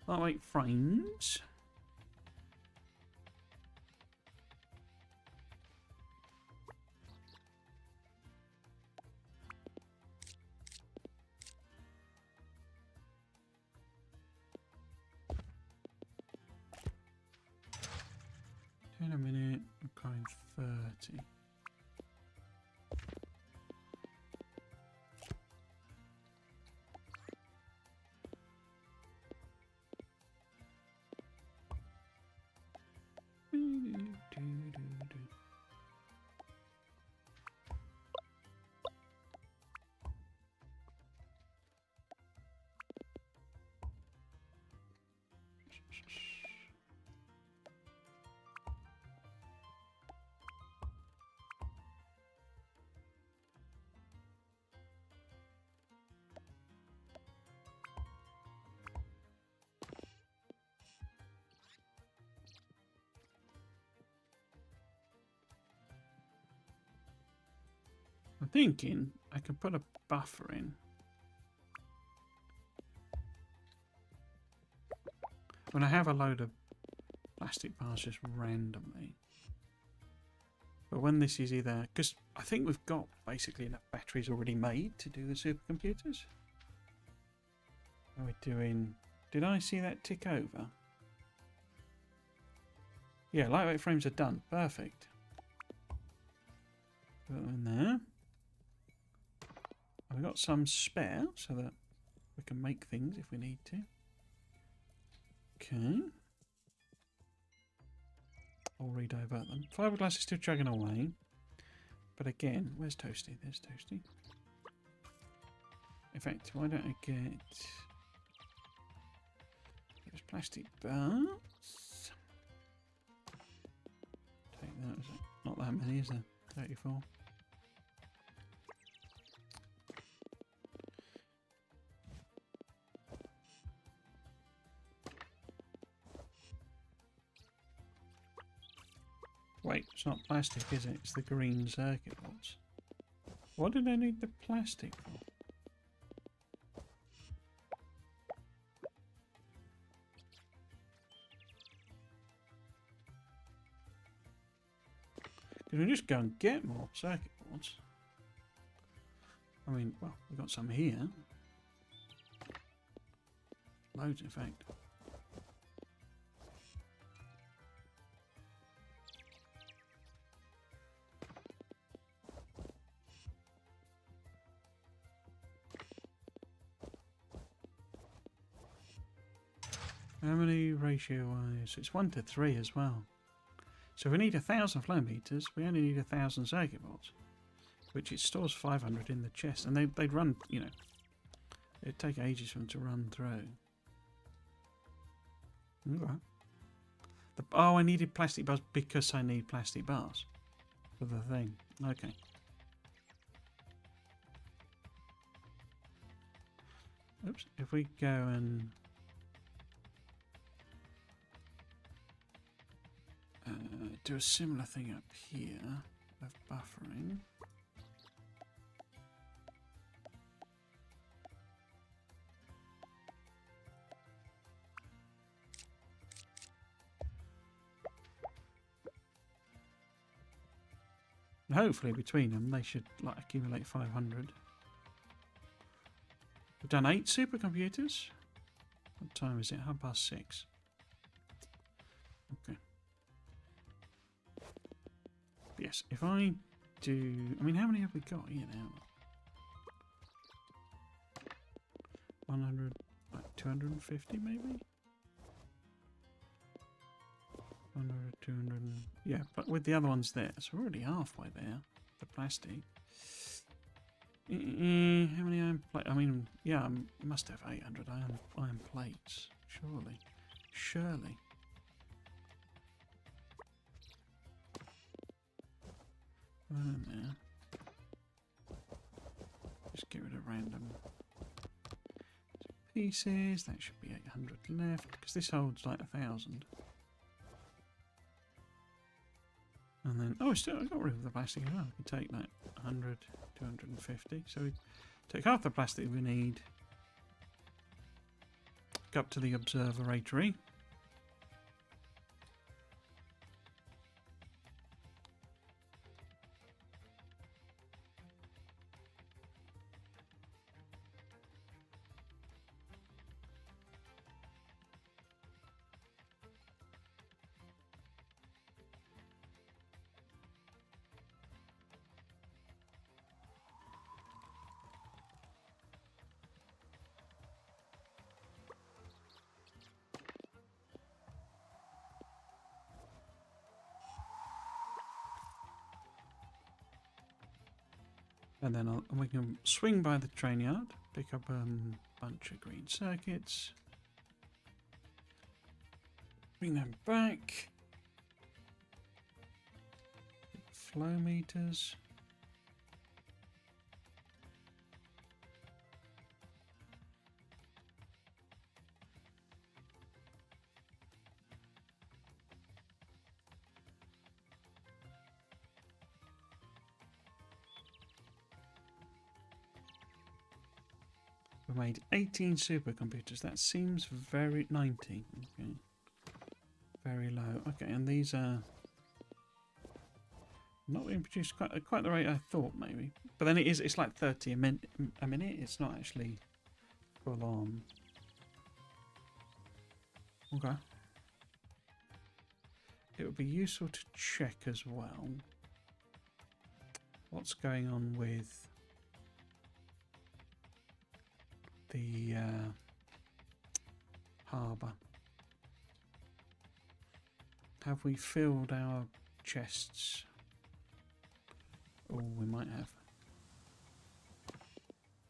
lightweight frames. In a minute, I'm going 30. I'm thinking I could put a buffer in. When I have a load of plastic bars just randomly. But when this is either... Because I think we've got basically enough batteries already made to do the supercomputers. Are we doing... Did I see that tick over? Yeah, lightweight frames are done. Perfect. Put them in there. We've got some spare so that we can make things if we need to. Okay. I'll re-divert them. Fiberglass is still chugging away. But again, where's Toasty? There's Toasty. In fact, why don't I get... There's plastic bars. Take that. Is it? Not that many, is there? 34. Wait, it's not plastic, is it? It's the green circuit boards. What did I need the plastic for? Because we just go and get more circuit boards. I mean, well, we've got some here. Loads, in fact. How many ratio-wise? It's 1 to 3 as well. So we need 1,000 flow meters. We only need 1,000 circuit boards, which it stores 500 in the chest, and they'd run. You know, it'd take ages for them to run through. Okay. Oh, I needed plastic bars because I need plastic bars for the thing. Okay. Oops. If we go and do a similar thing up here of buffering. And hopefully between them they should like accumulate 500. We've done 8 supercomputers. What time is it? 6:30. Okay. Yes, if I do... I mean, how many have we got here now? 100, like 250 maybe? 100, 200... Yeah, but with the other ones there, so we're already halfway there. The plastic. How many iron plates? I mean, yeah, I must have 800 iron plates. Surely. Surely. There. Just get rid of random pieces. That should be 800 left because this holds like 1,000. And then, oh, I got rid of the plastic as well. We can take like 100, 250. So we take half the plastic we need. Go up to the observatory. And then we can swing by the train yard, pick up a bunch of green circuits, bring them back, flow meters. We made 18 supercomputers. That seems very... 19. Okay. Very low. Okay, and these are not being produced quite the rate I thought, maybe. But then it's like 30 a minute. It's not actually full on. Okay. It would be useful to check as well what's going on with the harbour. Have we filled our chests? Oh, we might have.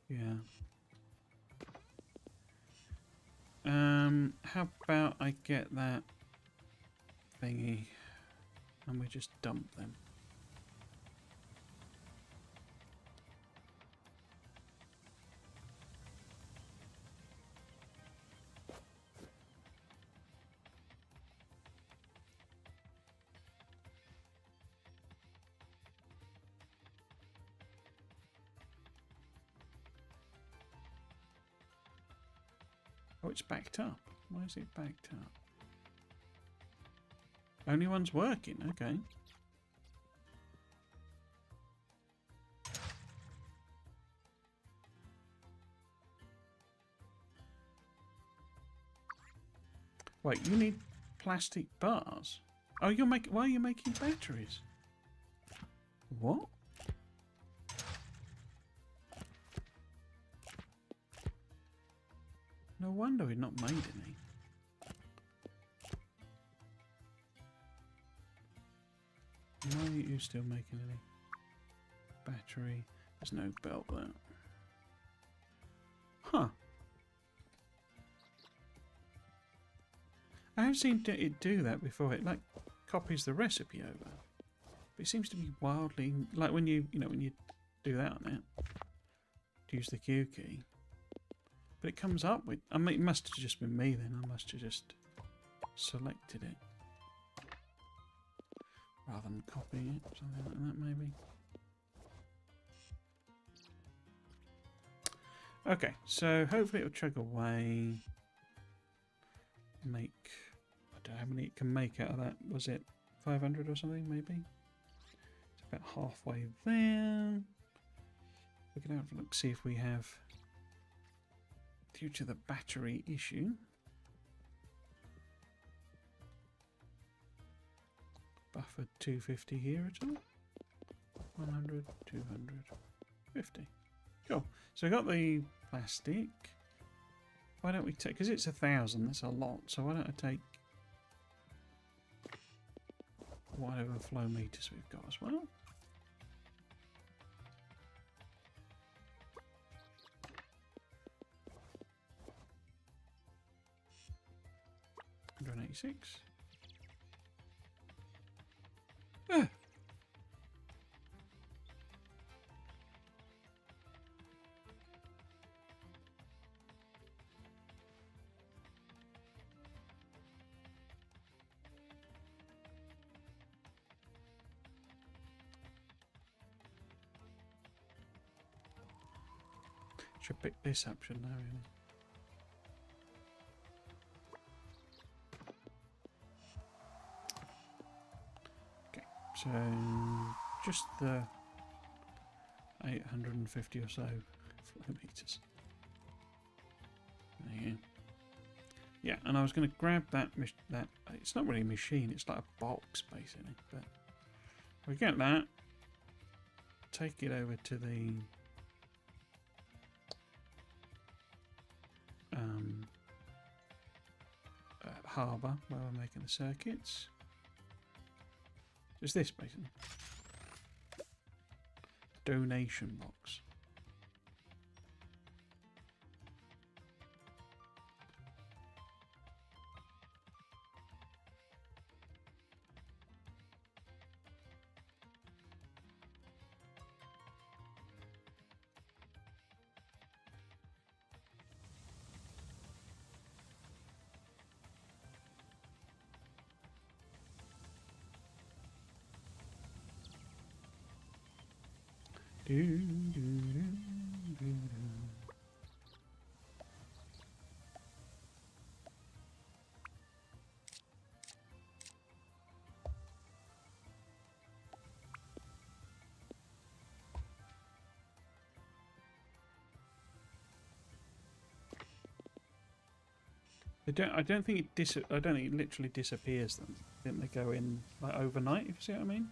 Yeah. How about I get that thingy and we just dump them? Oh, it's backed up. Why is it backed up? Only one's working, okay. Wait, you need plastic bars? Oh, why are you making batteries? What? No wonder we've not made any. Why are you still making any? Battery. There's no belt there. Huh. I have seen it do that before. It like copies the recipe over. But it seems to be wildly like when you when you do that on it. Use the Q key. But it comes up with... I mean, it must have just been me then. I must have just selected it. Rather than copying it. Something like that, maybe. Okay, so hopefully it'll chug away. Make... I don't know how many it can make out of that. Was it 500 or something, maybe? It's about halfway there. We can have a look, see if we have... Due to the battery issue, buffer 250 here at all. 100, 200, 50. Cool. So I got the plastic. Why don't we take? Because it's 1,000. That's a lot. So why don't I take whatever flow meters we've got as well. 186. Ah. Should pick this up, shouldn't I, really? So, just the 850 or so flow meters. There you go. Yeah, and I was going to grab that, it's not really a machine, it's like a box basically, but we get that, take it over to the harbour where we're making the circuits. It's this basically. Donation box. I don't think I don't think it literally disappears. Them. I think they go in like overnight. If you see what I mean.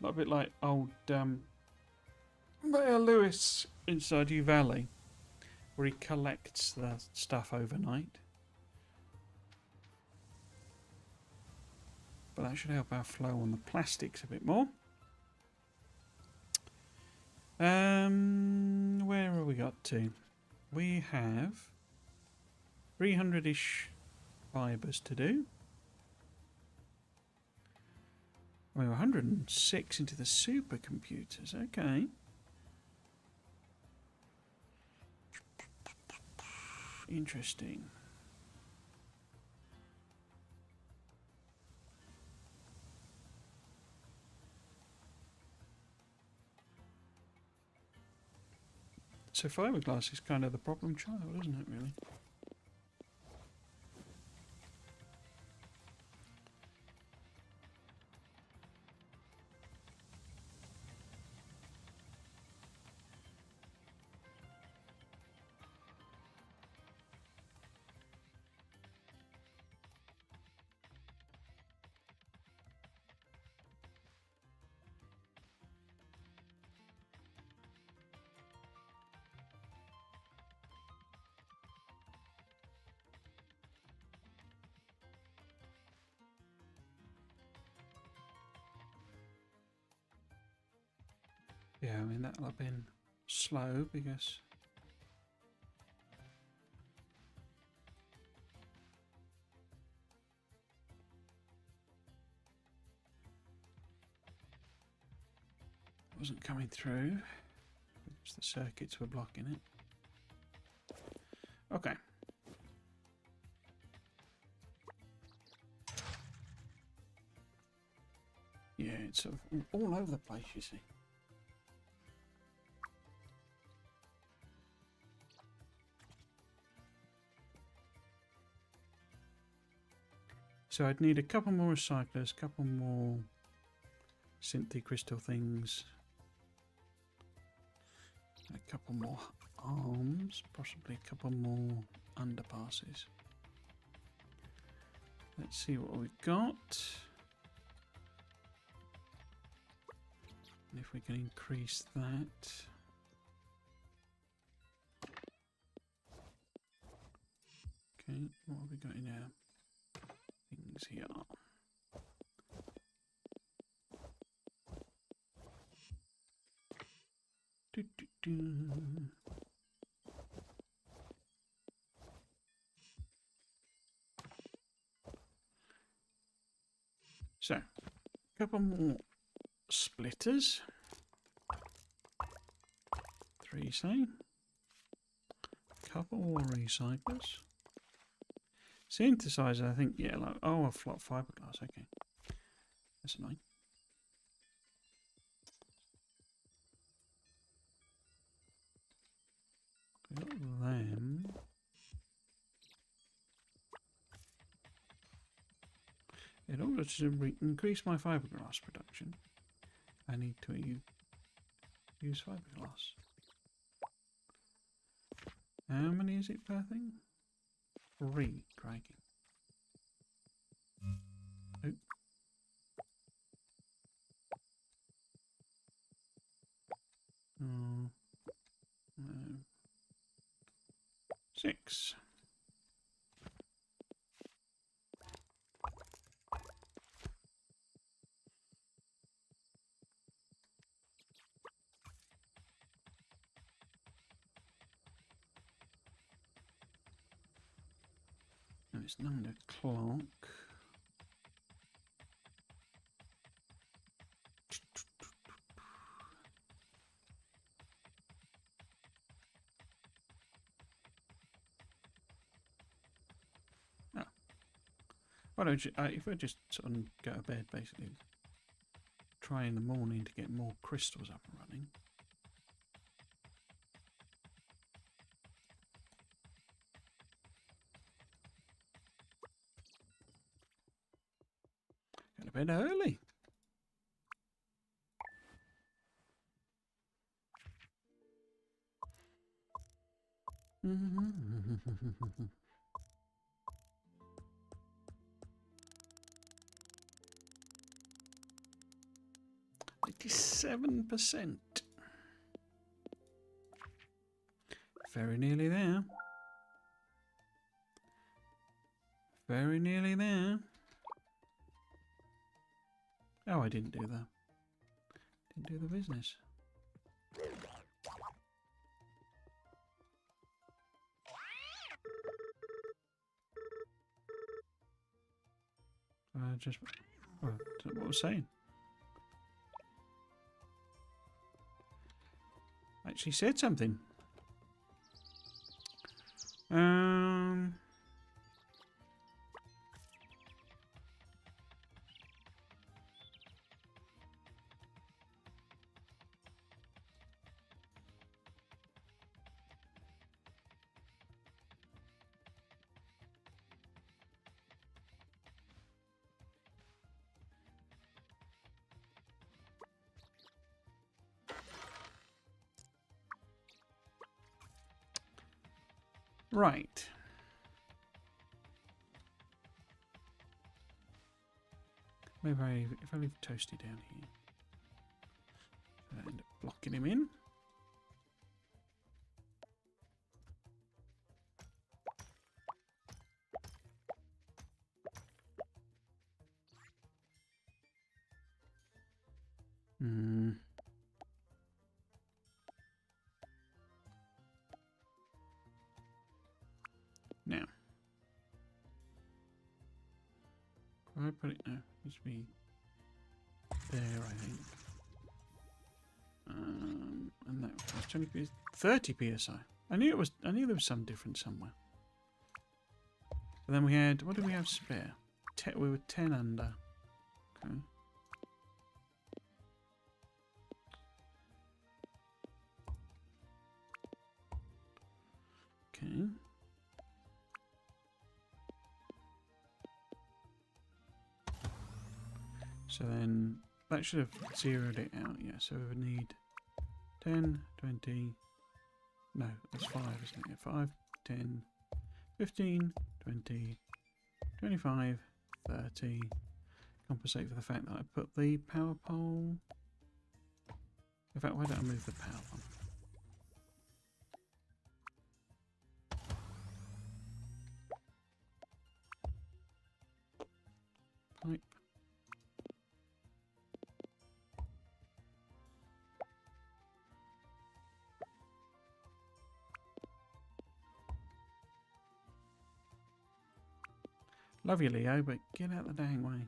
A bit like old Mayor Lewis in Stardew Valley, where he collects the stuff overnight. But that should help our flow on the plastics a bit more. Where have we got to? We have 300-ish fibres to do. We're 106 into the supercomputers. Okay. Interesting. So fiberglass is kind of the problem child, isn't it, really? Yeah, I mean, that'll have been slow because... it wasn't coming through. Because the circuits were blocking it. Okay. Yeah, it's sort of all over the place, you see. So I'd need a couple more recyclers, a couple more Synthy crystal things, a couple more arms, possibly a couple more underpasses. Let's see what we've got. And if we can increase that. Okay, what have we got in our things here? Do, do, do. So, a couple more splitters. 3, say. Couple more recyclers. Synthesizer, I think, yeah, like, oh, a flat fiberglass, okay. That's annoying. Got them. In order to increase my fiberglass production, I need to use fiberglass. How many is it per thing? 3, crikey. Oh. Oh. No. 6. No, it's 9 o'clock. Why don't you, if I just sort of go to bed, basically, try in the morning to get more crystals up and running. Go to bed early. 97%. Very nearly there. Very nearly there. Oh, I didn't do that. Didn't do the business. Just what I was saying. Actually said something. Right. Maybe if I leave Toasty down here, I end up blocking him in. Now, where I put it now? It needs to be there, I think. And that was 20 30 psi. I knew there was some difference somewhere. But then we had, what did we have spare? We were 10 under. Okay. Okay. So then that should have zeroed it out, yeah. So we would need 10, 20, no, that's 5, isn't it? 5, 10, 15, 20, 25, 30. Compensate for the fact that I put the power pole. In fact, why don't I move the power pole? Pipe. Love you, Leo, but get out the dang way.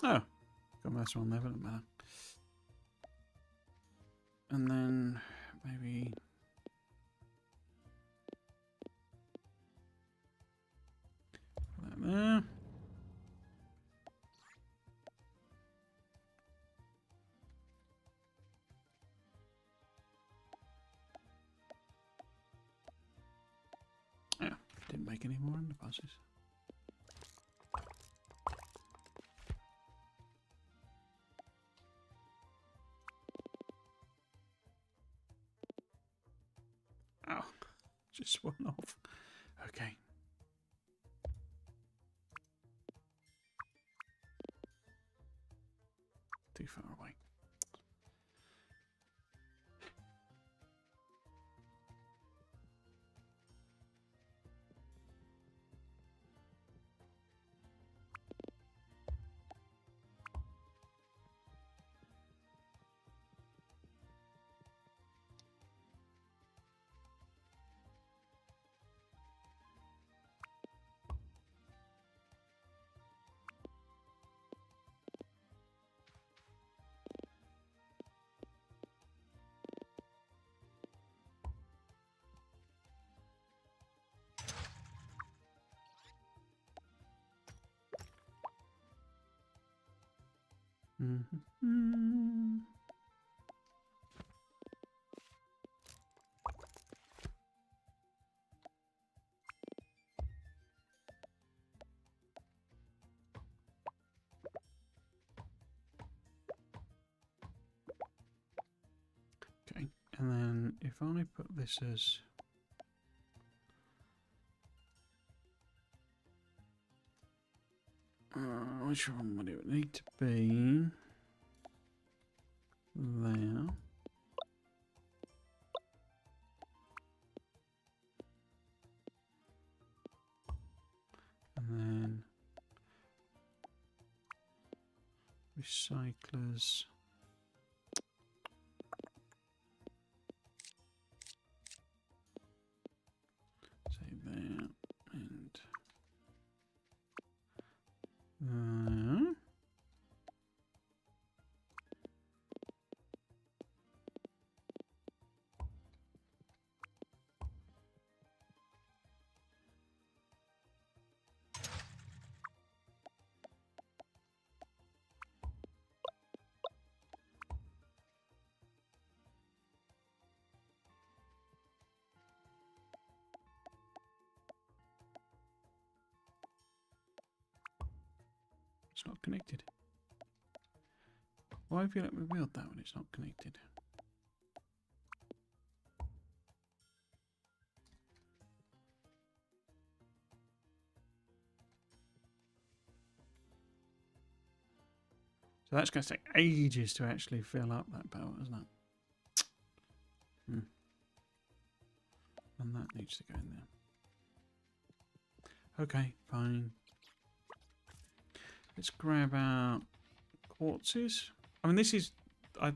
Oh, got this one there, but it doesn't matter. And then maybe put that there. Yeah, didn't make any more underpasses. Oh, just one off. Okay. Too far away. Mm-hmm. Okay, and then if I put this as Which one would it need to be? There. And then recyclers. Say there and there. It's not connected. Why have you let me build that when it's not connected? So that's going to take ages to actually fill up that belt, isn't it? And that needs to go in there. Okay, fine. Let's grab our quartzes. I mean, this is... I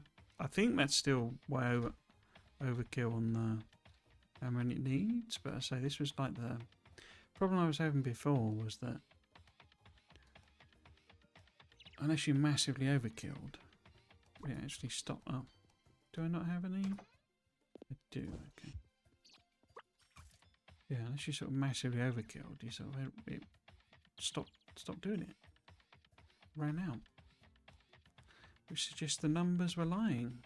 think that's still way overkill on the how many it needs. But I say this was like the problem I was having before was that unless you massively overkilled, it actually stopped. Oh, do I not have any? I do. Okay. Yeah, unless you sort of massively overkilled, you sort of it stopped doing it. Ran out, which suggests the numbers were lying.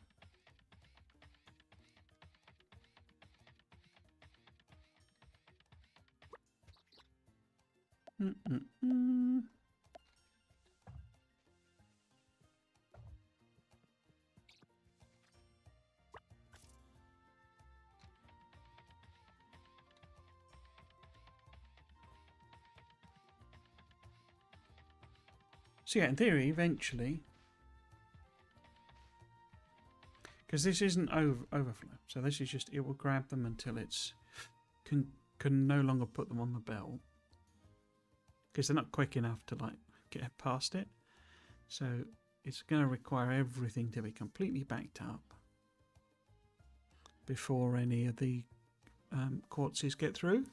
So yeah, in theory, eventually, because this isn't overflow, so this is just, it will grab them until it's can no longer put them on the belt, because they're not quick enough to like get past it. So it's going to require everything to be completely backed up before any of the quartzes get through.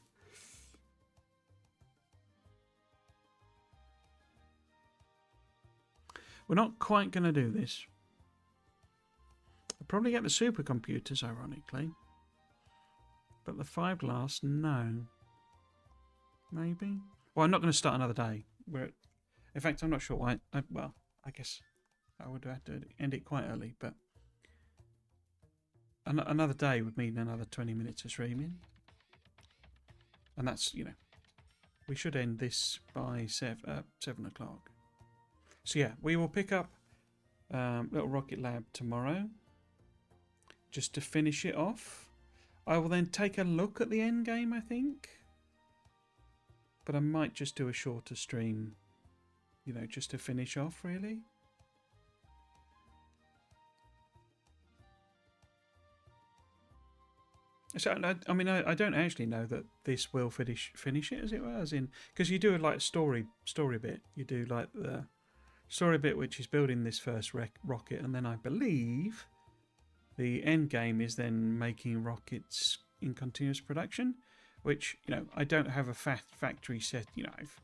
We're not quite going to do this. I'll probably get the supercomputers, ironically. But the 5 glass, no. Maybe? Well, I'm not going to start another day. In fact, I'm not sure why. Well, I guess I would have to end it quite early, but another day would mean another 20 minutes of streaming. And that's, you know, we should end this by 7 o'clock. So yeah, we will pick up Little Rocket Lab tomorrow, just to finish it off. I will then take a look at the end game, I think. But I might just do a shorter stream, you know, just to finish off, really. So, I mean, I don't actually know that this will finish it, as it were, as in, because you do a like story bit. You do like the story bit, which is building this first rocket, and then I believe the end game is then making rockets in continuous production, which, you know, I don't have a factory set. You know, I've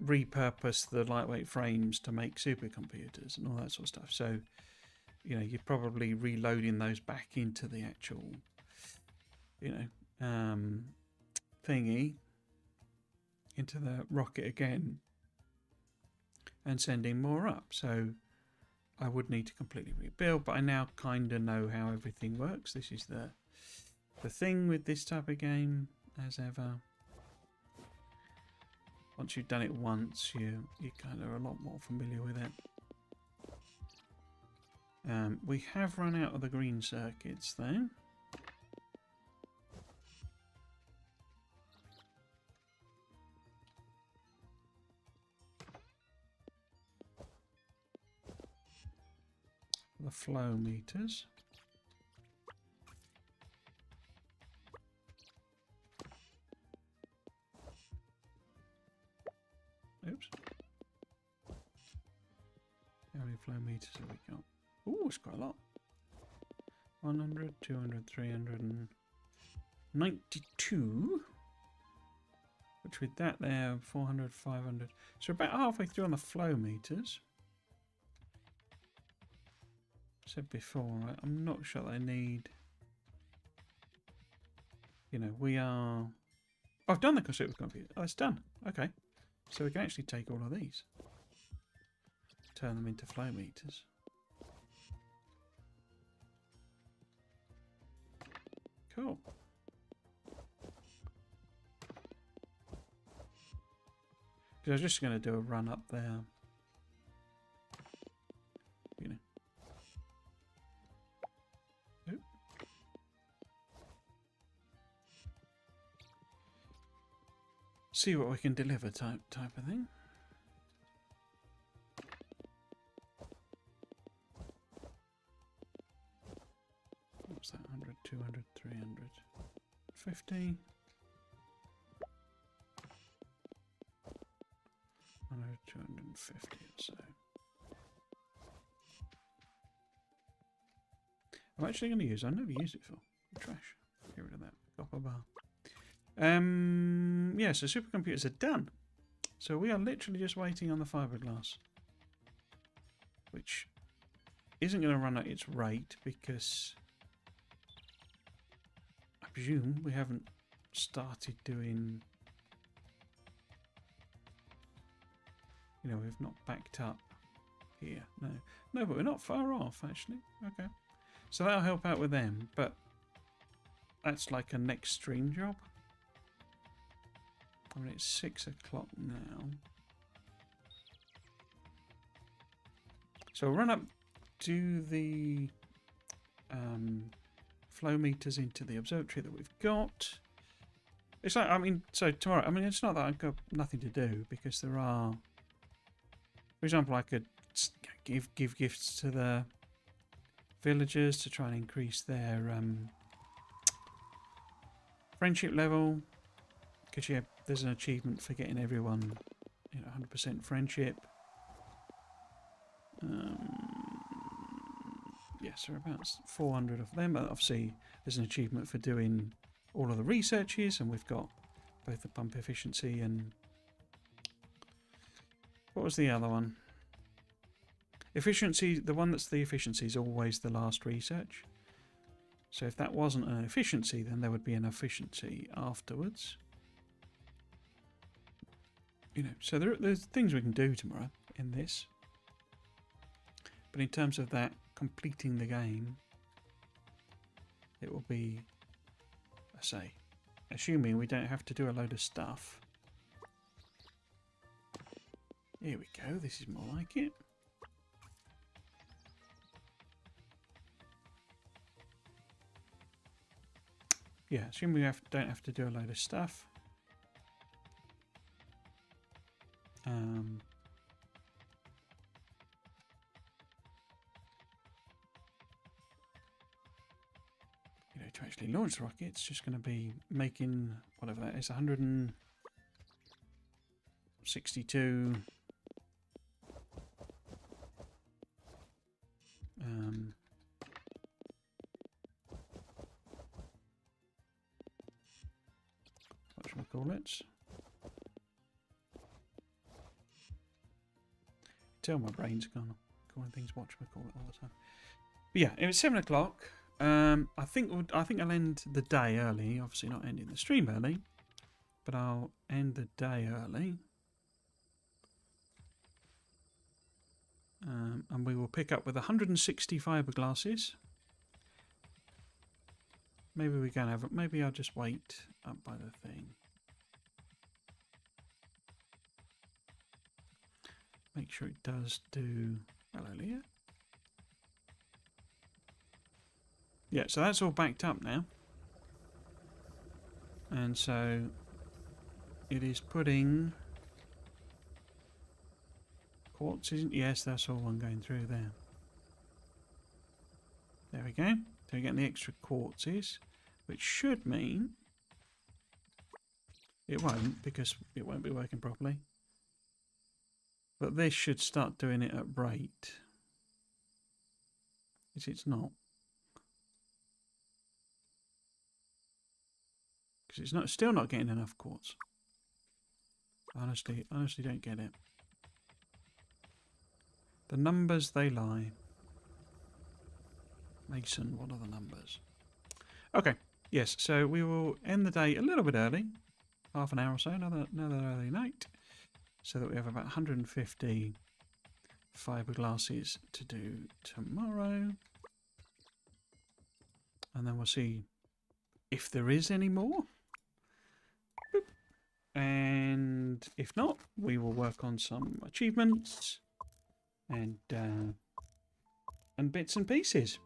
repurposed the lightweight frames to make supercomputers and all that sort of stuff. So, you know, you're probably reloading those back into the actual, you know, thingy, into the rocket again, and sending more up. So I would need to completely rebuild, but I now kind of know how everything works. This is the thing with this type of game, as ever. Once you've done it once, you kind of are a lot more familiar with it. We have run out of the green circuits though. the flow meters. Oops. How many flow meters have we got? Oh, it's quite a lot. 100, 200, 392. Which with that there, 400, 500. So about halfway through on the flow meters. Said before, right? I'm not sure that I need... You know, we are... Oh, I've done the supercomputer. Oh, it's done. Okay. So we can actually take all of these. Turn them into flow meters. Cool. Because I was just going to do a run up there. You know. Oop. See what we can deliver type of thing. What's that? 100, 200, 300, 50. 100, 250 or so. I'm actually going to use... I've never used it for. Trash. Get rid of that copper bar. Yeah, so supercomputers are done. So we are literally just waiting on the fiberglass. Which isn't going to run at its rate because... I presume we haven't started doing... You know, we've not backed up here. No, but we're not far off, actually. Okay. So that'll help out with them, but that's like a next stream job. I mean, it's 6 o'clock now. So we'll run up to the flow meters into the observatory that we've got. It's like, I mean, so tomorrow, I mean, it's not that I've got nothing to do because there are... For example, I could give gifts to the villagers to try and increase their friendship level. Because yeah, there's an achievement for getting everyone, you know, 100% friendship. Yes, there are about 400 of them. Obviously, there's an achievement for doing all of the researches, and we've got both the pump efficiency and... What was the other one? Efficiency, the one that's the efficiency is always the last research. So if that wasn't an efficiency, then there would be an efficiency afterwards. You know, so there's things we can do tomorrow in this. But in terms of that, completing the game, it will be, I say, assuming we don't have to do a load of stuff. Here we go, this is more like it. Yeah, assume we don't have to do a load of stuff. You know, to actually launch the rocket, it's just going to be making whatever that is, 162. Whatchamacallit. Tell my brain's gone calling things whatchamacallit all the time. But yeah, it was 7 o'clock. I think I'll end the day early. Obviously not ending the stream early, but I'll end the day early. And we will pick up with 160 fiberglasses. Maybe we can have it. Maybe I'll just wait up by the thing. Make sure it does do... Hello, Leah. Yeah, so that's all backed up now. And so it is putting... Quartz, isn't? Yes, that's all one going through there. There we go. So we're getting the extra quartzes, which should mean it won't, because it won't be working properly. But this should start doing it at rate. It's not. Because it's still not getting enough quartz. Honestly don't get it. The numbers, they lie. Mason, what are the numbers? Okay, yes, so we will end the day a little bit early. Half an hour or so, another early night. So that we have about 150 fiberglasses to do tomorrow. And then we'll see if there is any more. Boop. And if not, we will work on some achievements and bits and pieces.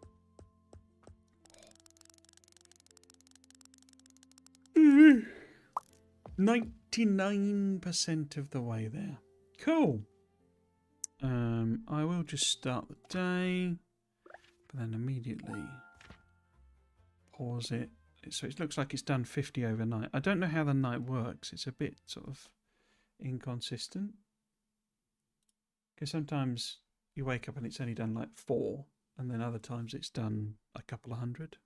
99% of the way there. Cool. I will just start the day, but then immediately pause it. So it looks like it's done 50 overnight. I don't know how the night works. It's a bit sort of inconsistent. Because sometimes you wake up and it's only done like 4, and then other times it's done a couple of hundred.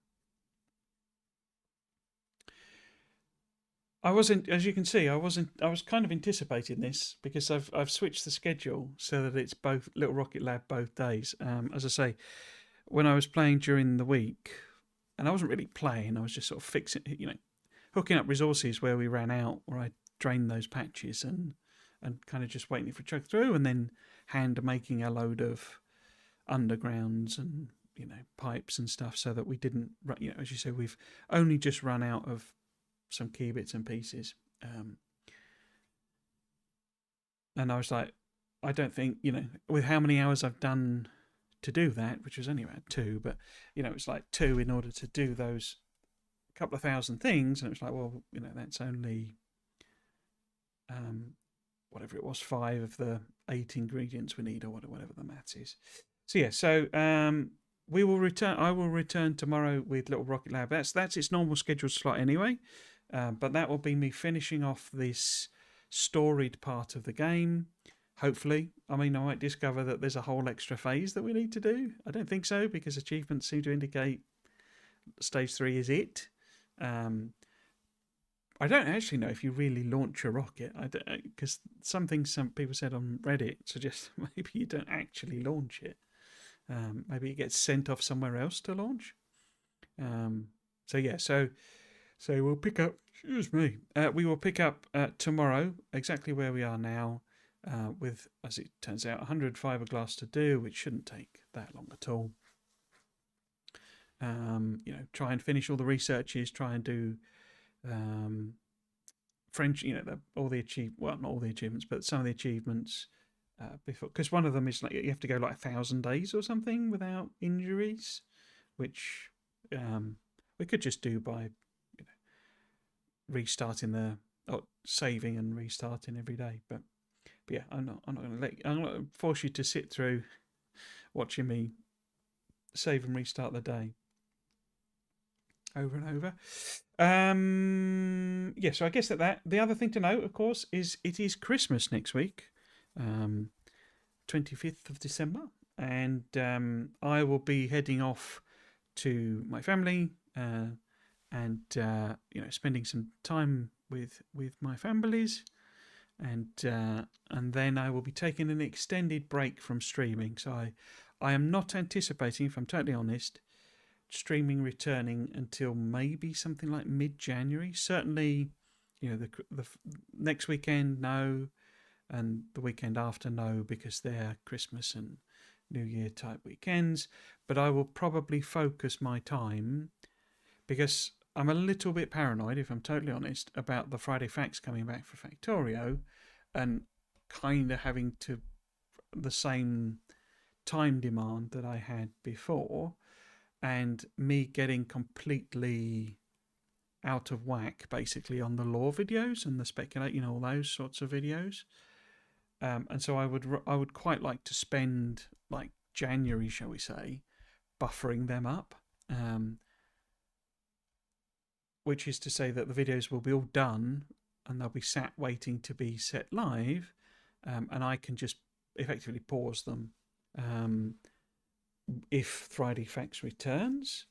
I wasn't, as you can see, I was kind of anticipating this because I've switched the schedule so that it's both Little Rocket Lab both days. As I say, when I was playing during the week, and I wasn't really playing, I was just sort of fixing, hooking up resources where we ran out, where I drained those patches and kind of just waiting for it to chug through, and then hand making a load of undergrounds and pipes and stuff so that we didn't, as you say, we've only just run out of some key bits and pieces, and I was like, I don't think, with how many hours I've done to do that, which was only about 2, but it's like 2 in order to do those couple of thousand things, and it was like, well, that's only whatever it was, 5 of the 8 ingredients we need, or whatever the maths is. So yeah, so we will return. I will return tomorrow with Little Rocket Lab. That's its normal scheduled slot anyway. But that will be me finishing off this storied part of the game. Hopefully, I might discover that there's a whole extra phase that we need to do. I don't think so, because achievements seem to indicate stage 3 is it. I don't actually know if you really launch a rocket, because some people said on Reddit suggest maybe you don't actually launch it. Maybe it gets sent off somewhere else to launch. So yeah, so we'll pick up. Excuse me. We will pick up tomorrow exactly where we are now, with, as it turns out, 100 fiberglass to do, which shouldn't take that long at all. Try and finish all the researches. Try and do French. All the not all the achievements, but some of the achievements. Before, because one of them is like you have to go like 1,000 days or something without injuries, which we could just do by restarting saving and restarting every day. But yeah, I'm not going to force you to sit through watching me save and restart the day over and over. Yeah, so I guess that the other thing to note, of course, is it is Christmas next week. 25th of December, and I will be heading off to my family and spending some time with my families, and then I will be taking an extended break from streaming. So I am not anticipating, if I'm totally honest, streaming returning until maybe something like mid-January. Certainly, the next weekend, no. And the weekend after, no, because they're Christmas and New Year type weekends. But I will probably focus my time, because I'm a little bit paranoid, if I'm totally honest, about the Friday Facts coming back for Factorio and kind of having the same time demand that I had before, and me getting completely out of whack, basically, on the lore videos and the speculate, all those sorts of videos. And so I would quite like to spend like January, shall we say, buffering them up, which is to say that the videos will be all done and they'll be sat waiting to be set live, and I can just effectively pause them if Friday Facts returns.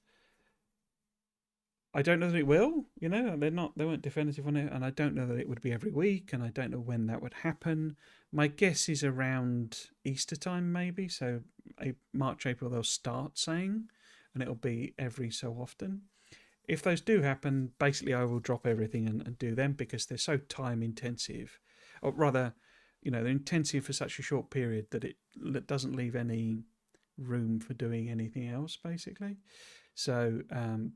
I don't know that it will, they weren't definitive on it, and I don't know that it would be every week, and I don't know when that would happen. My guess is around Easter time, maybe, so March, April they'll start saying, and it'll be every so often. If those do happen, basically I will drop everything and do them, because they're so time intensive, or rather, they're intensive for such a short period that it doesn't leave any room for doing anything else, basically. So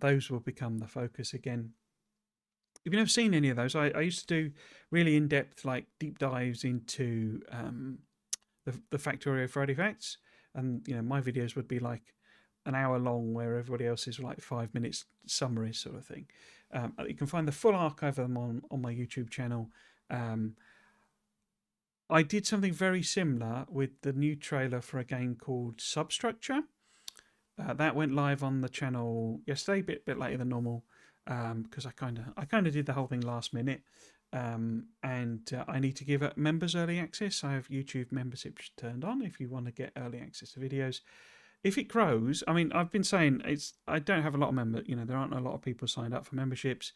those will become the focus again. If you've never seen any of those, I used to do really in-depth, like deep dives into the Factorio Friday Facts, and my videos would be like an hour long, where everybody else is like 5 minutes summaries sort of thing. You can find the full archive of them on my YouTube channel. I did something very similar with the new trailer for a game called Substructure. That went live on the channel yesterday, bit later than normal, because I kind of did the whole thing last minute, and I need to give members early access. I have YouTube memberships turned on if you want to get early access to videos. If it grows, I mean, I've been saying I don't have a lot of members. There aren't a lot of people signed up for memberships.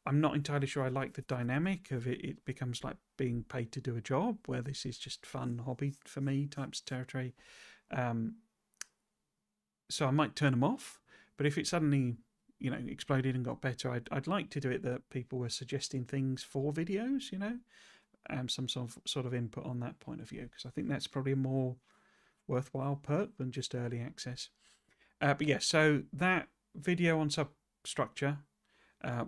I'm not entirely sure I like the dynamic of it. It becomes like being paid to do a job, where this is just fun hobby for me types territory. So I might turn them off, but if it suddenly, exploded and got better, I'd like to do it that people were suggesting things for videos, some sort of input on that point of view, because I think that's probably a more worthwhile perk than just early access. But yeah, so that video on Substructure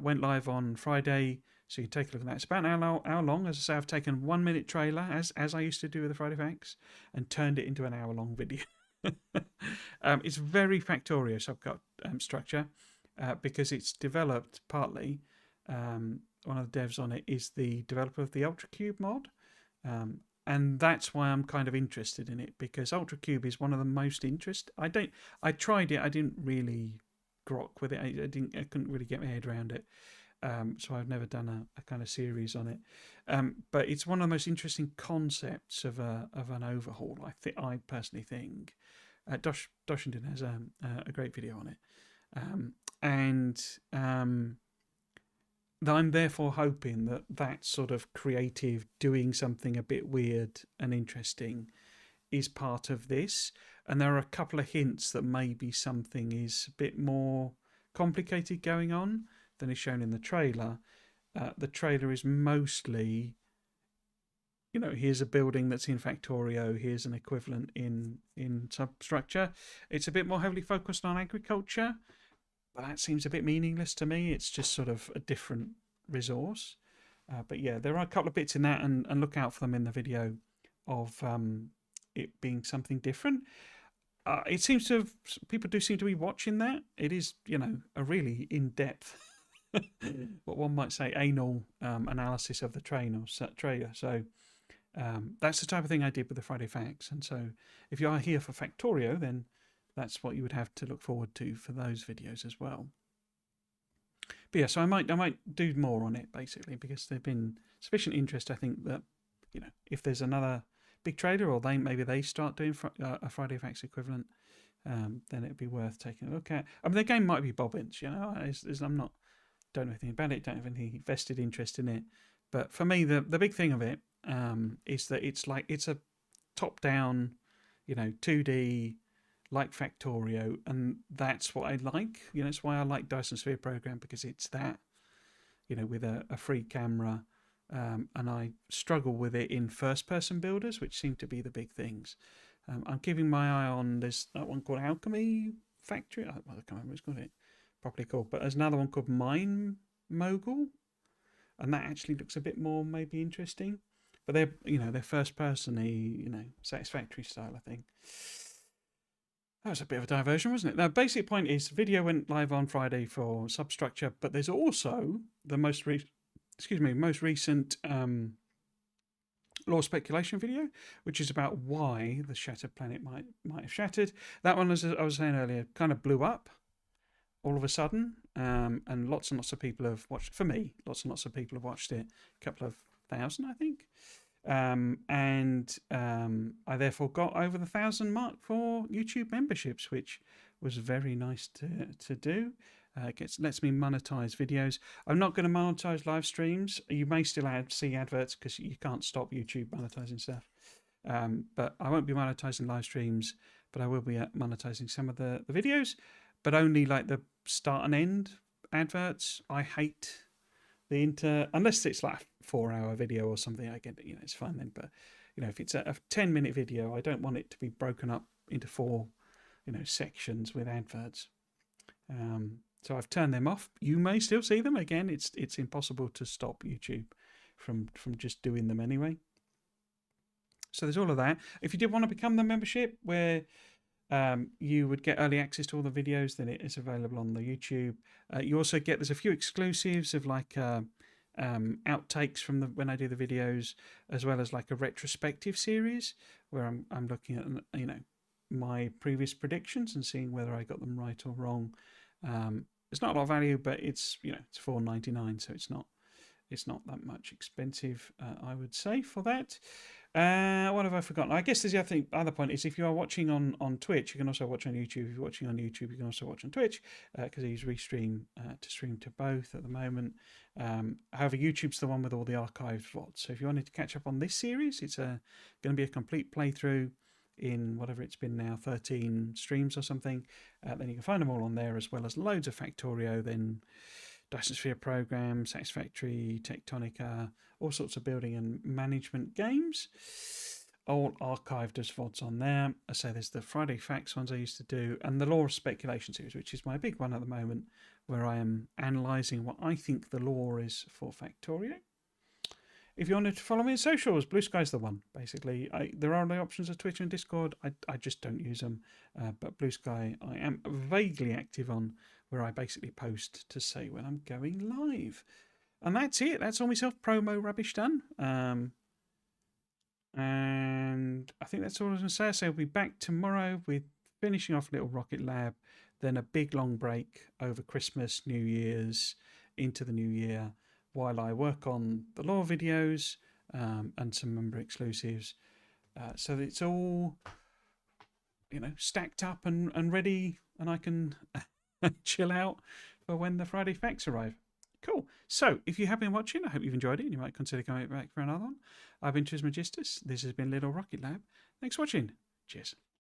went live on Friday, so you take a look at that. It's about an hour long. As I say, I've taken 1 minute trailer, as I used to do with the Friday Facts, and turned it into an hour long video. It's very Factorio Substructure, because it's developed partly. One of the devs on it is the developer of the UltraCube mod, and that's why I'm kind of interested in it, because UltraCube is one of the most I tried it, I didn't really grok with it. I couldn't really get my head around it, so I've never done a kind of series on it. But it's one of the most interesting concepts of an overhaul. I personally think. Doshenden has a great video on it, and I'm therefore hoping that sort of creative, doing something a bit weird and interesting, is part of this. And there are a couple of hints that maybe something is a bit more complicated going on than is shown in the trailer. The trailer is mostly, here's a building that's in Factorio, here's an equivalent in Substructure. It's a bit more heavily focused on agriculture, but that seems a bit meaningless to me. It's just sort of a different resource. But yeah, there are a couple of bits in that, and look out for them in the video of it being something different. It seems to have, people do seem to be watching that. It is, a really in-depth, what one might say, anal analysis of the trailer. So that's the type of thing I did with the Friday Facts. And so if you are here for Factorio, then that's what you would have to look forward to for those videos as well. But yeah, so I might do more on it, basically, because there's been sufficient interest, I think, that, if there's another big trailer, or maybe they start doing a Friday Facts equivalent, then it'd be worth taking a look at. I mean, the game might be bobbins, I'm not, don't know anything about it, don't have any vested interest in it. But for me, the big thing of it is that it's a top-down, 2D, like Factorio, and that's what I like. It's why I like Dyson Sphere Program, because it's that, with a free camera, and I struggle with it in first-person builders, which seem to be the big things. I'm keeping my eye on, there's that one called Alchemy Factory. I can't remember what it's called, properly called, but there's another one called Mine Mogul, and that actually looks a bit more maybe interesting. But they're first-person-y, Satisfactory style, I think. That was a bit of a diversion, wasn't it? The basic point is, video went live on Friday for Substructure, but there's also the most recent lore speculation video, which is about why the shattered planet might have shattered. That one, as I was saying earlier, kind of blew up all of a sudden, and lots and lots of people have watched. For me, lots and lots of people have watched it. A couple of thousand, I think. I therefore got over the 1,000 mark for YouTube memberships, which was very nice to do. Lets me monetize videos. I'm not going to monetize live streams. You may still see adverts because you can't stop YouTube monetizing stuff. But I won't be monetizing live streams, but I will be monetizing some of the videos, but only like the start and end adverts. I hate the unless it's like a 4-hour video or something. I get it, it's fine then. But if it's a 10-minute video, I don't want it to be broken up into 4, sections with adverts. So I've turned them off. You may still see them again. It's impossible to stop YouTube from just doing them anyway. So there's all of that. If you did want to become the membership, where you would get early access to all the videos, then it is available on the YouTube. You also get, there's a few exclusives of like outtakes from when I do the videos, as well as like a retrospective series where I'm looking at my previous predictions and seeing whether I got them right or wrong. It's not a lot of value, but it's it's $4.99, so it's not that much expensive, I would say, for that. What have I forgotten? I guess there's the other point is, if you are watching on Twitch, you can also watch on YouTube. If you're watching on YouTube, you can also watch on Twitch, because I use Restream to stream to both at the moment. However, YouTube's the one with all the archived VODs. So if you wanted to catch up on this series, it's going to be a complete playthrough in whatever it's been now, 13 streams or something. Then you can find them all on there, as well as loads of Factorio, then Dyson Sphere Program, Satisfactory, Tectonica, all sorts of building and management games, all archived as VODs on there. So there's the Friday Facts ones I used to do, and the Lore Speculation series, which is my big one at the moment, where I am analysing what I think the lore is for Factorio. If you wanted to follow me on socials, Blue Sky's the one, basically. There are other options of Twitter and Discord. I just don't use them. But Blue Sky I am vaguely active on, where I basically post to say when I'm going live. And that's it. That's all my self-promo rubbish done. And I think that's all I was going to say. So I'll be back tomorrow with finishing off Little Rocket Lab, then a big long break over Christmas, New Year's, into the new year, while I work on the lore videos and some member exclusives. So that it's all, stacked up and ready, and I can chill out for when the Friday Facts arrive. Cool. So if you have been watching, I hope you've enjoyed it, and you might consider coming back for another one. I've been Trismegistus. This has been Little Rocket Lab. Thanks for watching. Cheers.